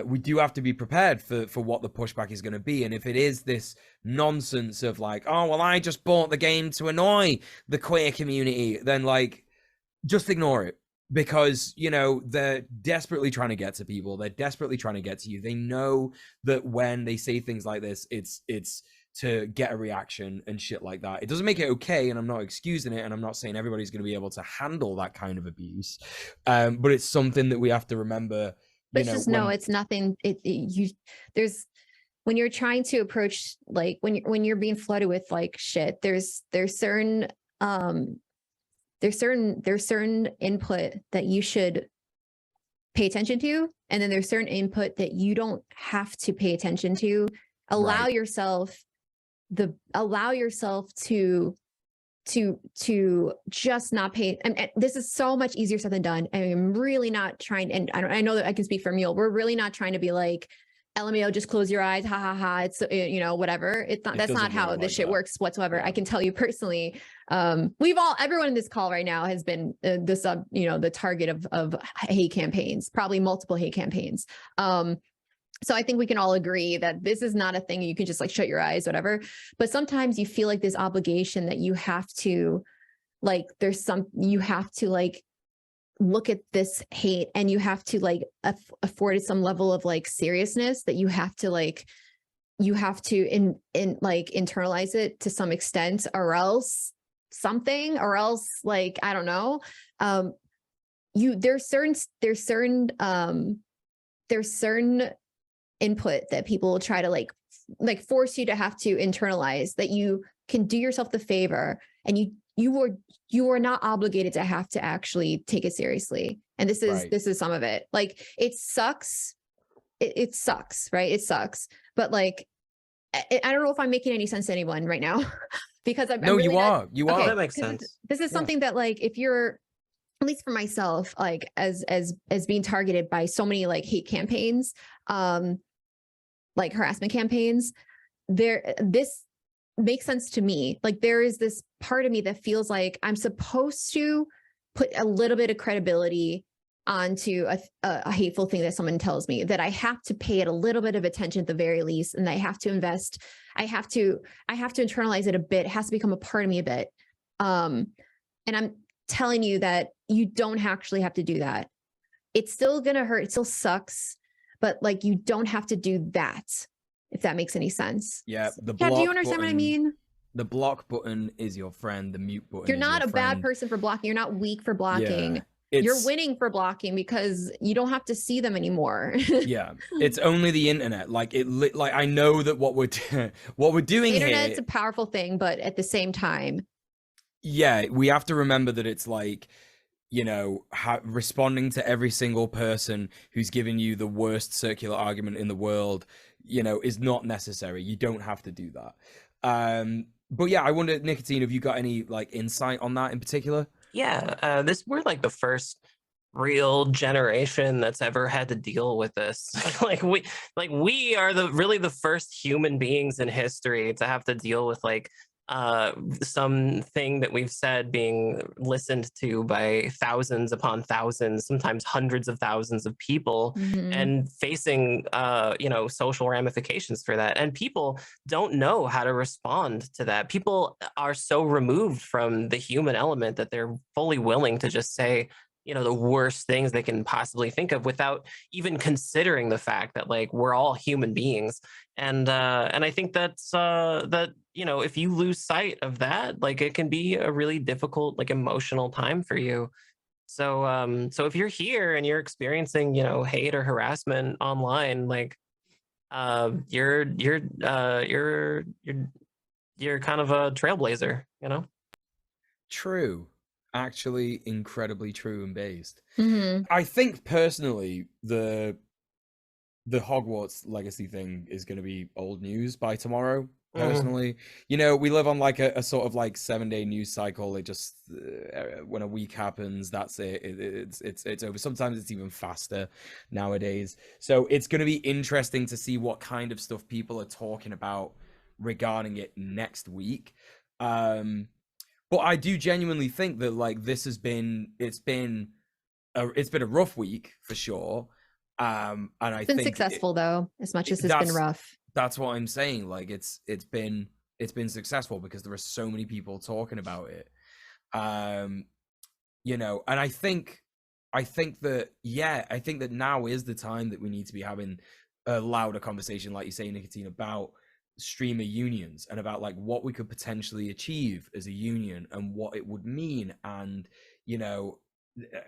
Speaker 2: We do have to be prepared for what the pushback is going to be, and if it is this nonsense of like, oh well, I just bought the game to annoy the queer community, then like just ignore it. Because, you know, they're desperately trying to get to people. They're desperately trying to get to you. They know that when they say things like this, it's to get a reaction and shit like that. It doesn't make it okay, and I'm not excusing it, and I'm not saying everybody's going to be able to handle that kind of abuse. But it's something that we have to remember.
Speaker 1: But just no, it's nothing. There's, when you're trying to approach, like when you're being flooded with like shit, there's certain there's certain input that you should pay attention to, and then there's certain input that you don't have to pay attention to. Allow yourself to just not pay. And this is so much easier said than done. I'm really not trying, and I know that I can speak for Muel. We're really not trying to be like LMAO, just close your eyes, ha ha ha, it's you know, whatever. It's not,
Speaker 2: It
Speaker 1: that's not
Speaker 2: doesn't
Speaker 1: how
Speaker 2: work
Speaker 1: this
Speaker 2: like
Speaker 1: shit
Speaker 2: that.
Speaker 1: works whatsoever.
Speaker 2: Yeah.
Speaker 1: I can tell you personally, everyone in this call right now has been you know, the target of hate campaigns, probably multiple hate campaigns. So I think we can all agree that this is not a thing you can just like shut your eyes, whatever. But sometimes you feel like this obligation that you have to, like, you have to like look at this hate and you have to like afford it some level of like seriousness, that you have to in like internalize it to some extent, or else like, I don't know. There's certain input that people will try to like force you to have to internalize, that you can do yourself the favor, and you are not obligated to have to actually take it seriously. And this is some of it. Like, it sucks. It sucks, right? It sucks. But like, I don't know if I'm making any sense to anyone right now, because I'm really
Speaker 2: you are.
Speaker 1: okay,
Speaker 3: that makes sense.
Speaker 1: This is something that, like, if you're, at least for myself, like as being targeted by so many like hate campaigns, like harassment campaigns, this makes sense to me. Like, there is this part of me that feels like I'm supposed to put a little bit of credibility onto a hateful thing that someone tells me, that I have to pay it a little bit of attention at the very least, and I have to invest. I have to internalize it a bit. It has to become a part of me a bit. And I'm telling you that you don't actually have to do that. It's still gonna hurt. It still sucks, but like, you don't have to do that, if that makes any sense.
Speaker 2: Yeah.
Speaker 1: Do you understand what I mean?
Speaker 2: The block button is your friend. The mute button.
Speaker 1: You're
Speaker 2: is
Speaker 1: not
Speaker 2: your
Speaker 1: a bad
Speaker 2: friend.
Speaker 1: person for blocking. You're not weak for blocking.
Speaker 2: Yeah,
Speaker 1: you're winning for blocking, because you don't have to see them anymore.
Speaker 2: Yeah, it's only the internet. Like, like, I know that what we're doing
Speaker 1: The
Speaker 2: here,
Speaker 1: internet's a powerful thing, but at the same time,
Speaker 2: yeah, we have to remember that it's like, you know, responding to every single person who's giving you the worst circular argument in the world, you know, is not necessary. You don't have to do that. But yeah, I wonder, Nikatine, have you got any like insight on that in particular?
Speaker 3: Yeah, we're like the first real generation that's ever had to deal with this. we are the first human beings in history to have to deal with like something that we've said being listened to by thousands upon thousands, sometimes hundreds of thousands of people, and facing social ramifications for that. And people don't know how to respond to that. People are so removed from the human element that they're fully willing to just say, the worst things they can possibly think of without even considering the fact that like we're all human beings. And I think that's that, if you lose sight of that, like it can be a really difficult, like emotional time for you. So if you're here and you're experiencing, hate or harassment online, like you're kind of a trailblazer,
Speaker 2: True. Actually, incredibly true and based. I think personally the Hogwarts Legacy thing is going to be old news by tomorrow. Personally, we live on like a sort of like 7-day news cycle. It just when a week happens, that's it. It's over. Sometimes it's even faster nowadays. So it's going to be interesting to see what kind of stuff people are talking about regarding it next week. But I do genuinely think that like it's been a rough week for sure. And I think
Speaker 1: successful though, as much as it's been rough.
Speaker 2: That's what I'm saying. Like it's been successful because there are so many people talking about it. And I think that now is the time that we need to be having a louder conversation, like you say, Nikatine, about streamer unions and about like what we could potentially achieve as a union and what it would mean. And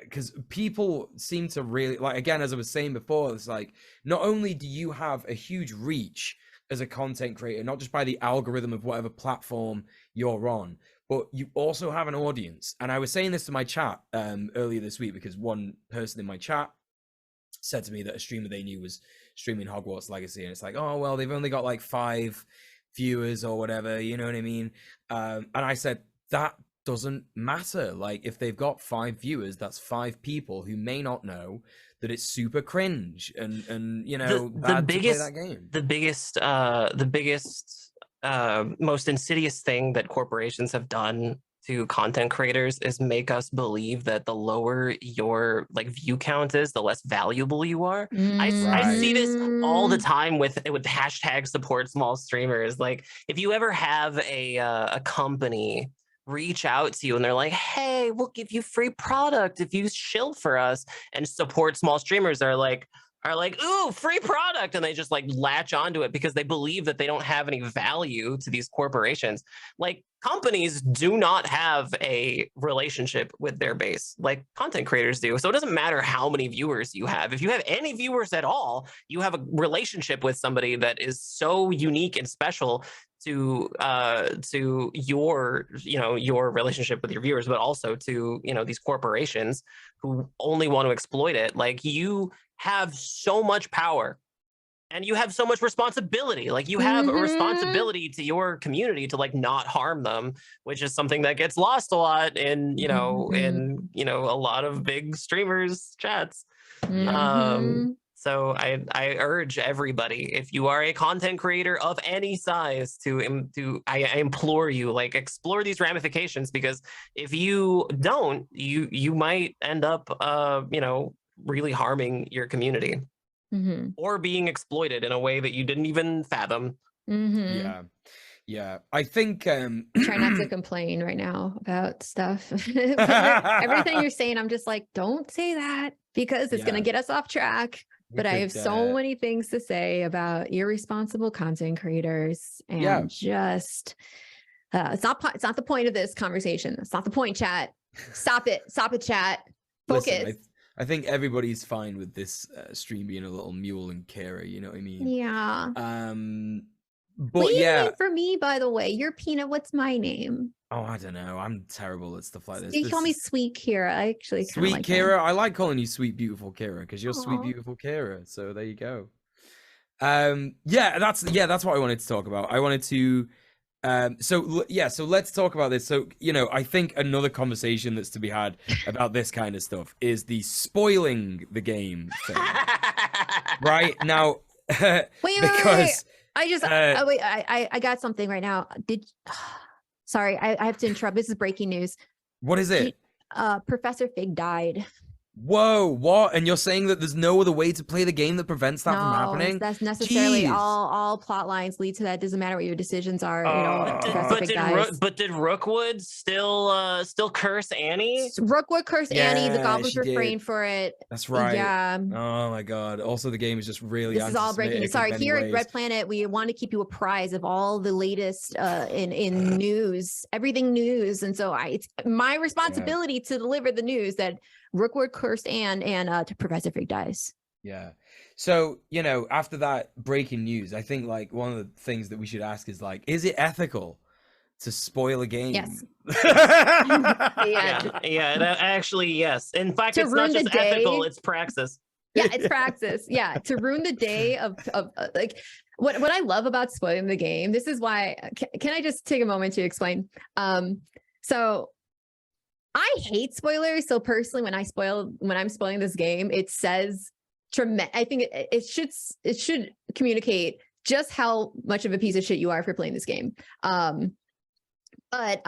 Speaker 2: because people seem to really, like, again, as I was saying before, it's like not only do you have a huge reach as a content creator, not just by the algorithm of whatever platform you're on, but you also have an audience. And I was saying this to my chat earlier this week because one person in my chat said to me that a streamer they knew was streaming Hogwarts Legacy, and it's like, oh well, they've only got like 5 viewers or whatever, you know what I mean? And I said that doesn't matter. Like if they've got 5 viewers, that's 5 people who may not know that it's super cringe and you know bad to play that game.
Speaker 3: The biggest most insidious thing that corporations have done to content creators is make us believe that the lower your like view count is, the less valuable you are. I see this all the time with hashtag support small streamers. Like if you ever have a company reach out to you and they're like, hey, we'll give you free product if you shill for us, and support small streamers are like, ooh, free product, and they just like latch onto it because they believe that they don't have any value to these corporations. Like companies do not have a relationship with their base like content creators do. So it doesn't matter how many viewers you have. If you have any viewers at all, you have a relationship with somebody that is so unique and special to your, you know, your relationship with your viewers, but also to, you know, these corporations who only want to exploit it. Like you have so much power and you have so much responsibility. Like you have a responsibility to your community to like not harm them, which is something that gets lost a lot in, you know, in, you know, a lot of big streamers chats. So I urge everybody, if you are a content creator of any size, I implore you, like explore these ramifications, because if you don't, you might end up, you know, really harming your community or being exploited in a way that you didn't even fathom.
Speaker 2: Yeah, I think
Speaker 1: try not to complain right now about stuff. Everything you're saying, I'm just like, don't say that because it's gonna get us off track. But I have so many things to say about irresponsible content creators and just it's not the point of this conversation. It's not the point, chat. Stop it, chat. Focus.
Speaker 2: Listen, I think everybody's fine with this stream being a little Muel and Kira, you know what I mean?
Speaker 1: Yeah.
Speaker 2: But
Speaker 1: what do you mean for me, by the way? You're Peanut. What's my name?
Speaker 2: Oh, I don't know. I'm terrible at stuff like this.
Speaker 1: You call me Sweet Kira. I actually
Speaker 2: Sweet
Speaker 1: like
Speaker 2: Kira.
Speaker 1: that.
Speaker 2: I like calling you Sweet Beautiful Kira because you're Sweet Beautiful Kira. So there you go. Yeah, that's what I wanted to talk about. I wanted to so let's talk about this. So, you know, I think another conversation that's to be had about this kind of stuff is the spoiling the game thing. Right now,
Speaker 1: wait. I just I got something right now. Sorry, I have to interrupt. This is breaking news.
Speaker 2: What is it?
Speaker 1: Professor Fig died.
Speaker 2: Whoa, what? And you're saying that there's no other way to play the game that prevents that from happening?
Speaker 1: That's necessarily all plot lines lead to that. Doesn't matter what your decisions are.
Speaker 3: But did Rookwood still curse Annie?
Speaker 1: Rookwood cursed Annie. The goblins refrained for it.
Speaker 2: That's right.
Speaker 1: Yeah.
Speaker 2: Oh my god. Also, the game is just really.
Speaker 1: This is all breaking news. Sorry, here at Red Planet, we want to keep you apprised of all the latest in news, everything news, and so it's my responsibility to deliver the news that Rookwood cursed Anne and Professor Fig dies.
Speaker 2: Yeah. So, you know, after that breaking news, I think like one of the things that we should ask is like, is it ethical to spoil a game?
Speaker 1: Yes.
Speaker 3: Yeah, actually, yes. In fact, it's not just ethical, it's praxis.
Speaker 1: Yeah, it's praxis. Yeah, to ruin the day of like what I love about spoiling the game. This is why. Can I just take a moment to explain? So I hate spoilers. So personally, when I'm spoiling this game, it says tremendous. I think it should communicate just how much of a piece of shit you are for playing this game. But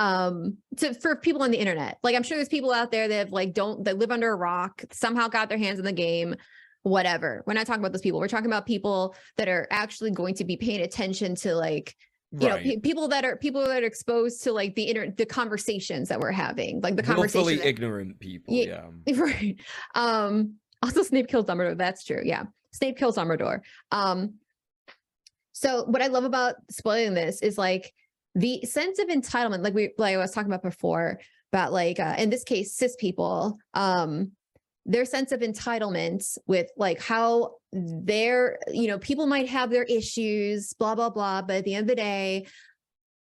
Speaker 1: for people on the internet, like I'm sure there's people out there that that live under a rock, somehow got their hands in the game, whatever. We're not talking about those people. We're talking about people that are actually going to be paying attention to like, you know, people that are exposed to like the conversations that we're having, like the conversations.
Speaker 2: Willfully ignorant people. Yeah.
Speaker 1: Right. Also Snape kills Dumbledore. That's true. Yeah. Snape kills Dumbledore. So what I love about spoiling this is like the sense of entitlement, like I was talking about before, about like in this case, cis people, their sense of entitlement with like how their, you know, people might have their issues, blah, blah, blah. But at the end of the day,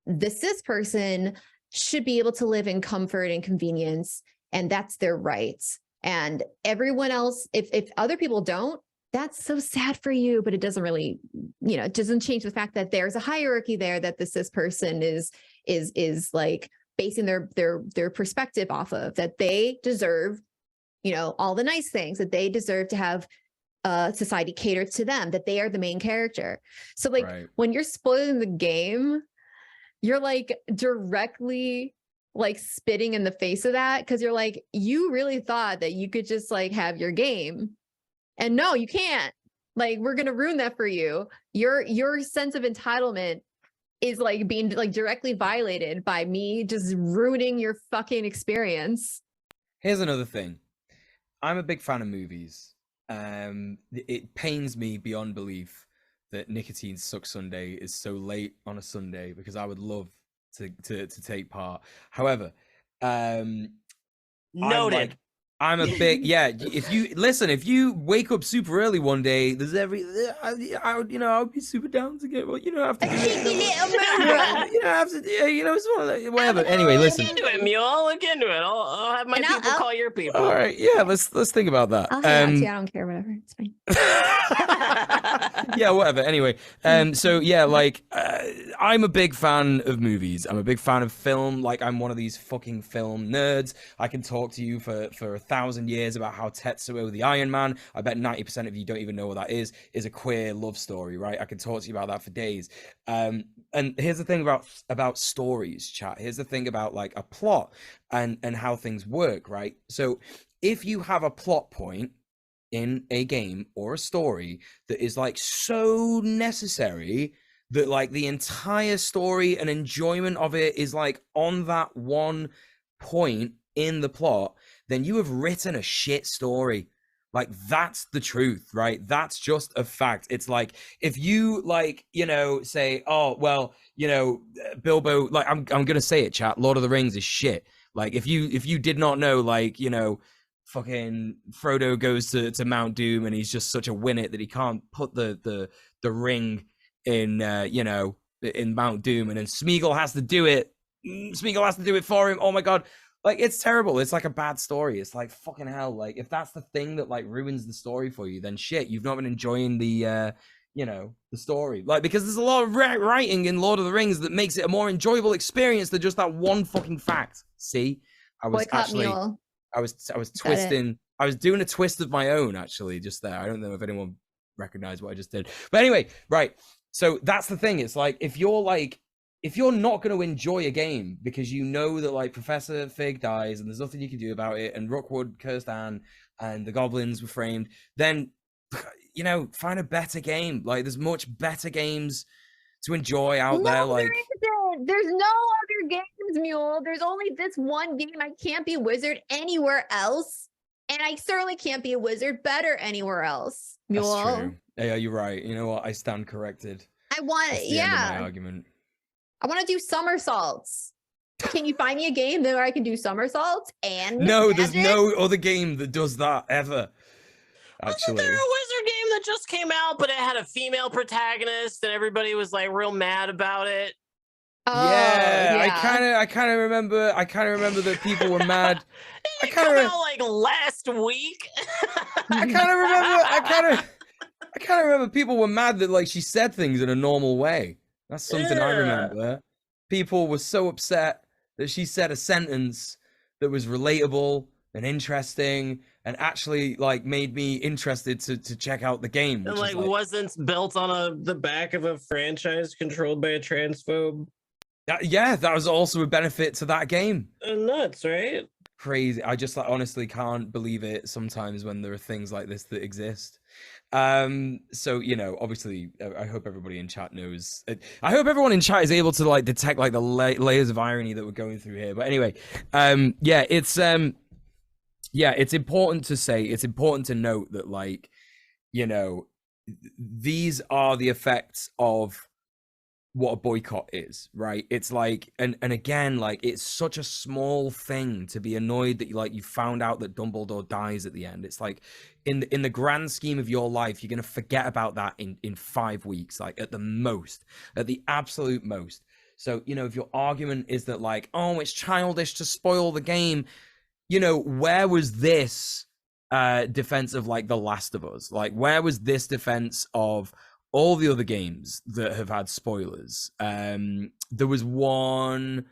Speaker 1: the cis person should be able to live in comfort and convenience, and that's their rights. And everyone else, if other people don't, that's so sad for you, but it doesn't really, you know, it doesn't change the fact that there's a hierarchy there that the cis person is like basing their perspective off of, that they deserve you know, all the nice things, that they deserve to have society cater to them, that they are the main character. So like when you're spoiling the game, you're like directly like spitting in the face of that, because you're like, you really thought that you could just like have your game, and no, you can't. Like, we're gonna ruin that for you. Your sense of entitlement is like being like directly violated by me just ruining your fucking experience.
Speaker 2: Here's another thing. I'm a big fan of movies. It pains me beyond belief that Nikatine Suck Sunday is so late on a Sunday, because I would love to take part. However,
Speaker 3: noted.
Speaker 2: I'm a big if you wake up super early one day, there's I'll be super down to get you don't have to do it. You don't have to it's one of the, whatever. Anyway, listen.
Speaker 3: Look into it, Mule. Look into it. I'll have my people call your people.
Speaker 2: All right, yeah, let's think about that.
Speaker 1: I'll hang out too. I don't care, whatever. It's fine.
Speaker 2: Yeah, whatever. Anyway, so yeah, like I'm a big fan of movies. I'm a big fan of film. Like, I'm one of these fucking film nerds. I can talk to you for 1,000 years about how Tetsuo the Iron Man, I bet 90% of you don't even know what that is a queer love story, right? I can talk to you about that for days. And here's the thing about stories, chat. Here's the thing about like a plot and how things work, right? So if you have a plot point in a game or a story that is like so necessary that like the entire story and enjoyment of it is like on that one point in the plot, then you have written a shit story. Like, that's the truth, right? That's just a fact. It's like, if you like, say, oh, well, Bilbo, like, I'm gonna say it, chat, Lord of the Rings is shit. Like, if you did not know, like, fucking Frodo goes to Mount Doom and he's just such a winnet that he can't put the ring in in Mount Doom, and then Smeagol has to do it. Smeagol has to do it for him. Oh my god. Like, it's terrible. It's like a bad story. It's like, fucking hell. Like, if that's the thing that like ruins the story for you, then shit, you've not been enjoying the the story. Like, because there's a lot of writing in Lord of the Rings that makes it a more enjoyable experience than just that one fucking fact. See, I was twisting. I was doing a twist of my own, actually, just there. I don't know if anyone recognized what I just did, but anyway, right. So that's the thing. It's like, if you're not going to enjoy a game because you know that like Professor Fig dies and there's nothing you can do about it, and Rookwood cursed Anne and the goblins were framed, then find a better game. Like, there's much better games to enjoy out there. Like,
Speaker 1: there's no other games, Mule. There's only this one game. I can't be a wizard anywhere else, and I certainly can't be a wizard better anywhere else, Mule.
Speaker 2: That's true. Yeah, you're right. You know what? I stand corrected.
Speaker 1: I want,
Speaker 2: That's the end of my argument.
Speaker 1: I want to do somersaults. Can you find me a game where I can do somersaults and
Speaker 2: no, there's no other game that does that ever. Actually,
Speaker 3: wasn't there a wizard game that just came out, but it had a female protagonist and everybody was like real mad about it?
Speaker 1: Oh,
Speaker 2: yeah. I kind of remember that people were mad.
Speaker 3: I kind of remember like last week.
Speaker 2: I kind of remember people were mad that like she said things in a normal way. That's something I remember. People were so upset that she said a sentence that was relatable and interesting and actually like made me interested to check out the game.
Speaker 3: And like wasn't built on the back of a franchise controlled by a transphobe.
Speaker 2: Yeah, that was also a benefit to that game.
Speaker 3: Nuts, right?
Speaker 2: Crazy. I just like honestly can't believe it sometimes when there are things like this that exist. So obviously I hope everybody in chat knows. I hope everyone in chat is able to like detect like the layers of irony that we're going through here. But anyway, it's important to say, it's important to note that like these are the effects of what a boycott is, right? It's like, and again, like, it's such a small thing to be annoyed that you found out that Dumbledore dies at the end. It's like, in the grand scheme of your life, you're gonna forget about that in 5 weeks, like at the absolute most. So if your argument is that like, oh, it's childish to spoil the game, where was this defense of like The Last of Us? Like, where was this defense of all the other games that have had spoilers? There was one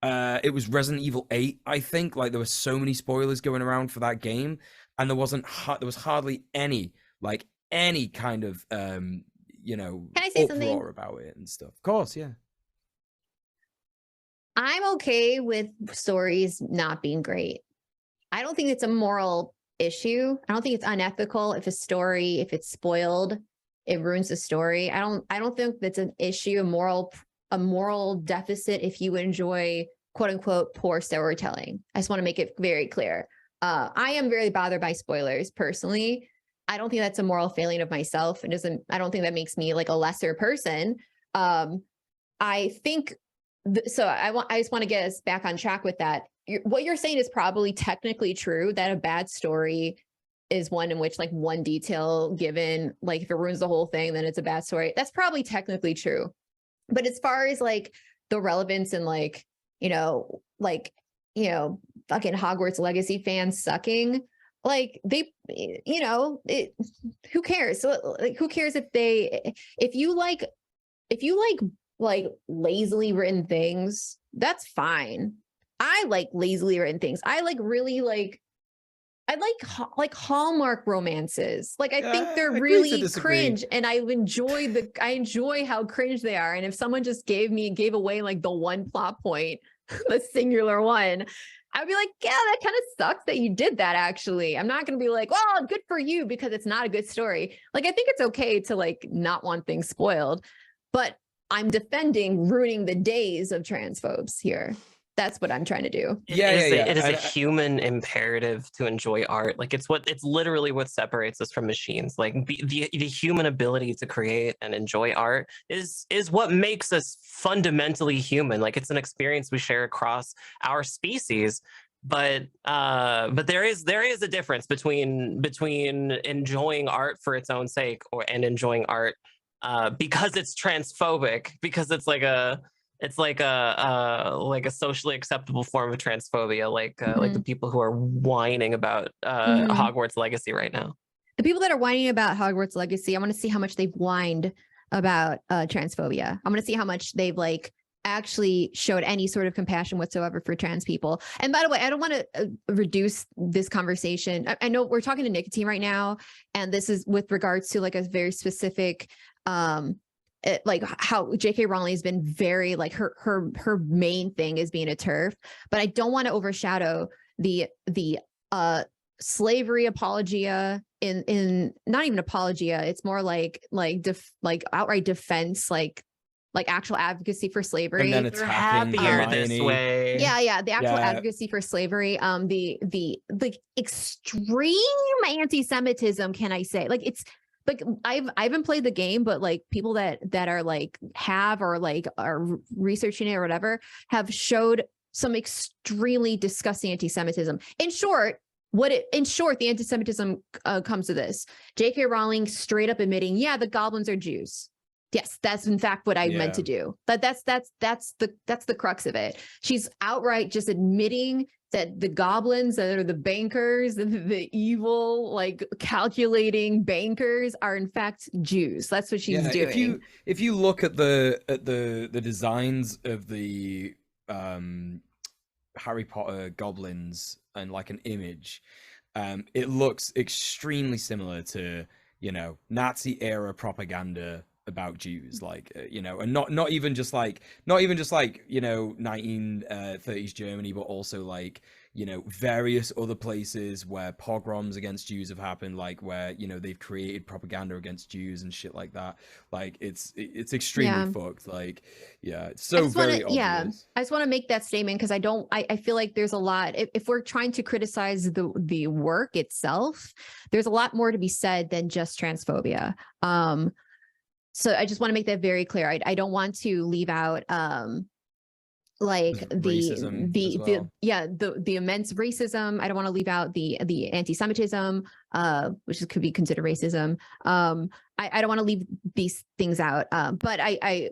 Speaker 2: It was Resident Evil 8, I think. Like there were so many spoilers going around for that game, and there was hardly any kind of
Speaker 1: Can I say something?
Speaker 2: uproar about it and stuff. Of course, yeah.
Speaker 1: I'm okay with stories not being great. I don't think it's a moral issue. I don't think it's unethical if if it's spoiled, it ruins the story. I don't think that's an issue, a moral deficit if you enjoy quote unquote poor storytelling. I just want to make it very clear. I am very bothered by spoilers personally. I don't think that's a moral failing of myself. I don't think that makes me like a lesser person. I think so I just want to get us back on track with that. What you're saying is probably technically true, that a bad story is one in which like one detail given, like if it ruins the whole thing, then it's a bad story. That's probably technically true. But as far as like the relevance and like, fucking Hogwarts Legacy fans sucking, like who cares? So like, who cares if you like lazily written things, that's fine. I like lazily written things. I like Hallmark romances. Like I think they're really cringe, and I enjoy how cringe they are. And if someone just gave away like the one plot point, the singular one, I'd be like, yeah, that kind of sucks that you did that. Actually, I'm not going to be like, well, good for you because it's not a good story. Like I think it's okay to like not want things spoiled, but I'm defending ruining the days of transphobes here. That's what I'm trying to do.
Speaker 3: It is a human imperative to enjoy art. Like it's literally what separates us from machines. Like the human ability to create and enjoy art is what makes us fundamentally human. Like it's an experience we share across our species. But there is a difference between enjoying art for its own sake and enjoying art because it's transphobic, because it's like a socially acceptable form of transphobia, like the people who are whining about Hogwarts Legacy right now.
Speaker 1: The people that are whining about Hogwarts Legacy, I want to see how much they've whined about transphobia. I'm going to see how much they've like actually showed any sort of compassion whatsoever for trans people. And by the way, I don't want to reduce this conversation. I know we're talking to Nikatine right now, and this is with regards to like a very specific like how J.K. Rowling has been very like her main thing is being a TERF, but I don't want to overshadow the slavery apologia in not even apologia. It's more like outright defense, like actual advocacy for slavery.
Speaker 2: And then it's happier
Speaker 3: this way.
Speaker 1: Yeah, the actual advocacy for slavery. The extreme anti-Semitism, can I say? Like it's like I haven't played the game, but like people that are like have or like are researching it or whatever have showed some extremely disgusting anti-Semitism. In short, the anti-Semitism comes to this: J.K. Rowling straight up admitting, yeah, the goblins are Jews. Yes, that's in fact what I meant to do. But that's the crux of it. She's outright just admitting that the goblins that are the bankers, the evil, like calculating bankers, are in fact Jews. That's what she's doing.
Speaker 2: If you look at the designs of the Harry Potter goblins and like an image, it looks extremely similar to Nazi era propaganda about Jews, like and not even just like 1930s Germany, but also like various other places where pogroms against Jews have happened, like where they've created propaganda against Jews and shit like that. Like it's extremely fucked. Like it's so very obvious.
Speaker 1: I just want to make that statement because I feel like there's a lot, if we're trying to criticize the work itself, there's a lot more to be said than just transphobia. So I just want to make that very clear. I don't want to leave out like the immense racism. I don't want to leave out the anti-Semitism, which could be considered racism. I don't want to leave these things out. But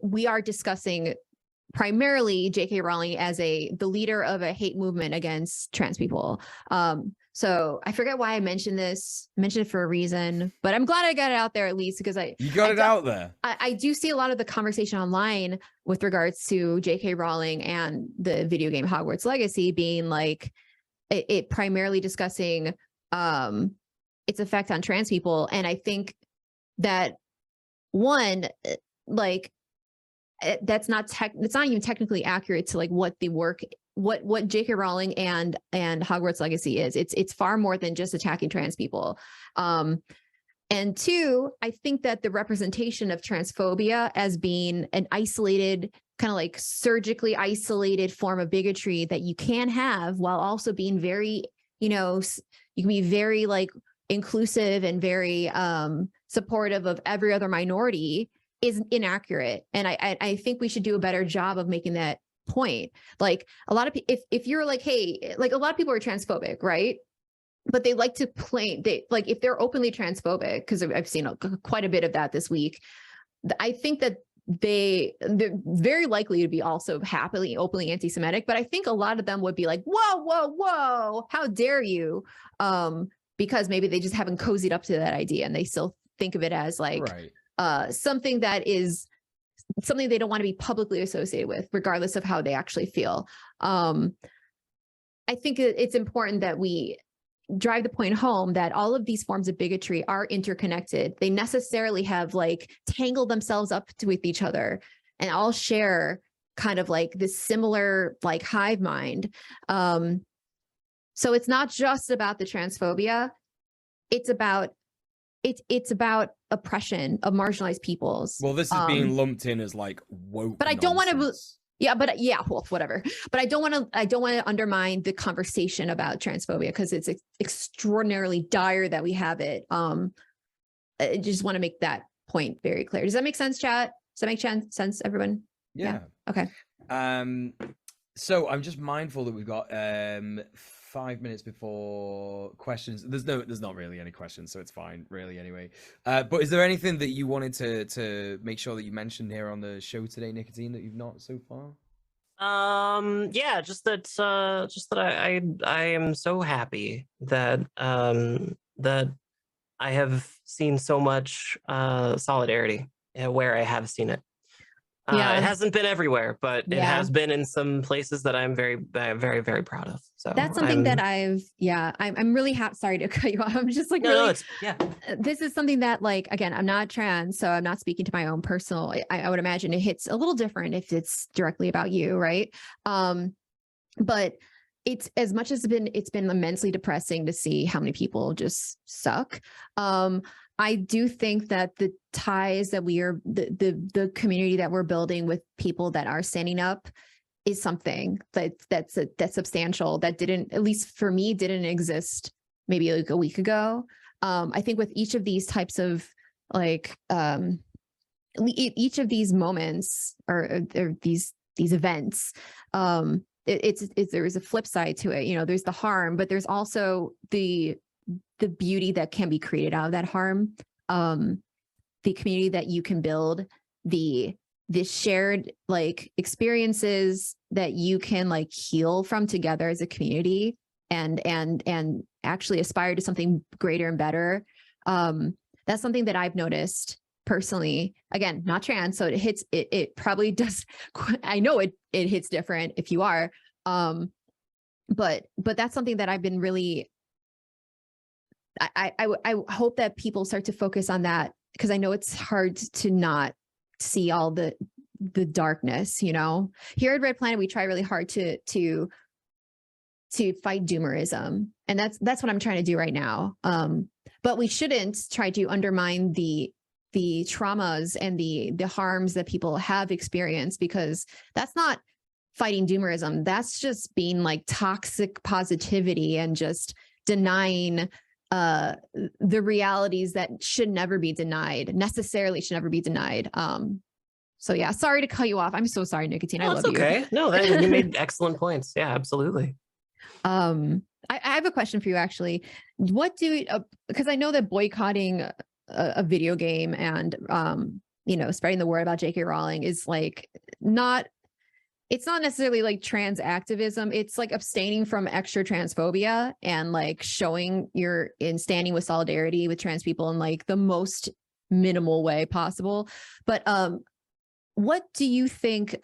Speaker 1: we are discussing primarily J.K. Rowling as the leader of a hate movement against trans people. So I forget why I mentioned this. I mentioned it for a reason, but I'm glad I got it out there at least because
Speaker 2: you got it out there.
Speaker 1: I do see a lot of the conversation online with regards to J.K. Rowling and the video game Hogwarts Legacy being like it primarily discussing its effect on trans people. And I think that one, like that's not it's not even technically accurate to like what the work what J.K. Rowling and Hogwarts Legacy is. It's far more than just attacking trans people. And two, I think that the representation of transphobia as being an isolated, kind of like surgically isolated form of bigotry that you can have while also being very, you know, you can be very like inclusive and very supportive of every other minority is inaccurate. And I think we should do a better job of making that point. Like a lot of people, if you're like, hey, like a lot of people are transphobic, right? But they like to play, they like if they're openly transphobic, because I've seen quite a bit of that this week. I think that they're very likely to be also happily openly anti-Semitic, but I think a lot of them would be like, whoa, how dare you? Because maybe they just haven't cozied up to that idea and they still think of it as like something that is something they don't want to be publicly associated with, regardless of how they actually feel. I think it's important that we drive the point home that all of these forms of bigotry are interconnected. They necessarily have like tangled themselves up with each other and all share kind of like this similar like hive mind. So it's not just about the transphobia. It's about oppression of marginalized peoples.
Speaker 2: Well, this is being lumped in as like woke.
Speaker 1: But I don't want to. Well, whatever. But I don't want to undermine the conversation about transphobia because it's extraordinarily dire that we have it. I just want to make that point very clear. Does that make sense, chat? Does that make sense, everyone?
Speaker 2: Yeah.
Speaker 1: Okay.
Speaker 2: So I'm just mindful that we've got 5 minutes before questions. There's not really any questions, so it's fine, really, anyway. But is there anything that you wanted to make sure that you mentioned here on the show today, Nikatine, that you've not so far?
Speaker 3: Yeah, just that I am so happy that that I have seen so much solidarity where I have seen it. It hasn't been everywhere, but it has been in some places that I'm very, very, very proud of. So
Speaker 1: that's something that I'm really happy. Sorry to cut you off. I'm just like, this is something that like, again, I'm not trans, so I'm not speaking to my own personal, I would imagine it hits a little different if it's directly about you. Right. But it's as much as it's been immensely depressing to see how many people just suck. I do think that the ties that we are, the community that we're building with people that are standing up is something that's substantial that didn't, at least for me, didn't exist maybe like a week ago. I think with each of these types of like, each of these moments or these events, there is a flip side to it. You know, there's the harm, but there's also the beauty that can be created out of that harm, the community that you can build, the shared like experiences that you can like heal from together as a community and actually aspire to something greater and better. That's something that I've noticed personally. Again, not trans, so it probably does. I know it hits different if you are, but that's something that I've been really. I hope that people start to focus on that because I know it's hard to not see all the darkness, you know. Here at Red Planet, we try really hard to fight doomerism, and that's what I'm trying to do right now. But we shouldn't try to undermine the traumas and the harms that people have experienced, because that's not fighting doomerism. That's just being like toxic positivity and just denying the realities that should never be denied, necessarily should never be denied. So yeah, sorry to cut you off. I'm so sorry, Nikatine. I love you.
Speaker 3: Okay. No, you made excellent points. Yeah, absolutely.
Speaker 1: I have a question for you actually. What because I know that boycotting a video game and you know, spreading the word about J.K. Rowling is like not it's not necessarily like trans activism. It's like abstaining from extra transphobia and like showing you're in standing with solidarity with trans people in like the most minimal way possible. But what do you think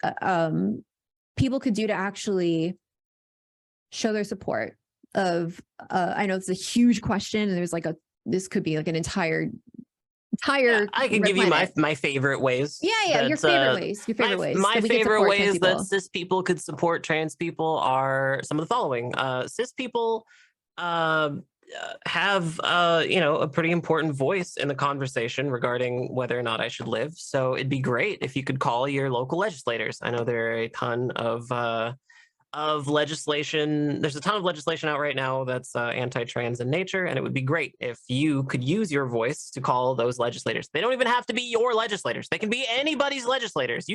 Speaker 1: people could do to actually show their support of I know it's a huge question and there's like this could be like an entire
Speaker 3: I can give you my favorite ways.
Speaker 1: Your favorite ways.
Speaker 3: My favorite ways that cis people could support trans people are some of the following. Cis people have a pretty important voice in the conversation regarding whether or not I should live. So it'd be great if you could call your local legislators. I know there are a ton of legislation. There's a ton of legislation out right now that's anti-trans in nature, and it would be great if you could use your voice to call those legislators. They don't even have to be your legislators. They can be anybody's legislators.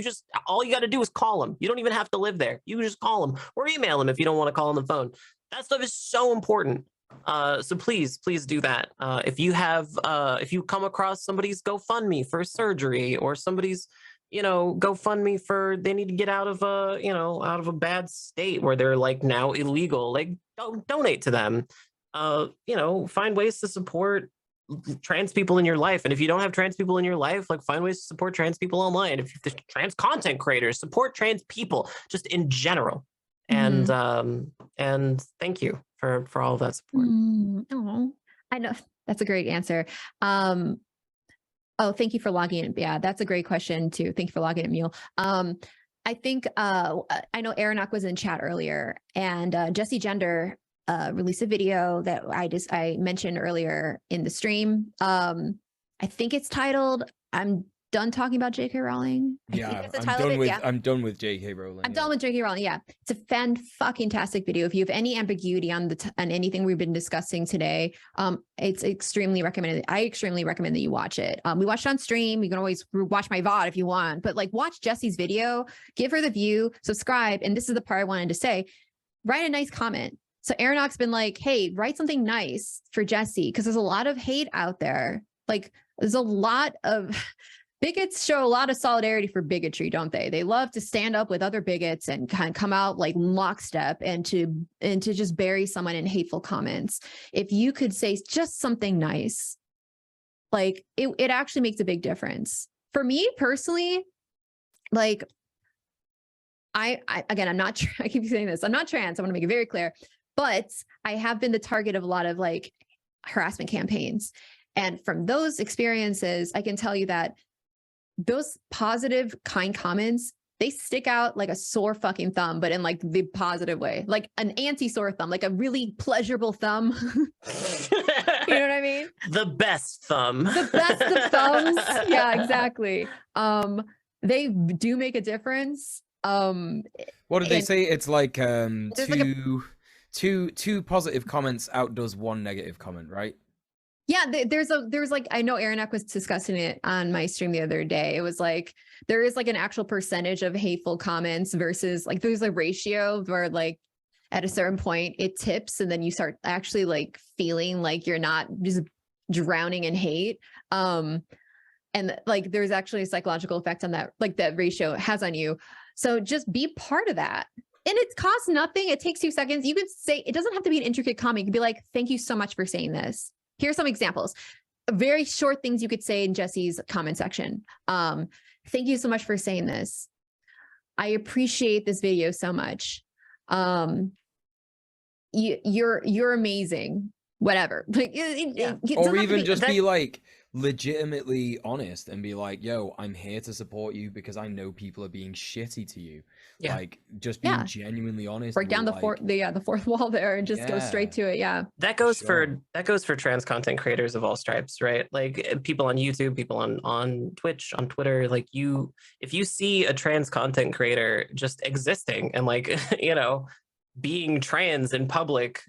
Speaker 3: All you got to do is call them. You don't even have to live there. You can just call them or email them if you don't want to call on the phone. That stuff is so important. So please do that. If you come across somebody's GoFundMe for surgery or somebody's GoFundMe for they need to get out of a bad state where they're like now illegal, like don't donate to them. Find ways to support trans people in your life. And if you don't have trans people in your life, like find ways to support trans people online. If you're trans content creators, support trans people just in general. And thank you for all of that support.
Speaker 1: Oh, I know that's a great answer. Oh, thank you for logging in. Yeah, that's a great question too. Thank you for logging in, Muel. I think I know Aronok was in chat earlier, and Jesse Gender released a video that I mentioned earlier in the stream. I think it's titled "I'm Done Talking About J.K. Rowling."
Speaker 2: I'm done with J.K. Rowling.
Speaker 1: I'm done with J.K. Rowling. Yeah, it's a fan-fucking-tastic video. If you have any ambiguity on anything we've been discussing today, it's extremely recommended. I extremely recommend that you watch it. We watched it on stream. You can always watch my VOD if you want, but like watch Jesse's video, give her the view, subscribe. And this is the part I wanted to say: write a nice comment. So Aronok's been like, "Hey, write something nice for Jesse," because there's a lot of hate out there. Like there's a lot of bigots show a lot of solidarity for bigotry, don't they? They love to stand up with other bigots and kind of come out like lockstep and to just bury someone in hateful comments. If you could say just something nice, like it actually makes a big difference. For me personally, like I again, I'm not, I keep saying this, I'm not trans. I want to make it very clear, but I have been the target of a lot of like harassment campaigns. And from those experiences, I can tell you that those positive, kind comments, they stick out like a sore fucking thumb, but in like the positive way, like an anti-sore thumb, like a really pleasurable thumb. You know what I mean?
Speaker 3: The best thumb.
Speaker 1: The best of thumbs. Yeah, exactly. They do make a difference.
Speaker 2: What did they say? It's like two positive comments outdoes one negative comment, right?
Speaker 1: Yeah, there's like, I know Aronok was discussing it on my stream the other day. It was like, there is like an actual percentage of hateful comments versus like, there's a ratio where like at a certain point it tips and then you start actually like feeling like you're not just drowning in hate. And like, there's actually a psychological effect on that, like that ratio has on you. So just be part of that. And it costs nothing. It takes 2 seconds. You could say, it doesn't have to be an intricate comment. You could be like, thank you so much for saying this. Here's some examples. Very short things you could say in Jesse's comment section. Thank you so much for saying this. I appreciate this video so much. You're amazing. Whatever. Like,
Speaker 2: or even just be like legitimately honest and be like, yo, I'm here to support you because I know people are being shitty to you. Yeah. Like just being genuinely honest.
Speaker 1: Break down the fourth wall there and just go straight to it. Yeah.
Speaker 3: That goes for trans content creators of all stripes, right? Like people on YouTube, people on Twitch, on Twitter, like if you see a trans content creator just existing and like, being trans in public,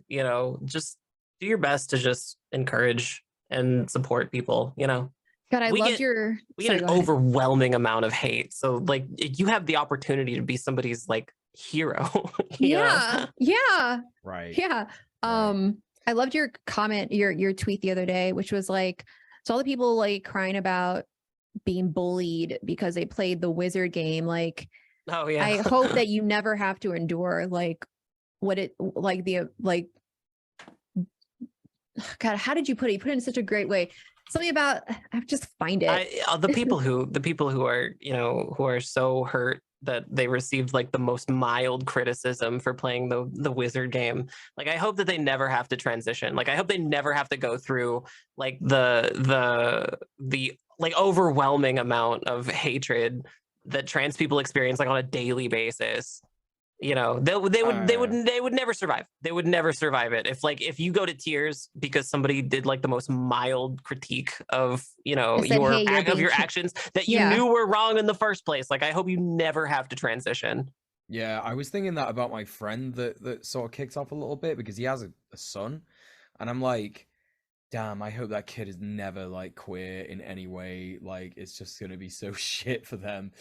Speaker 3: just do your best to just encourage and support people,
Speaker 1: God, I loved
Speaker 3: we get an overwhelming amount of hate. So like you have the opportunity to be somebody's like hero.
Speaker 1: Yeah.
Speaker 2: Right.
Speaker 1: Yeah. I loved your comment, your tweet the other day, which was like, so all the people like crying about being bullied because they played the wizard game. Like
Speaker 3: Oh yeah.
Speaker 1: I hope that you never have to endure like God, how did you put it? You put it in such a great way. Something about I just find it.
Speaker 3: The people who are, you know, who are so hurt that they received like the most mild criticism for playing the wizard game. Like, I hope that they never have to transition. Like, I hope they never have to go through like the like overwhelming amount of hatred that trans people experience like on a daily basis. You know, they would never survive. They would never survive it. If you go to tears because somebody did like the most mild critique of, you know,
Speaker 1: Said,
Speaker 3: your
Speaker 1: hey,
Speaker 3: your actions that you knew were wrong in the first place. Like, I hope you never have to transition.
Speaker 2: Yeah, I was thinking that about my friend that sort of kicked off a little bit because he has a son, and I'm like, damn, I hope that kid is never like queer in any way. Like, it's just gonna be so shit for them.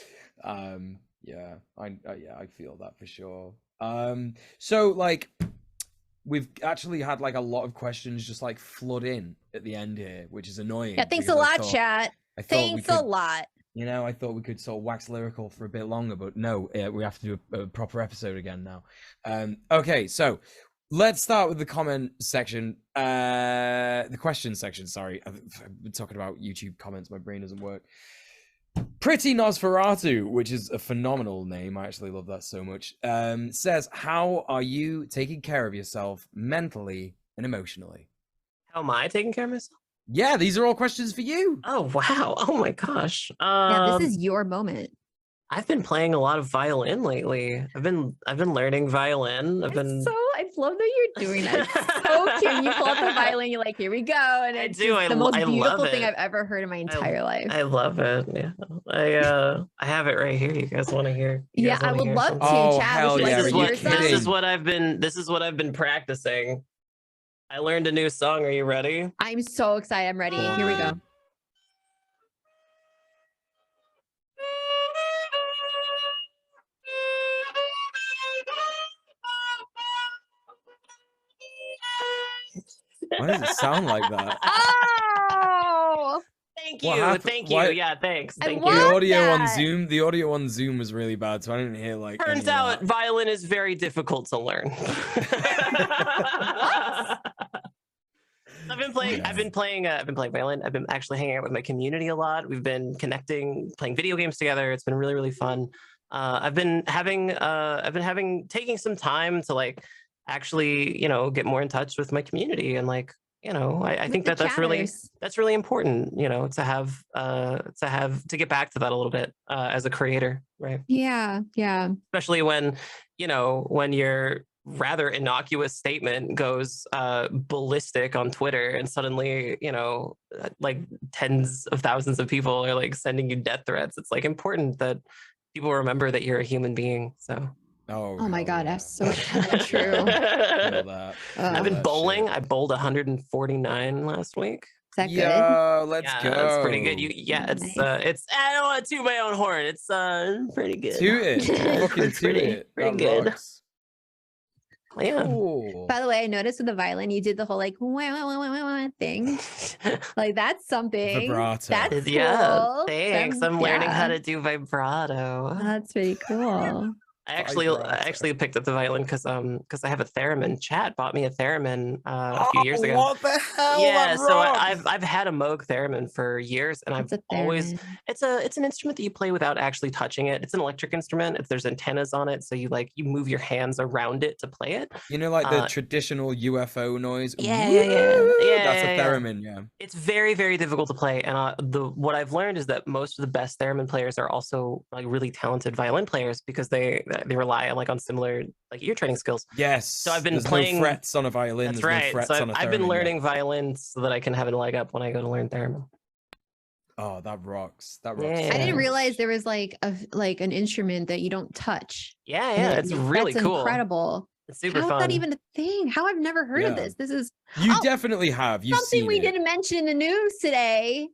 Speaker 2: Yeah, I feel that for sure. So like, we've actually had like a lot of questions just like flood in at the end here, which is annoying.
Speaker 1: Yeah, thanks a lot, chat. Thanks a lot.
Speaker 2: You know, I thought we could sort of wax lyrical for a bit longer, but no, we have to do a proper episode again now. Okay, so let's start with the comment section. The question section, sorry. I've been talking about YouTube comments. My brain doesn't work. Pretty Nosferatu, which is a phenomenal name. I actually love that so much. Says, how are you taking care of yourself mentally and emotionally?
Speaker 3: How am I taking care of myself?
Speaker 2: Yeah, these are all questions for you.
Speaker 3: Oh, wow. Oh my gosh.
Speaker 1: Yeah, this is your moment.
Speaker 3: I've been playing a lot of violin lately. I've been learning violin.
Speaker 1: I love that you're doing that. It's so cute. You pull out the violin, you're like, here we go. And it's the most beautiful thing I've ever heard in my entire life.
Speaker 3: I love it. Yeah. I have it right here. You guys want to hear?
Speaker 1: Yeah, I would love to.
Speaker 2: Oh,
Speaker 1: Chat.
Speaker 2: hell yeah.
Speaker 3: This is what I've been practicing. I learned a new song. Are you ready?
Speaker 1: I'm so excited. I'm ready. Here we go.
Speaker 2: Why does it sound like that?
Speaker 1: Oh,
Speaker 3: thank you. Thank you. Yeah, thanks. Thank you.
Speaker 2: The audio on Zoom was really bad, so I didn't hear like.
Speaker 3: Turns out violin is very difficult to learn. I've been playing violin. I've been actually hanging out with my community a lot. We've been connecting, playing video games together. It's been really, really fun. I've been taking some time to like actually, you know, get more in touch with my community, and like, you know, I think that's really important, you know, to get back to that a little bit as a creator, right?
Speaker 1: Yeah.
Speaker 3: Especially when, you know, when your rather innocuous statement goes ballistic on Twitter, and suddenly, you know, like tens of thousands of people are like sending you death threats. It's like important that people remember that you're a human being. So.
Speaker 1: Oh my God, that's so true.
Speaker 3: I've been bowling. I bowled 149 last week.
Speaker 1: Is that good?
Speaker 2: Yeah, let's go.
Speaker 3: That's pretty good. It's I don't want to toot my own horn. It's pretty good.
Speaker 2: Toot it. Fucking toot it.
Speaker 3: Pretty good.
Speaker 2: Rocks.
Speaker 3: Yeah.
Speaker 2: Cool.
Speaker 1: By the way, I noticed with the violin, you did the whole like wah thing. Like, that's something.
Speaker 2: Vibrato.
Speaker 1: That's cool.
Speaker 3: Yeah. Thanks. I'm learning how to do vibrato.
Speaker 1: That's pretty cool.
Speaker 3: I actually picked up the violin because I have a theremin. Chat bought me a theremin a few years ago.
Speaker 2: What the hell?
Speaker 3: Yeah, so I've had a Moog theremin for years, and I've always it's an instrument that you play without actually touching it. It's an electric instrument. There's antennas on it, so you move your hands around it to play it.
Speaker 2: You know, like the traditional UFO noise.
Speaker 3: Yeah.
Speaker 2: That's a theremin. Yeah.
Speaker 3: It's very, very difficult to play, and what I've learned is that most of the best theremin players are also like really talented violin players because they rely on on similar like ear training skills.
Speaker 2: Yes.
Speaker 3: So I've been
Speaker 2: playing no frets on a violin.
Speaker 3: That's right.
Speaker 2: No
Speaker 3: so I've been learning violin so that I can have a leg up when I go to learn theremin.
Speaker 2: Oh, that rocks. That rocks.
Speaker 3: Yeah.
Speaker 1: I didn't realize there was like an instrument that you don't touch.
Speaker 3: Yeah. It's really
Speaker 1: that's
Speaker 3: cool.
Speaker 1: Incredible.
Speaker 3: It's super fun.
Speaker 1: How is that even a thing? How I've never heard of this. This is
Speaker 2: definitely have. You've
Speaker 1: something
Speaker 2: seen
Speaker 1: we
Speaker 2: it.
Speaker 1: didn't mention in the news today.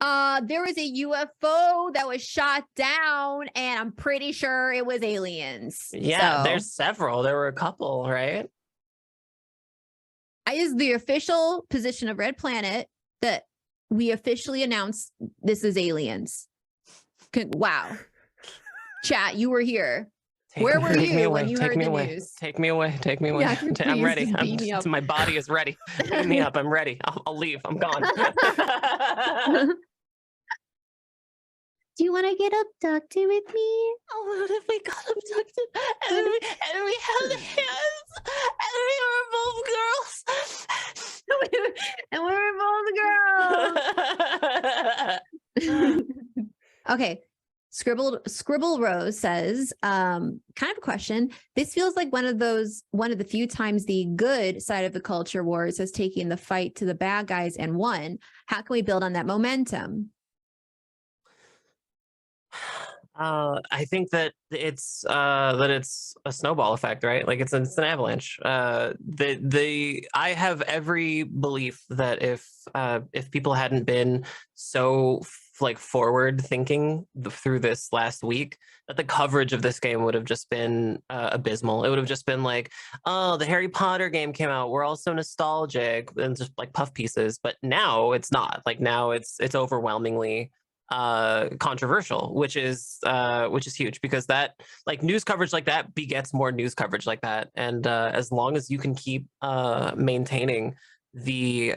Speaker 1: There was a UFO that was shot down, and I'm pretty sure it was aliens.
Speaker 3: Yeah, there's several. There were a couple, right?
Speaker 1: I is the official position of Red Planet that we officially announced this is aliens. Wow. Chat, you were here. Where were you when you heard the news?
Speaker 3: Take me away. Take me away.
Speaker 1: Yeah,
Speaker 3: I'm
Speaker 1: please
Speaker 3: ready.
Speaker 1: just beam me up.
Speaker 3: My body is ready. Beam me up. I'm ready. I'll leave. I'm gone.
Speaker 1: Do you want to get abducted with me?
Speaker 3: Oh, what if we got abducted and we held hands and we were both girls?
Speaker 1: And we're both girls. Okay. Scribble Rose says, kind of a question. This feels like one of the few times the good side of the culture wars has taken the fight to the bad guys and won. How can we build on that momentum?
Speaker 3: I think that it's a snowball effect, right? Like it's an avalanche. I have every belief that if people hadn't been so forward thinking through this last week, that the coverage of this game would have just been abysmal. It would have just been like, oh, the Harry Potter game came out, we're all so nostalgic, and just like puff pieces. But now it's not. Like now it's overwhelmingly controversial, which is huge, because that like news coverage like that begets more news coverage like that. And as long as you can keep maintaining the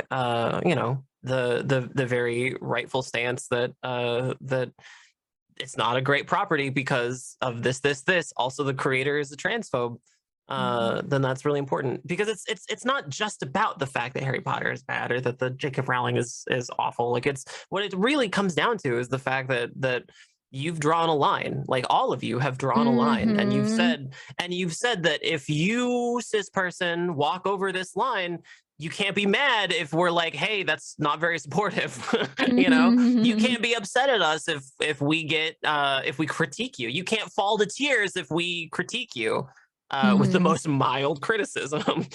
Speaker 3: the very rightful stance that that it's not a great property because of this. Also, the creator is a transphobe. Then that's really important, because it's not just about the fact that Harry Potter is bad or that the J.K. Rowling is awful. Like it's what it really comes down to is the fact that you've drawn a line. Like all of you have drawn a line, and you've said that if you, cis person, walk over this line, you can't be mad if we're like, hey, that's not very supportive. You can't be upset at us if we critique you. You can't fall to tears if we critique you. With the most mild criticism.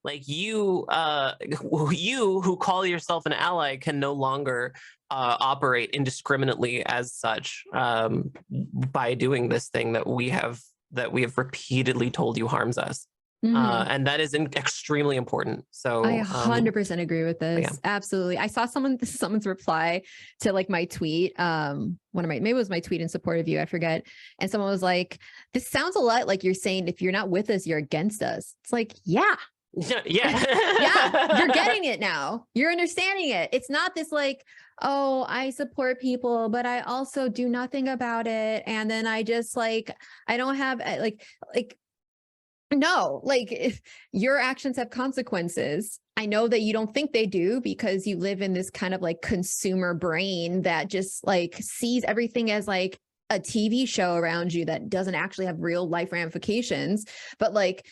Speaker 3: Like you who call yourself an ally can no longer operate indiscriminately as such by doing this thing that we have repeatedly told you harms us. And that is extremely important. So
Speaker 1: I 100% agree with this. Yeah. Absolutely. I saw someone's reply to like my tweet. Maybe it was my tweet in support of you, I forget. And someone was like, this sounds a lot like you're saying, if you're not with us, you're against us. It's like, yeah. Yeah, you're getting it now. You're understanding it. It's not this like, oh, I support people, but I also do nothing about it. And then I just like, I don't have like, no, like your actions have consequences. I know that you don't think they do, because you live in this kind of like consumer brain that just like sees everything as like a TV show around you that doesn't actually have real life ramifications. But like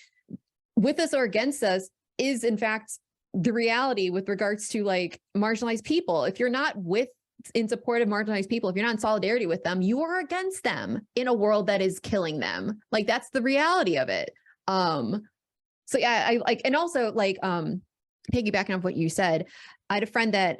Speaker 1: with us or against us is in fact the reality with regards to like marginalized people. If you're not in support of marginalized people, if you're not in solidarity with them, you are against them in a world that is killing them. Like that's the reality of it. So yeah, I like, and also like, piggybacking off what you said, I had a friend that,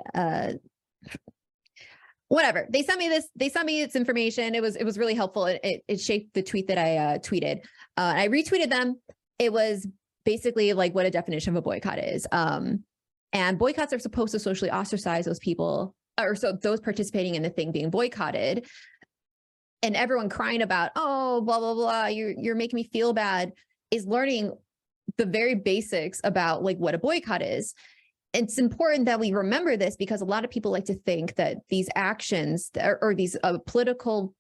Speaker 1: whatever, they sent me this information. It was really helpful. It shaped the tweet that I tweeted. I retweeted them. It was basically like what a definition of a boycott is. And boycotts are supposed to socially ostracize those people, or so those participating in the thing being boycotted. And everyone crying about, oh, blah, blah, blah, you're making me feel bad, is learning the very basics about like what a boycott is. It's important that we remember this, because a lot of people like to think that these actions or these political,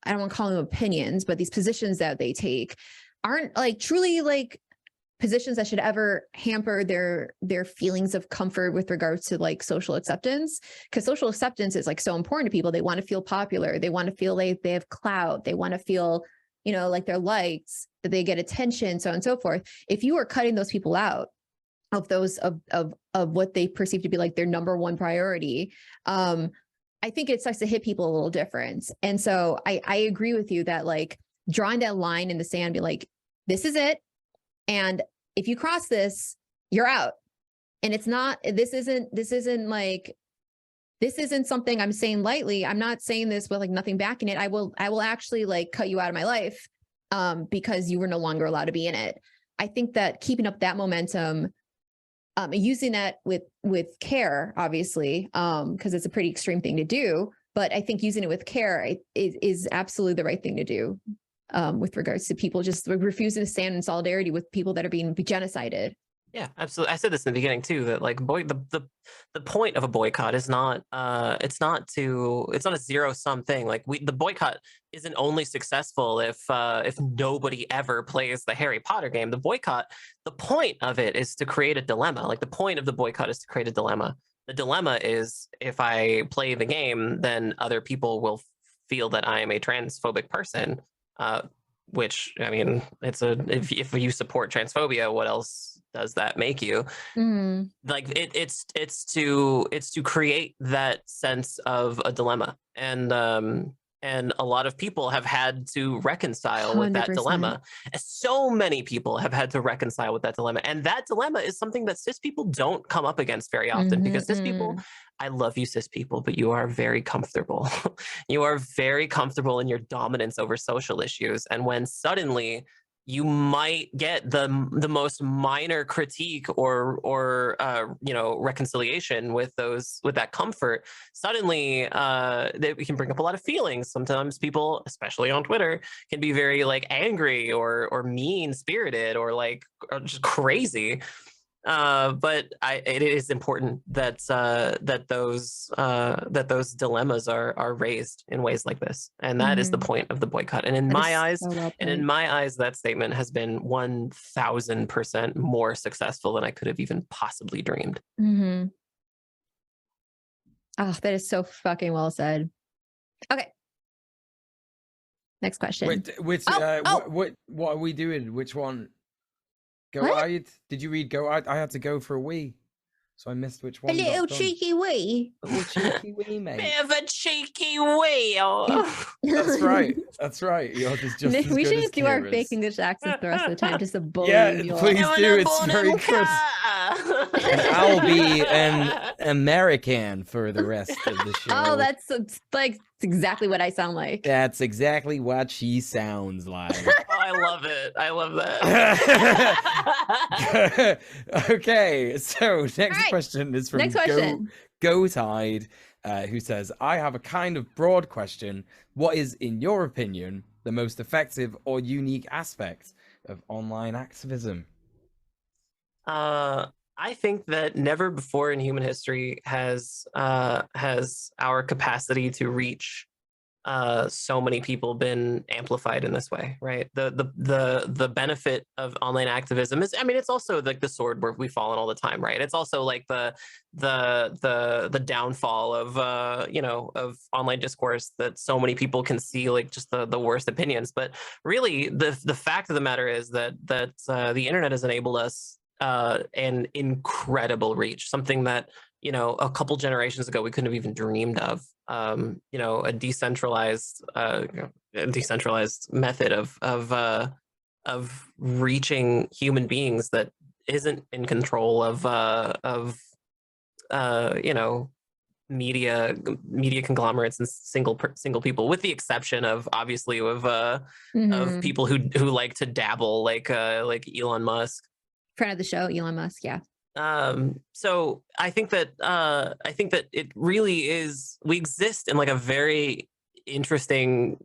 Speaker 1: I don't want to call them opinions, but these positions that they take aren't like truly like positions that should ever hamper their feelings of comfort with regards to like social acceptance, because social acceptance is like so important to people. They want to feel popular. They want to feel like they have clout. They want to feel, like they're liked, that they get attention, so on and so forth. If you are cutting those people out of those of what they perceive to be like their number one priority, I think it starts to hit people a little different. And so I agree with you that like drawing that line in the sand, be like, this is it. And if you cross this, you're out. And it's not, this isn't something I'm saying lightly. I'm not saying this with like nothing backing it. I will actually like cut you out of my life because you were no longer allowed to be in it. I think that keeping up that momentum, using that with care, obviously, because it's a pretty extreme thing to do, But I think using it with care is absolutely the right thing to do with regards to people just refusing to stand in solidarity with people that are being genocided.
Speaker 3: Yeah, absolutely. I said this in the beginning too, that like the point of a boycott is not it's not a zero sum thing. Like the boycott isn't only successful if nobody ever plays the Harry Potter game. The point of it is to create a dilemma. Like the point of the boycott is to create a dilemma. The dilemma is if I play the game, then other people will feel that I am a transphobic person. Which, I mean, if you support transphobia, what else does that make you?
Speaker 1: Mm.
Speaker 3: Like it's to create that sense of a dilemma, and a lot of people have had to reconcile with that
Speaker 1: 100%.
Speaker 3: dilemma. So many people have had to reconcile with that dilemma, and that dilemma is something that cis people don't come up against very often, because cis people, I love you cis people, but you are very comfortable. You are very comfortable in your dominance over social issues, and when suddenly you might get the most minor critique or reconciliation with that comfort, suddenly we can bring up a lot of feelings. Sometimes people, especially on Twitter, can be very like angry or mean spirited or just crazy. But it is important that those dilemmas are raised in ways like this, and that is the point of the boycott. And in my eyes, that statement has been 1,000% more successful than I could have even possibly dreamed.
Speaker 1: Mm-hmm. Oh, that is so fucking well said. Okay. Next question.
Speaker 2: What are we doing? Which one? Go Out? Did you read Go Out? I had to go for a wee, so I missed which one.
Speaker 1: A little cheeky wee.
Speaker 2: A little cheeky wee, mate.
Speaker 3: Bit of a cheeky wee.
Speaker 2: That's right. That's right. Yours is just as
Speaker 1: we
Speaker 2: good
Speaker 1: should
Speaker 2: as
Speaker 1: just do our
Speaker 2: Kira's.
Speaker 1: fake English accents the rest of the time, just to bully.
Speaker 2: Yeah, please do. It's very good. And I'll be an American for the rest of the show.
Speaker 1: Oh, that's like exactly what I sound like.
Speaker 2: That's exactly what she sounds like.
Speaker 3: Oh, I love it. I love that.
Speaker 2: Okay, so next question is from Go Tide, who says, I have a kind of broad question. What is, in your opinion, the most effective or unique aspect of online activism?
Speaker 3: I think that never before in human history has our capacity to reach so many people been amplified in this way, right? The benefit of online activism is, I mean, it's also like the sword where we fall in all the time, right? It's also like the downfall of of online discourse, that so many people can see like just the worst opinions. But really, the fact of the matter is that the internet has enabled us an incredible reach, something that a couple generations ago we couldn't have even dreamed of. A decentralized method of reaching human beings that isn't in control of media conglomerates and single people, with the exception of obviously of people who like to dabble, like Elon Musk.
Speaker 1: Friend of the show, Elon Musk, yeah.
Speaker 3: So I think that it really is, we exist in like a very interesting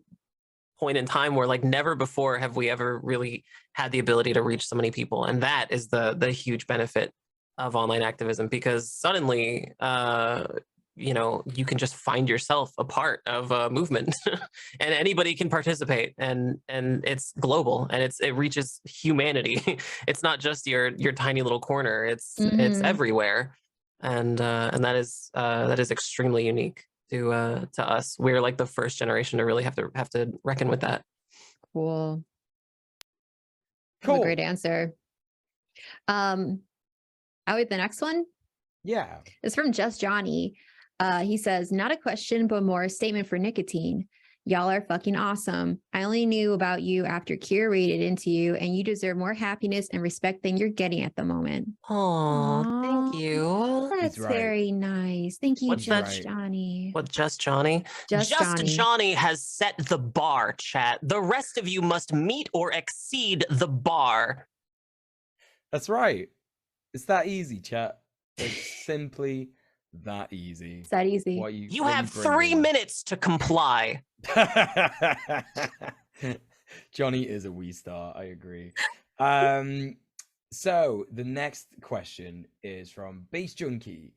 Speaker 3: point in time where like never before have we ever really had the ability to reach so many people. And that is the huge benefit of online activism, because suddenly you can just find yourself a part of a movement and anybody can participate, and it's global, and it reaches humanity. It's not just your tiny little corner, it's everywhere, and that is extremely unique to us. We're like the first generation to really have to reckon with that.
Speaker 1: Cool. Great answer. I'll read the next one.
Speaker 2: Yeah,
Speaker 1: it's from Just Johnny. He says, not a question, but more a statement for Nikatine. Y'all are fucking awesome. I only knew about you after Kira rated into you, and you deserve more happiness and respect than you're getting at the moment.
Speaker 3: Oh, thank you.
Speaker 1: That's very nice. Thank you, Just Johnny.
Speaker 3: What, Just Johnny? Just Johnny has set the bar, chat. The rest of you must meet or exceed the bar.
Speaker 2: That's right. It's that easy, chat. It's simply That easy.
Speaker 1: It's that easy.
Speaker 2: What
Speaker 3: You
Speaker 2: what
Speaker 3: have
Speaker 2: bringing?
Speaker 3: 3 minutes to comply.
Speaker 2: Johnny is a wee star. I agree. So the next question is from Base Junkie.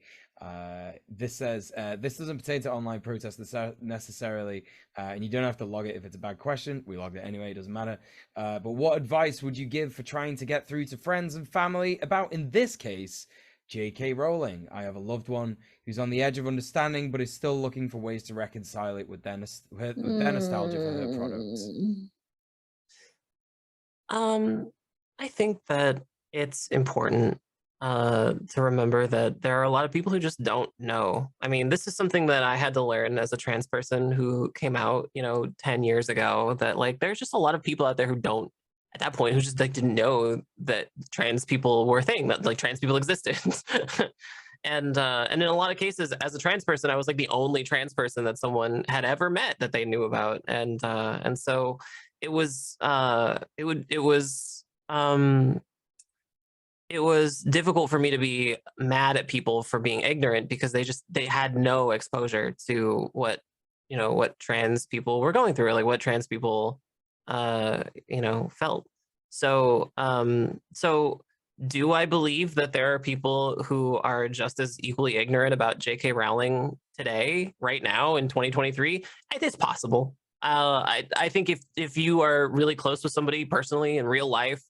Speaker 2: This says, this doesn't pertain to online protests necessarily, and you don't have to log it if it's a bad question. We logged it anyway, it doesn't matter. But what advice would you give for trying to get through to friends and family about, in this case, J.K. Rowling? I have a loved one who's on the edge of understanding, but is still looking for ways to reconcile it with their nostalgia for her products.
Speaker 3: I think that it's important to remember that there are a lot of people who just don't know. I mean, this is something that I had to learn as a trans person who came out, 10 years ago, that like there's just a lot of people out there who don't, at that point, who just like didn't know that trans people were a thing, that like trans people existed. And in a lot of cases, as a trans person, I was like the only trans person that someone had ever met that they knew about, and so it was difficult for me to be mad at people for being ignorant, because they had no exposure to what trans people were going through, like what trans people felt. So do I believe that there are people who are just as equally ignorant about J.K. Rowling today, right now in 2023? I think it's possible. I think if you are really close with somebody personally in real life,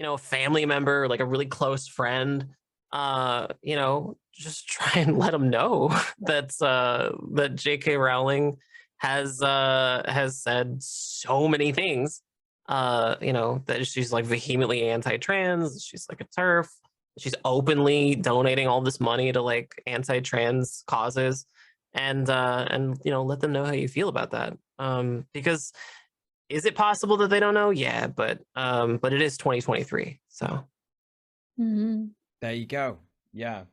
Speaker 3: a family member, like a really close friend, just try and let them know that J.K. Rowling has said so many things. That she's like vehemently anti-trans, she's like a TERF, she's openly donating all this money to like anti-trans causes, and let them know how you feel about that. Because is it possible that they don't know? Yeah, but it is 2023, so
Speaker 2: There you go. Yeah.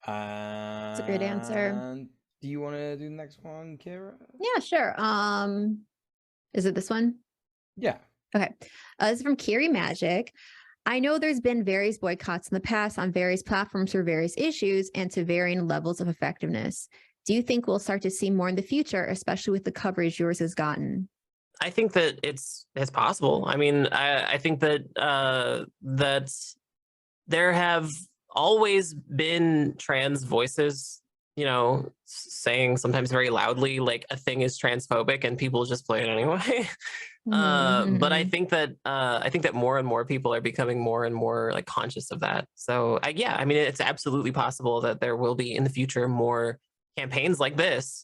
Speaker 1: That's a great answer.
Speaker 2: Do you want to do the next one, Kira?
Speaker 1: Yeah, sure. Is it this one?
Speaker 2: Yeah.
Speaker 1: Okay. This is from Kiri Magic. I know there's been various boycotts in the past on various platforms for various issues and to varying levels of effectiveness. Do you think we'll start to see more in the future, especially with the coverage yours has gotten?
Speaker 3: I think that it's possible. I mean, I think that that there have always been trans voices, saying sometimes very loudly like a thing is transphobic, and people just play it anyway. But I think that more and more people are becoming more and more like conscious of that. So I mean, it's absolutely possible that there will be in the future more campaigns like this.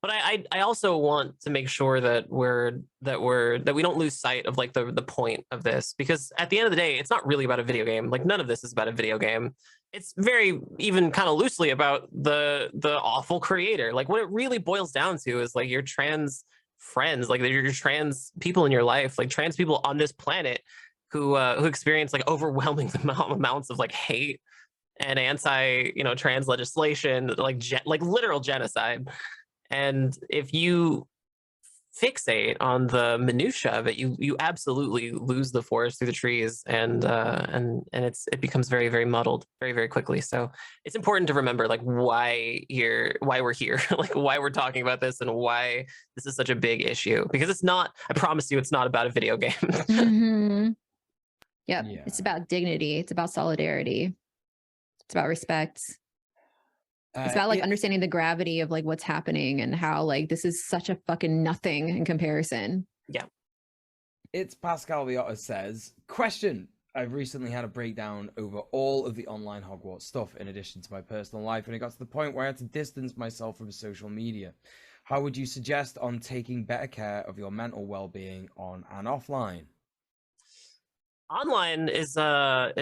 Speaker 3: But I also want to make sure that we don't lose sight of like the point of this, because at the end of the day, it's not really about a video game. Like none of this is about a video game. It's very even kind of loosely about the awful creator. Like what it really boils down to is like your trans friends, like your trans people in your life, like trans people on this planet who experience like overwhelming amounts of like hate and anti trans legislation, like literal genocide. And if you fixate on the minutia of it, you absolutely lose the forest through the trees, and it becomes very, very muddled very, very quickly. So it's important to remember like why we're here, like why we're talking about this, and why this is such a big issue. Because it's not, I promise you, it's not about a video game.
Speaker 1: Mm-hmm. Yep.
Speaker 2: Yeah.
Speaker 1: It's about dignity. It's about solidarity. It's about respect. It's about like understanding the gravity of like what's happening and how like this is such a fucking nothing in comparison.
Speaker 3: Yeah.
Speaker 2: It's Pascal Viotta says, question. I've recently had a breakdown over all of the online Hogwarts stuff in addition to my personal life, and it got to the point where I had to distance myself from social media. How would you suggest on taking better care of your mental well-being on and offline?
Speaker 3: Online is what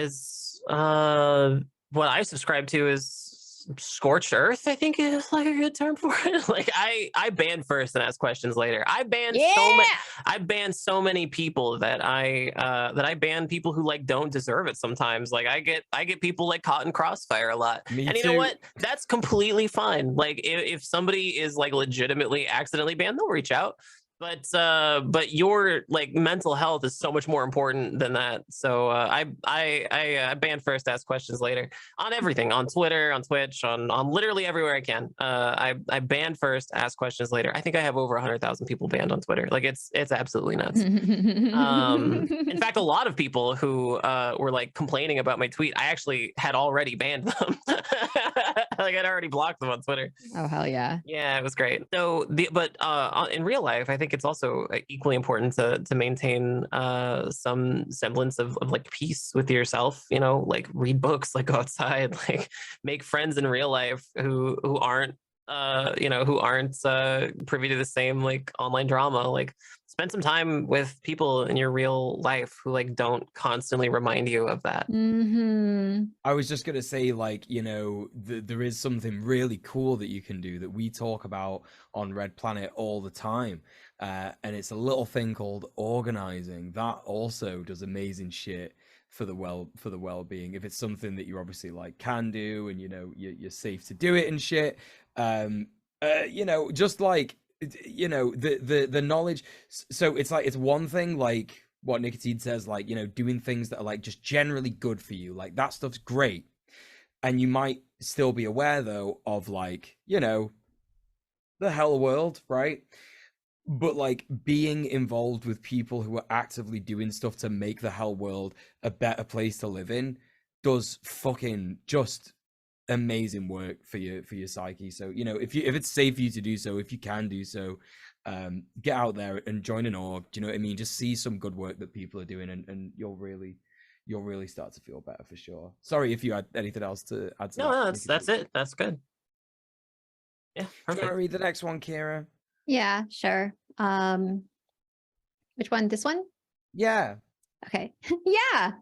Speaker 3: I subscribe to is scorched earth, I think is like a good term for it. Like I ban first and ask questions later. I ban so many people that I ban people who like don't deserve it sometimes. Like I get people like caught in crossfire a lot.
Speaker 2: Me
Speaker 3: and
Speaker 2: too.
Speaker 3: You know what? That's completely fine. Like if somebody is like legitimately accidentally banned, they'll reach out. but your like mental health is so much more important than that. So I ban first, ask questions later on everything, on Twitter, on Twitch, on literally everywhere I can. I ban first, ask questions later. I think I have over 100,000 people banned on Twitter. Like it's absolutely nuts. In fact, a lot of people who were like complaining about my tweet, I actually had already banned them. Like I'd already blocked them on Twitter.
Speaker 1: Oh hell yeah.
Speaker 3: Yeah, it was great. So but in real life, I think it's also equally important to maintain some semblance of like peace with yourself, you know, like read books, like go outside, like make friends in real life who aren't you know, who aren't privy to the same like online drama. Like spend some time with people in your real life who like don't constantly remind you of that.
Speaker 2: I was just gonna say, like, you know, there is something really cool that you can do that we talk about on Red Planet all the time, and it's a little thing called organizing. That also does amazing shit for the well-being. If it's something that you obviously like can do, and you know you're safe to do it and shit, you know, just like, you know, the knowledge. So it's like, it's one thing like what Nikatine says, like, you know, doing things that are like just generally good for you, like that stuff's great, and you might still be aware though of like, you know, the hell world, right? But like being involved with people who are actively doing stuff to make the hell world a better place to live in does fucking just amazing work for your psyche. So, you know, if it's safe for you to do so, if you can do so, get out there and join an org. Do you know what I mean? Just see some good work that people are doing, and you'll really start to feel better for sure. Sorry if you had anything else to add to that.
Speaker 3: No, that's it. That's good. Yeah, perfect.
Speaker 2: Do you want to read the next one, Kira?
Speaker 1: Yeah, sure. Which one? This one?
Speaker 2: Yeah.
Speaker 1: Okay. Yeah.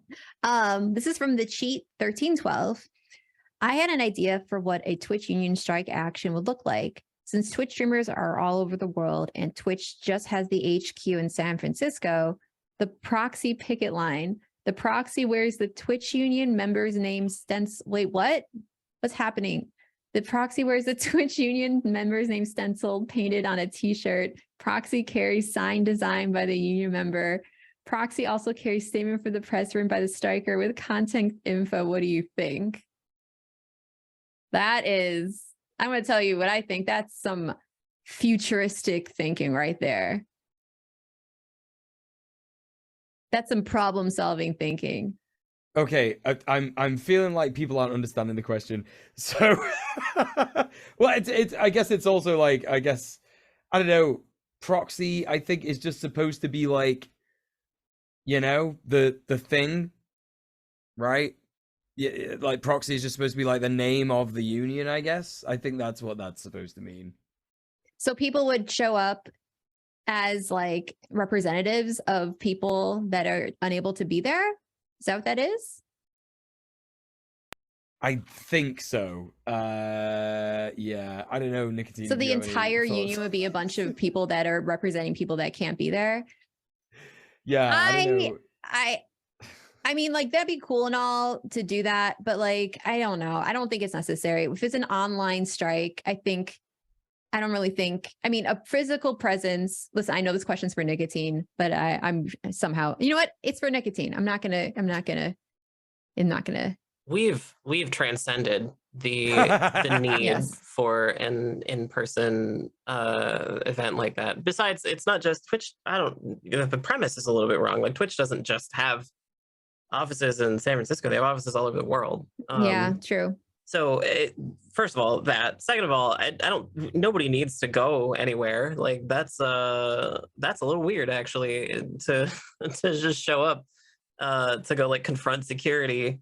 Speaker 1: This is from the cheat 1312. I had an idea for what a Twitch union strike action would look like. Since Twitch streamers are all over the world and Twitch just has the HQ in San Francisco, the proxy picket line, the proxy wears the Twitch union members' name stencil. Wait, what? What's happening? The proxy wears the Twitch union members' name stenciled, painted on a t-shirt. Proxy carries sign designed by the union member. Proxy also carries statement for the press room by the striker with content info. What do you think? That is, I'm going to tell you what I think. That's some futuristic thinking right there. That's some problem-solving thinking.
Speaker 2: Okay, I'm feeling like people aren't understanding the question. So, well, it's I guess it's also like, I guess, I don't know, proxy, I think, is just supposed to be like, you know, the thing, right? Yeah, like proxy is just supposed to be like the name of the union, I guess. I think that's what that's supposed to mean.
Speaker 1: So people would show up as like representatives of people that are unable to be there? Is that what that is?
Speaker 2: I think so. Yeah, I don't know, Nikatine.
Speaker 1: So the entire union would be a bunch of people that are representing people that can't be there?
Speaker 2: Yeah, I don't know.
Speaker 1: I mean, like, that'd be cool and all to do that, but like, I don't know. I don't think it's necessary. If it's an online strike, I don't really think, I mean, a physical presence, listen, I know this question's for Nikatine, but I'm somehow, you know what? It's for Nikatine. I'm not gonna.
Speaker 3: We've transcended the need
Speaker 1: Yes.
Speaker 3: for an in-person event like that. Besides, it's not just Twitch. The premise is a little bit wrong. Like Twitch doesn't just have offices in San Francisco. They have offices all over the world.
Speaker 1: Yeah, true.
Speaker 3: So first of all, that. Second of all, I don't. Nobody needs to go anywhere. Like that's a little weird actually to just show up to go like confront security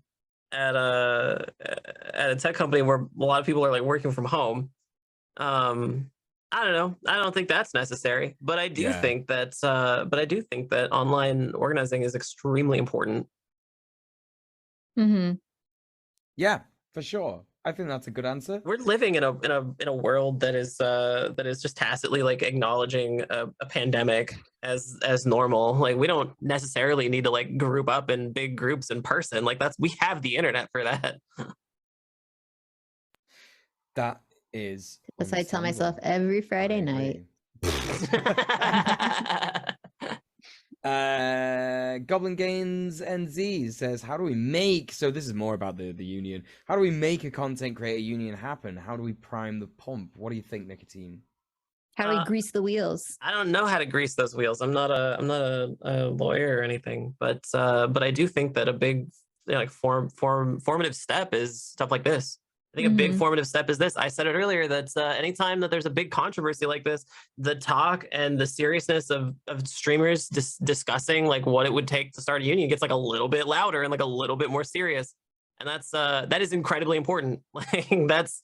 Speaker 3: at a tech company where a lot of people are like working from home. I don't know. I don't think that's necessary, but I do think that. But I do think that online organizing is extremely important.
Speaker 1: Mm-hmm.
Speaker 2: Yeah, for sure. I think that's a good answer.
Speaker 3: We're living in a world that is just tacitly like acknowledging a pandemic as normal. Like we don't necessarily need to like group up in big groups in person. Like we have the internet for that.
Speaker 2: That is.
Speaker 1: As I tell myself every Friday night.
Speaker 2: Goblin Gains NZ says, how do we make, so this is more about the union, how do we make a content creator union happen? How do we prime the pump? What do you think, Nikatine?
Speaker 1: How do we grease the wheels?
Speaker 3: I don't know how to grease those wheels. I'm not a lawyer or anything, but I do think that a big like formative step is stuff like this. I think a big formative step is this. I said it earlier that anytime that there's a big controversy like this, the talk and the seriousness of streamers discussing like what it would take to start a union gets like a little bit louder and like a little bit more serious, and that is incredibly important. Like that's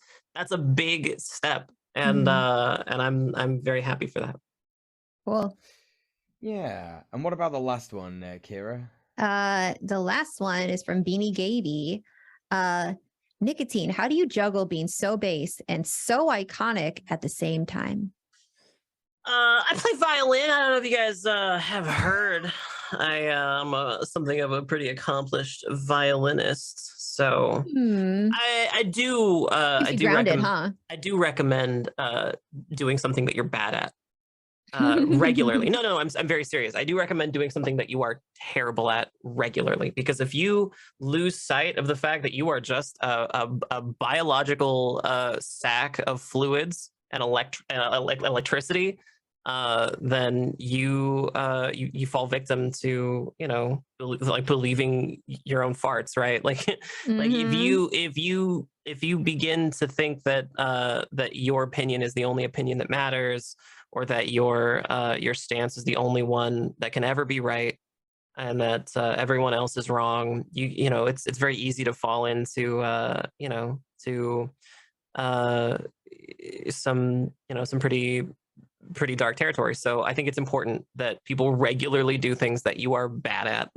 Speaker 3: a big step, and I'm very happy for that.
Speaker 1: Cool.
Speaker 2: Yeah. And what about the last one, Kira?
Speaker 1: The last one is from Beanie Gaby. Nikatine, how do you juggle being so base and so iconic at the same time?
Speaker 3: I play violin. I don't know if you guys have heard. I'm something of a pretty accomplished violinist. So I do recommend doing something that you're bad at regularly. No, I'm very serious. I do recommend doing something that you are terrible at regularly, because if you lose sight of the fact that you are just a biological sack of fluids and electricity, then you fall victim to, you know, like believing your own farts, right? Like like if you begin to think that that your opinion is the only opinion that matters, or that your stance is the only one that can ever be right, and that everyone else is wrong, you know, it's very easy to fall into you know, to some pretty dark territory. So I think it's important that people regularly do things that you are bad at.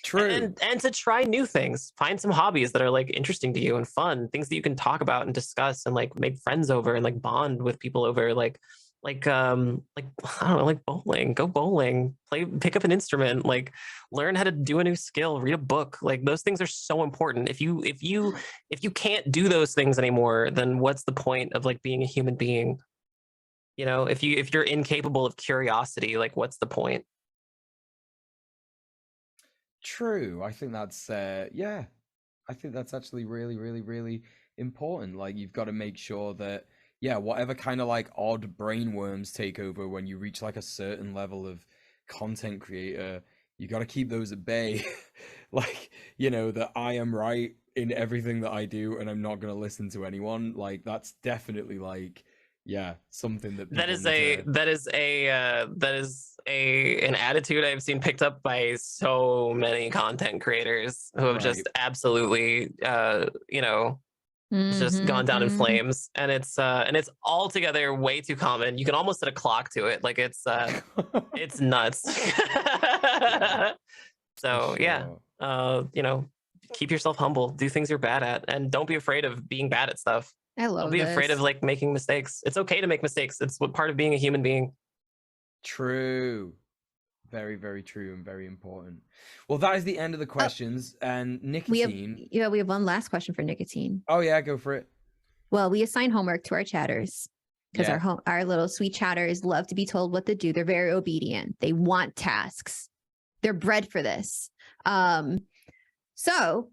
Speaker 2: True.
Speaker 3: And to try new things, find some hobbies that are like interesting to you and fun, things that you can talk about and discuss and like make friends over and like bond with people over, like I don't know, like bowling. Go bowling, pick up an instrument, like learn how to do a new skill, read a book. Like those things are so important. If you can't do those things anymore, then what's the point of like being a human being? You know, if you're incapable of curiosity, like what's the point?
Speaker 2: True. I think that's yeah. I think that's actually really, really, really important. Like you've got to make sure that, yeah, whatever kind of like odd brainworms take over when you reach like a certain level of content creator, you got to keep those at bay. Like, you know, that I am right in everything that I do and I'm not going to listen to anyone. Like that's definitely like, yeah, something that an attitude I've seen picked up by so many content creators who have just absolutely you know, just gone down in flames, and it's altogether way too common. You can almost set a clock to it. Like it's nuts. So yeah, you know, keep yourself humble, do things you're bad at, and don't be afraid of being bad at stuff.
Speaker 1: I love
Speaker 3: Don't be afraid of like making mistakes. It's okay to make mistakes. It's what part of being a human being.
Speaker 2: True. Very, very true and very important. Well, that is the end of the questions. And Nikatine.
Speaker 1: We have one last question for Nikatine.
Speaker 2: Oh yeah, go for it.
Speaker 1: Well, we assign homework to our chatters because our little sweet chatters love to be told what to do. They're very obedient. They want tasks. They're bred for this. So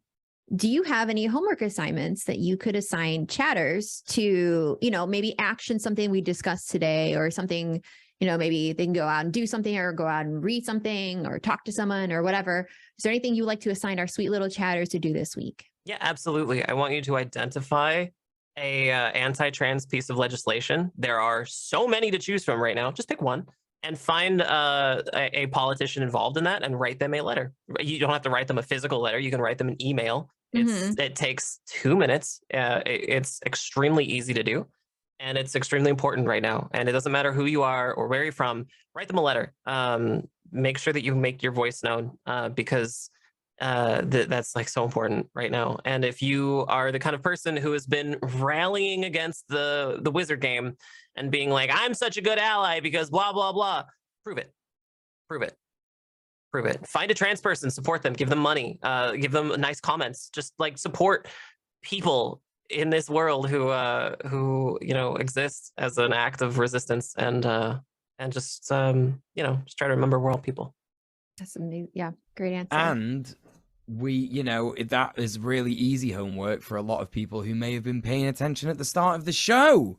Speaker 1: do you have any homework assignments that you could assign chatters to, you know, maybe action something we discussed today, or something, you know, maybe they can go out and do something, or go out and read something, or talk to someone, or whatever. Is there anything you like to assign our sweet little chatters to do this week?
Speaker 3: Yeah, absolutely. I want you to identify a anti-trans piece of legislation. There are so many to choose from right now. Just pick one and find a politician involved in that and write them a letter. You don't have to write them a physical letter. You can write them an email. It takes 2 minutes. It's extremely easy to do, and it's extremely important right now. And it doesn't matter who you are or where you're from. Write them a letter. Make sure that you make your voice known, because that's like so important right now. And if you are the kind of person who has been rallying against the wizard game and being like, I'm such a good ally because blah blah blah, prove it. Find a trans person, support them, give them money, give them nice comments, just like support people in this world who exist as an act of resistance and just just try to remember we're all people.
Speaker 1: That's amazing. Yeah, great answer.
Speaker 2: And that is really easy homework for a lot of people who may have been paying attention at the start of the show.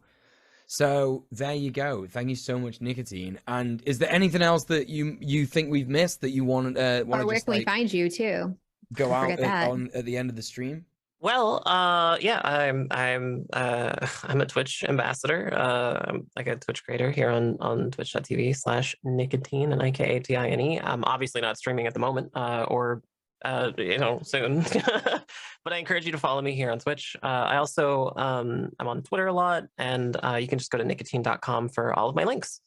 Speaker 2: So there you go. Thank you so much, Nikatine. And is there anything else that you think we've missed that you want to
Speaker 1: or where can we find you too?
Speaker 2: Go out at the end of the stream?
Speaker 3: Well, yeah, I'm a Twitch ambassador. I'm like a Twitch creator here on twitch.tv/Nikatine and Nikatine. I'm obviously not streaming at the moment, or soon. But I encourage you to follow me here on Twitch. I also I'm on Twitter a lot, and you can just go to nikatine.com for all of my links.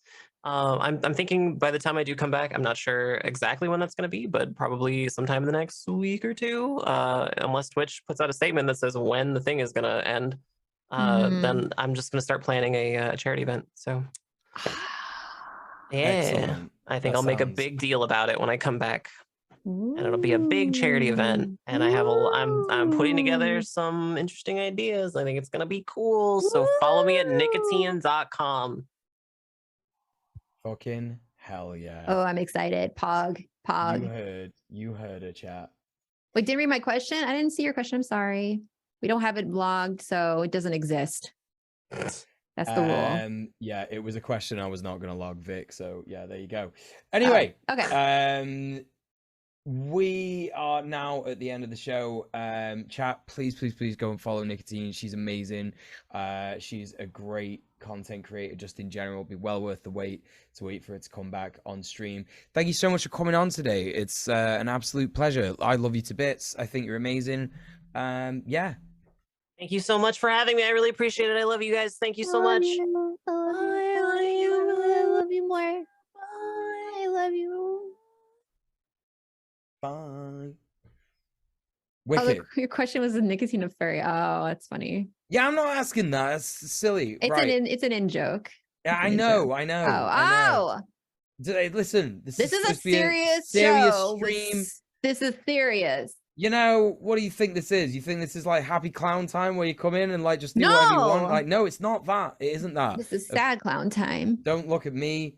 Speaker 3: I'm thinking by the time I do come back, I'm not sure exactly when that's going to be, but probably sometime in the next week or two, unless Twitch puts out a statement that says when the thing is going to end. Then I'm just going to start planning a charity event. So yeah, excellent. I think I'll make a big deal about it when I come back. And it'll be a big charity event, and I'm putting together some interesting ideas. I think it's gonna be cool. So follow me at nikatine.com.
Speaker 2: Fucking hell yeah!
Speaker 1: Oh, I'm excited. Pog.
Speaker 2: You heard a chat.
Speaker 1: Wait, didn't read my question. I didn't see your question. I'm sorry. We don't have it logged, so it doesn't exist. That's the rule.
Speaker 2: Yeah, it was a question I was not gonna log, Vic. So yeah, there you go. Anyway,
Speaker 1: okay.
Speaker 2: We are now at the end of the show. Chat, please go and follow Nikatine. She's amazing. She's a great content creator just in general. It'll be well worth the wait for it to come back on stream. Thank you so much for coming on today. It's an absolute pleasure. I love you to bits. I think you're amazing. Yeah.
Speaker 3: Thank you so much for having me. I really appreciate it. I love you guys. Thank you so much.
Speaker 1: I love you more. Bye. I love you.
Speaker 2: Bye. Wicked.
Speaker 1: Oh, your question was the nicotine of furry. Oh, that's funny.
Speaker 2: Yeah, I'm not asking that. It's silly.
Speaker 1: It's an in joke.
Speaker 2: Yeah, I know.
Speaker 1: Oh.
Speaker 2: Listen, this is
Speaker 1: a serious show. Stream. This is serious.
Speaker 2: What do you think this is? You think this is like happy clown time where you come in and like just do whatever you want? Like, no, it's not that. It isn't that.
Speaker 1: This is sad clown time.
Speaker 2: Don't look at me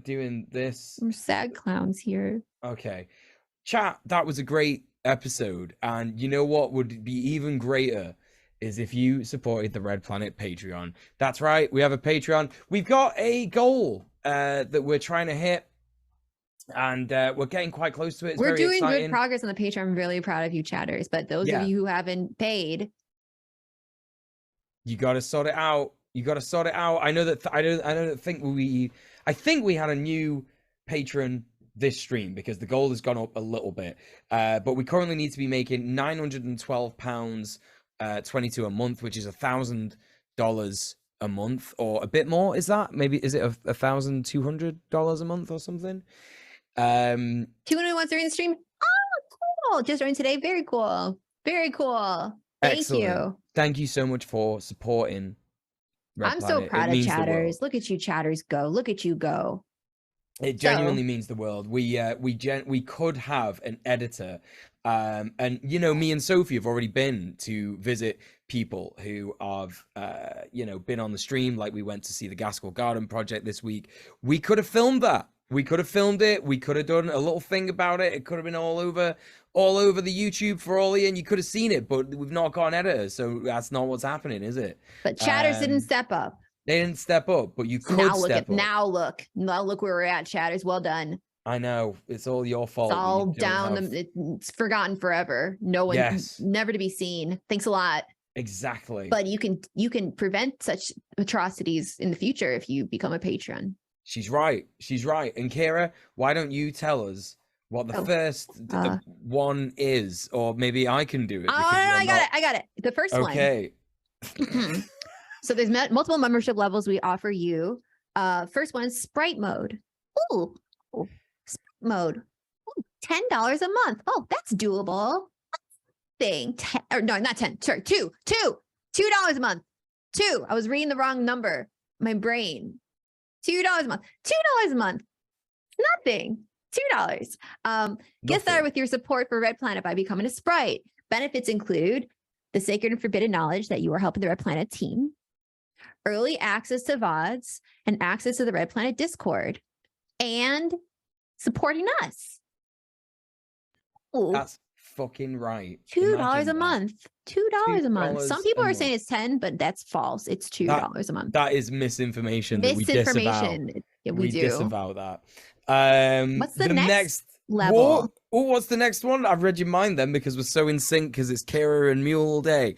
Speaker 2: doing this.
Speaker 1: We're sad clowns here.
Speaker 2: Okay. Chat, that was a great episode. And you know what would be even greater is if you supported the Red Planet Patreon. That's right. We have a Patreon. We've got a goal that we're trying to hit. And we're getting quite close to it. It's
Speaker 1: we're
Speaker 2: very
Speaker 1: doing
Speaker 2: exciting.
Speaker 1: Good progress on the Patreon. I'm really proud of you, chatters. But those of you who haven't paid,
Speaker 2: you got to sort it out. I know that. I think we had a new patron this stream because the goal has gone up a little bit. But we currently need to be making £912, 22 a month, which is $1,000 a month or a bit more. Is that is it $1,200 a month or something?
Speaker 1: 200 wants to read the stream. Oh, cool! Just joined today. Very cool. Thank you.
Speaker 2: Thank you so much for supporting Red
Speaker 1: I'm
Speaker 2: Planet.
Speaker 1: So proud of chatters. Look at you, chatters, go. Look at you go.
Speaker 2: It genuinely means the world. We could have an editor, and me and Sophie have already been to visit people who have been on the stream. Like we went to see the Gaskell Garden project this week. We could have filmed that. We could have filmed it. We could have done a little thing about it. It could have been all over the YouTube for all and you could have seen it, but we've not got an editor, so that's not what's happening, is it?
Speaker 1: But chatters didn't step up.
Speaker 2: They didn't step up, but you could step up.
Speaker 1: Now look where we're at, chatters. Well done.
Speaker 2: I know it's all your fault.
Speaker 1: It's all down. It's forgotten forever. No one, never to be seen. Thanks a lot.
Speaker 2: Exactly.
Speaker 1: But you can prevent such atrocities in the future if you become a patron.
Speaker 2: She's right. And Kira, why don't you tell us what the first one is, or maybe I can do it.
Speaker 1: I got it. The first one.
Speaker 2: Okay.
Speaker 1: So there's multiple membership levels we offer you. First one is Sprite mode. Ooh, Sprite mode. Ooh, $10 a month. Oh, that's doable. Not 10. Sorry, $2 a month. I was reading the wrong number. My brain. $2 a month. $2 a month. Nothing. $2. Get started with your support for Red Planet by becoming a Sprite. Benefits include the sacred and forbidden knowledge that you are helping the Red Planet team, early access to VODs, and access to the Red Planet Discord, and supporting us. Ooh.
Speaker 2: That's fucking right.
Speaker 1: $2 a month. $2 a month. Some people are saying it's 10, but that's false. It's $2 a month.
Speaker 2: That is misinformation. That we disavow that.
Speaker 1: What's the next level?
Speaker 2: What's the next one? I've read your mind then because we're so in sync because it's Kira and Muel all day.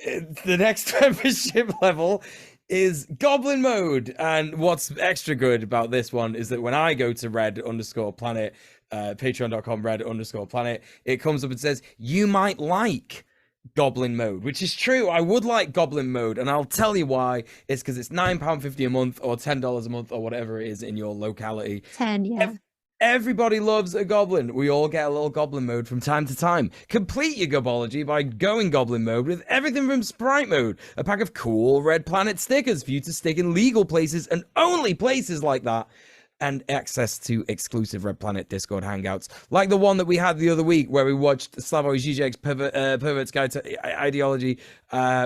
Speaker 2: The next membership level is Goblin Mode. And what's extra good about this one is that when I go to red_planet, patreon.com/red_planet, it comes up and says, you might like Goblin Mode, which is true. I would like Goblin Mode, and I'll tell you why. It's because it's £9.50 a month or $10 a month or whatever it is in your locality.
Speaker 1: 10, yeah.
Speaker 2: Everybody loves a goblin. We all get a little goblin mode from time to time. Complete your gobology by going goblin mode with everything from sprite mode, a pack of cool Red Planet stickers for you to stick in legal places and only places like that, and access to exclusive Red Planet Discord hangouts, like the one that we had the other week where we watched Slavoj Žižek's Pervert's Guide to Ideology,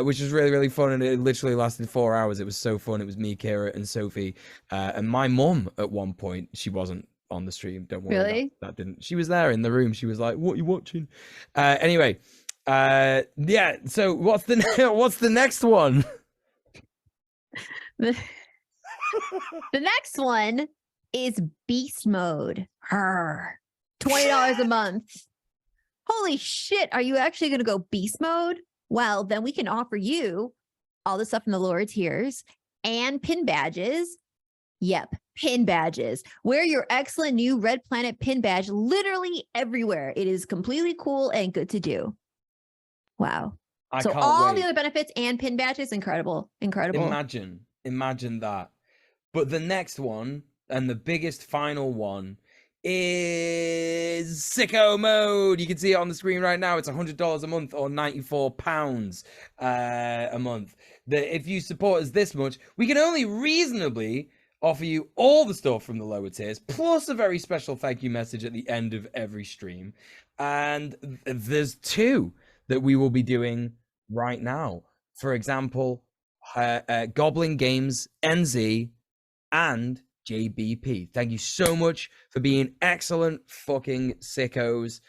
Speaker 2: which was really, really fun, and it literally lasted 4 hours. It was so fun. It was me, Kira, and Sophie, and my mum at one point. She wasn't on the stream, don't worry.
Speaker 1: Really?
Speaker 2: That didn't. She was there in the room. She was like, "What are you watching?" Anyway, yeah. So what's the next one?
Speaker 1: The next one is Beast Mode. $20 a month. Holy shit! Are you actually going to go Beast Mode? Well, then we can offer you all the stuff in the lower tiers and pin badges. Yep, pin badges. Wear your excellent new Red Planet pin badge literally everywhere. It is completely cool and good to do. Wow. So all the other benefits and pin badges, incredible.
Speaker 2: Imagine that. But the next one, and the biggest final one, is Sicko Mode. You can see it on the screen right now. It's $100 a month or £94 a month. If you support us this much, we can only reasonably offer you all the stuff from the lower tiers, plus a very special thank you message at the end of every stream. And there's two that we will be doing right now. For example, Goblin Games NZ and JBP. Thank you so much for being excellent fucking sickos.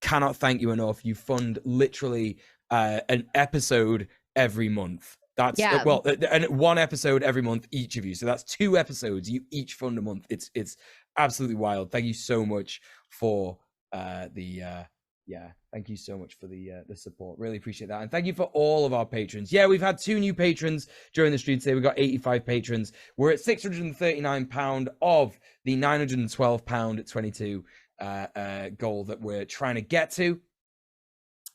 Speaker 2: Cannot thank you enough. You fund literally an episode every month. That's well, and one episode every month, each of you. So that's 2 episodes you each fund a month. It's absolutely wild. Thank you so much for thank you so much for the support. Really appreciate that. And thank you for all of our patrons. Yeah, we've had 2 new patrons during the stream today. We've got 85 patrons. We're at £639 of the £912 22 goal that we're trying to get to.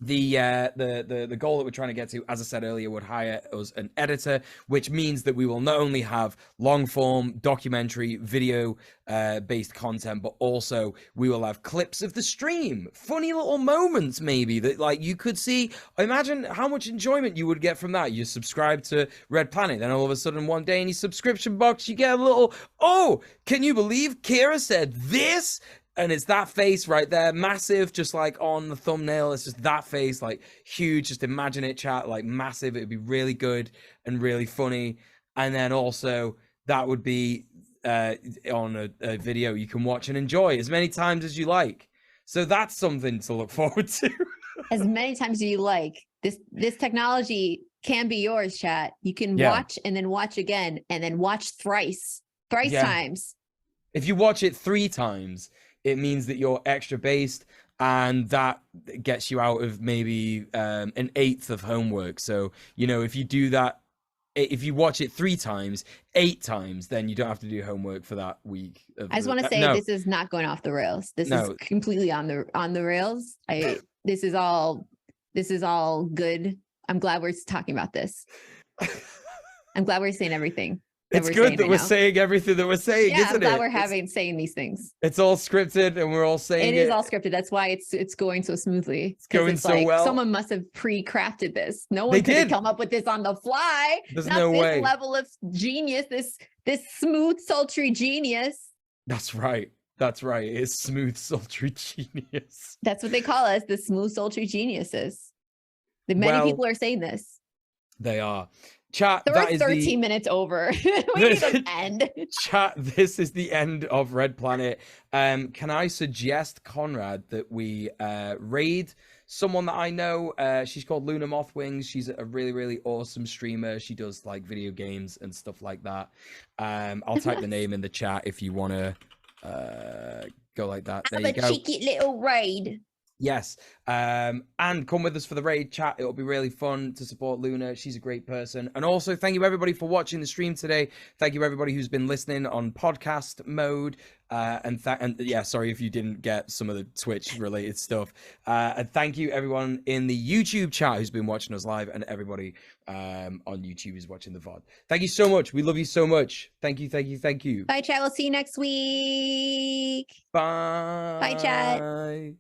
Speaker 2: The goal that we're trying to get to, as I said earlier, would hire us an editor, which means that we will not only have long form documentary video based content, but also we will have clips of the stream, funny little moments maybe that like you could see. Imagine how much enjoyment you would get from that. You subscribe to Red Planet, then all of a sudden one day in your subscription box you get a little, oh, can you believe Kira said this? And it's that face right there, massive, just like on the thumbnail. It's just that face, like huge. Just imagine it, chat, like massive. It would be really good and really funny. And then also that would be on a video you can watch and enjoy as many times as you like. So that's something to look forward to.
Speaker 1: As many times as you like. This technology can be yours, chat. You can watch and then watch again and then watch thrice times.
Speaker 2: If you watch it 3 times, it means that you're extra based, and that gets you out of maybe an 1/8 of homework. So, you know, if you do that, if you watch it 3 times, 8 times, then you don't have to do homework for that week.
Speaker 1: I just want to say this is not going off the rails. This is completely on the rails. This is all good. I'm glad we're talking about this. I'm glad we're saying everything.
Speaker 2: It's good that we're saying everything that we're saying, isn't it?
Speaker 1: I'm glad we're saying these things.
Speaker 2: It's all scripted and we're all saying it.
Speaker 1: It is all scripted. That's why it's going so smoothly.
Speaker 2: It's going so well.
Speaker 1: Someone must have pre-crafted this. No one could have come up with this on the fly.
Speaker 2: There's no way.
Speaker 1: This level of genius, this smooth, sultry genius.
Speaker 2: That's right. It's smooth, sultry genius.
Speaker 1: That's what they call us, the smooth, sultry geniuses. Many people are saying this.
Speaker 2: They are. Chat,
Speaker 1: So
Speaker 2: that
Speaker 1: we're
Speaker 2: is
Speaker 1: 13 minutes over. We need an end.
Speaker 2: Chat, this is the end of Red Planet. Can I suggest, Conrad, that we raid someone that I know? She's called Luna Mothwings. She's a really, really awesome streamer. She does like video games and stuff like that. I'll type the name in the chat if you want to go like that. There you go.
Speaker 1: Have a cheeky little raid.
Speaker 2: Yes. And come with us for the raid chat. It'll be really fun to support Luna. She's a great person. And also, thank you everybody for watching the stream today. Thank you everybody who's been listening on podcast mode. And yeah, sorry if you didn't get some of the Twitch related stuff. And thank you everyone in the YouTube chat who's been watching us live, and everybody on YouTube who's watching the VOD. Thank you so much. We love you so much. Thank you, thank you, thank you.
Speaker 1: Bye, chat. We'll see you next week.
Speaker 2: Bye.
Speaker 1: Bye, chat.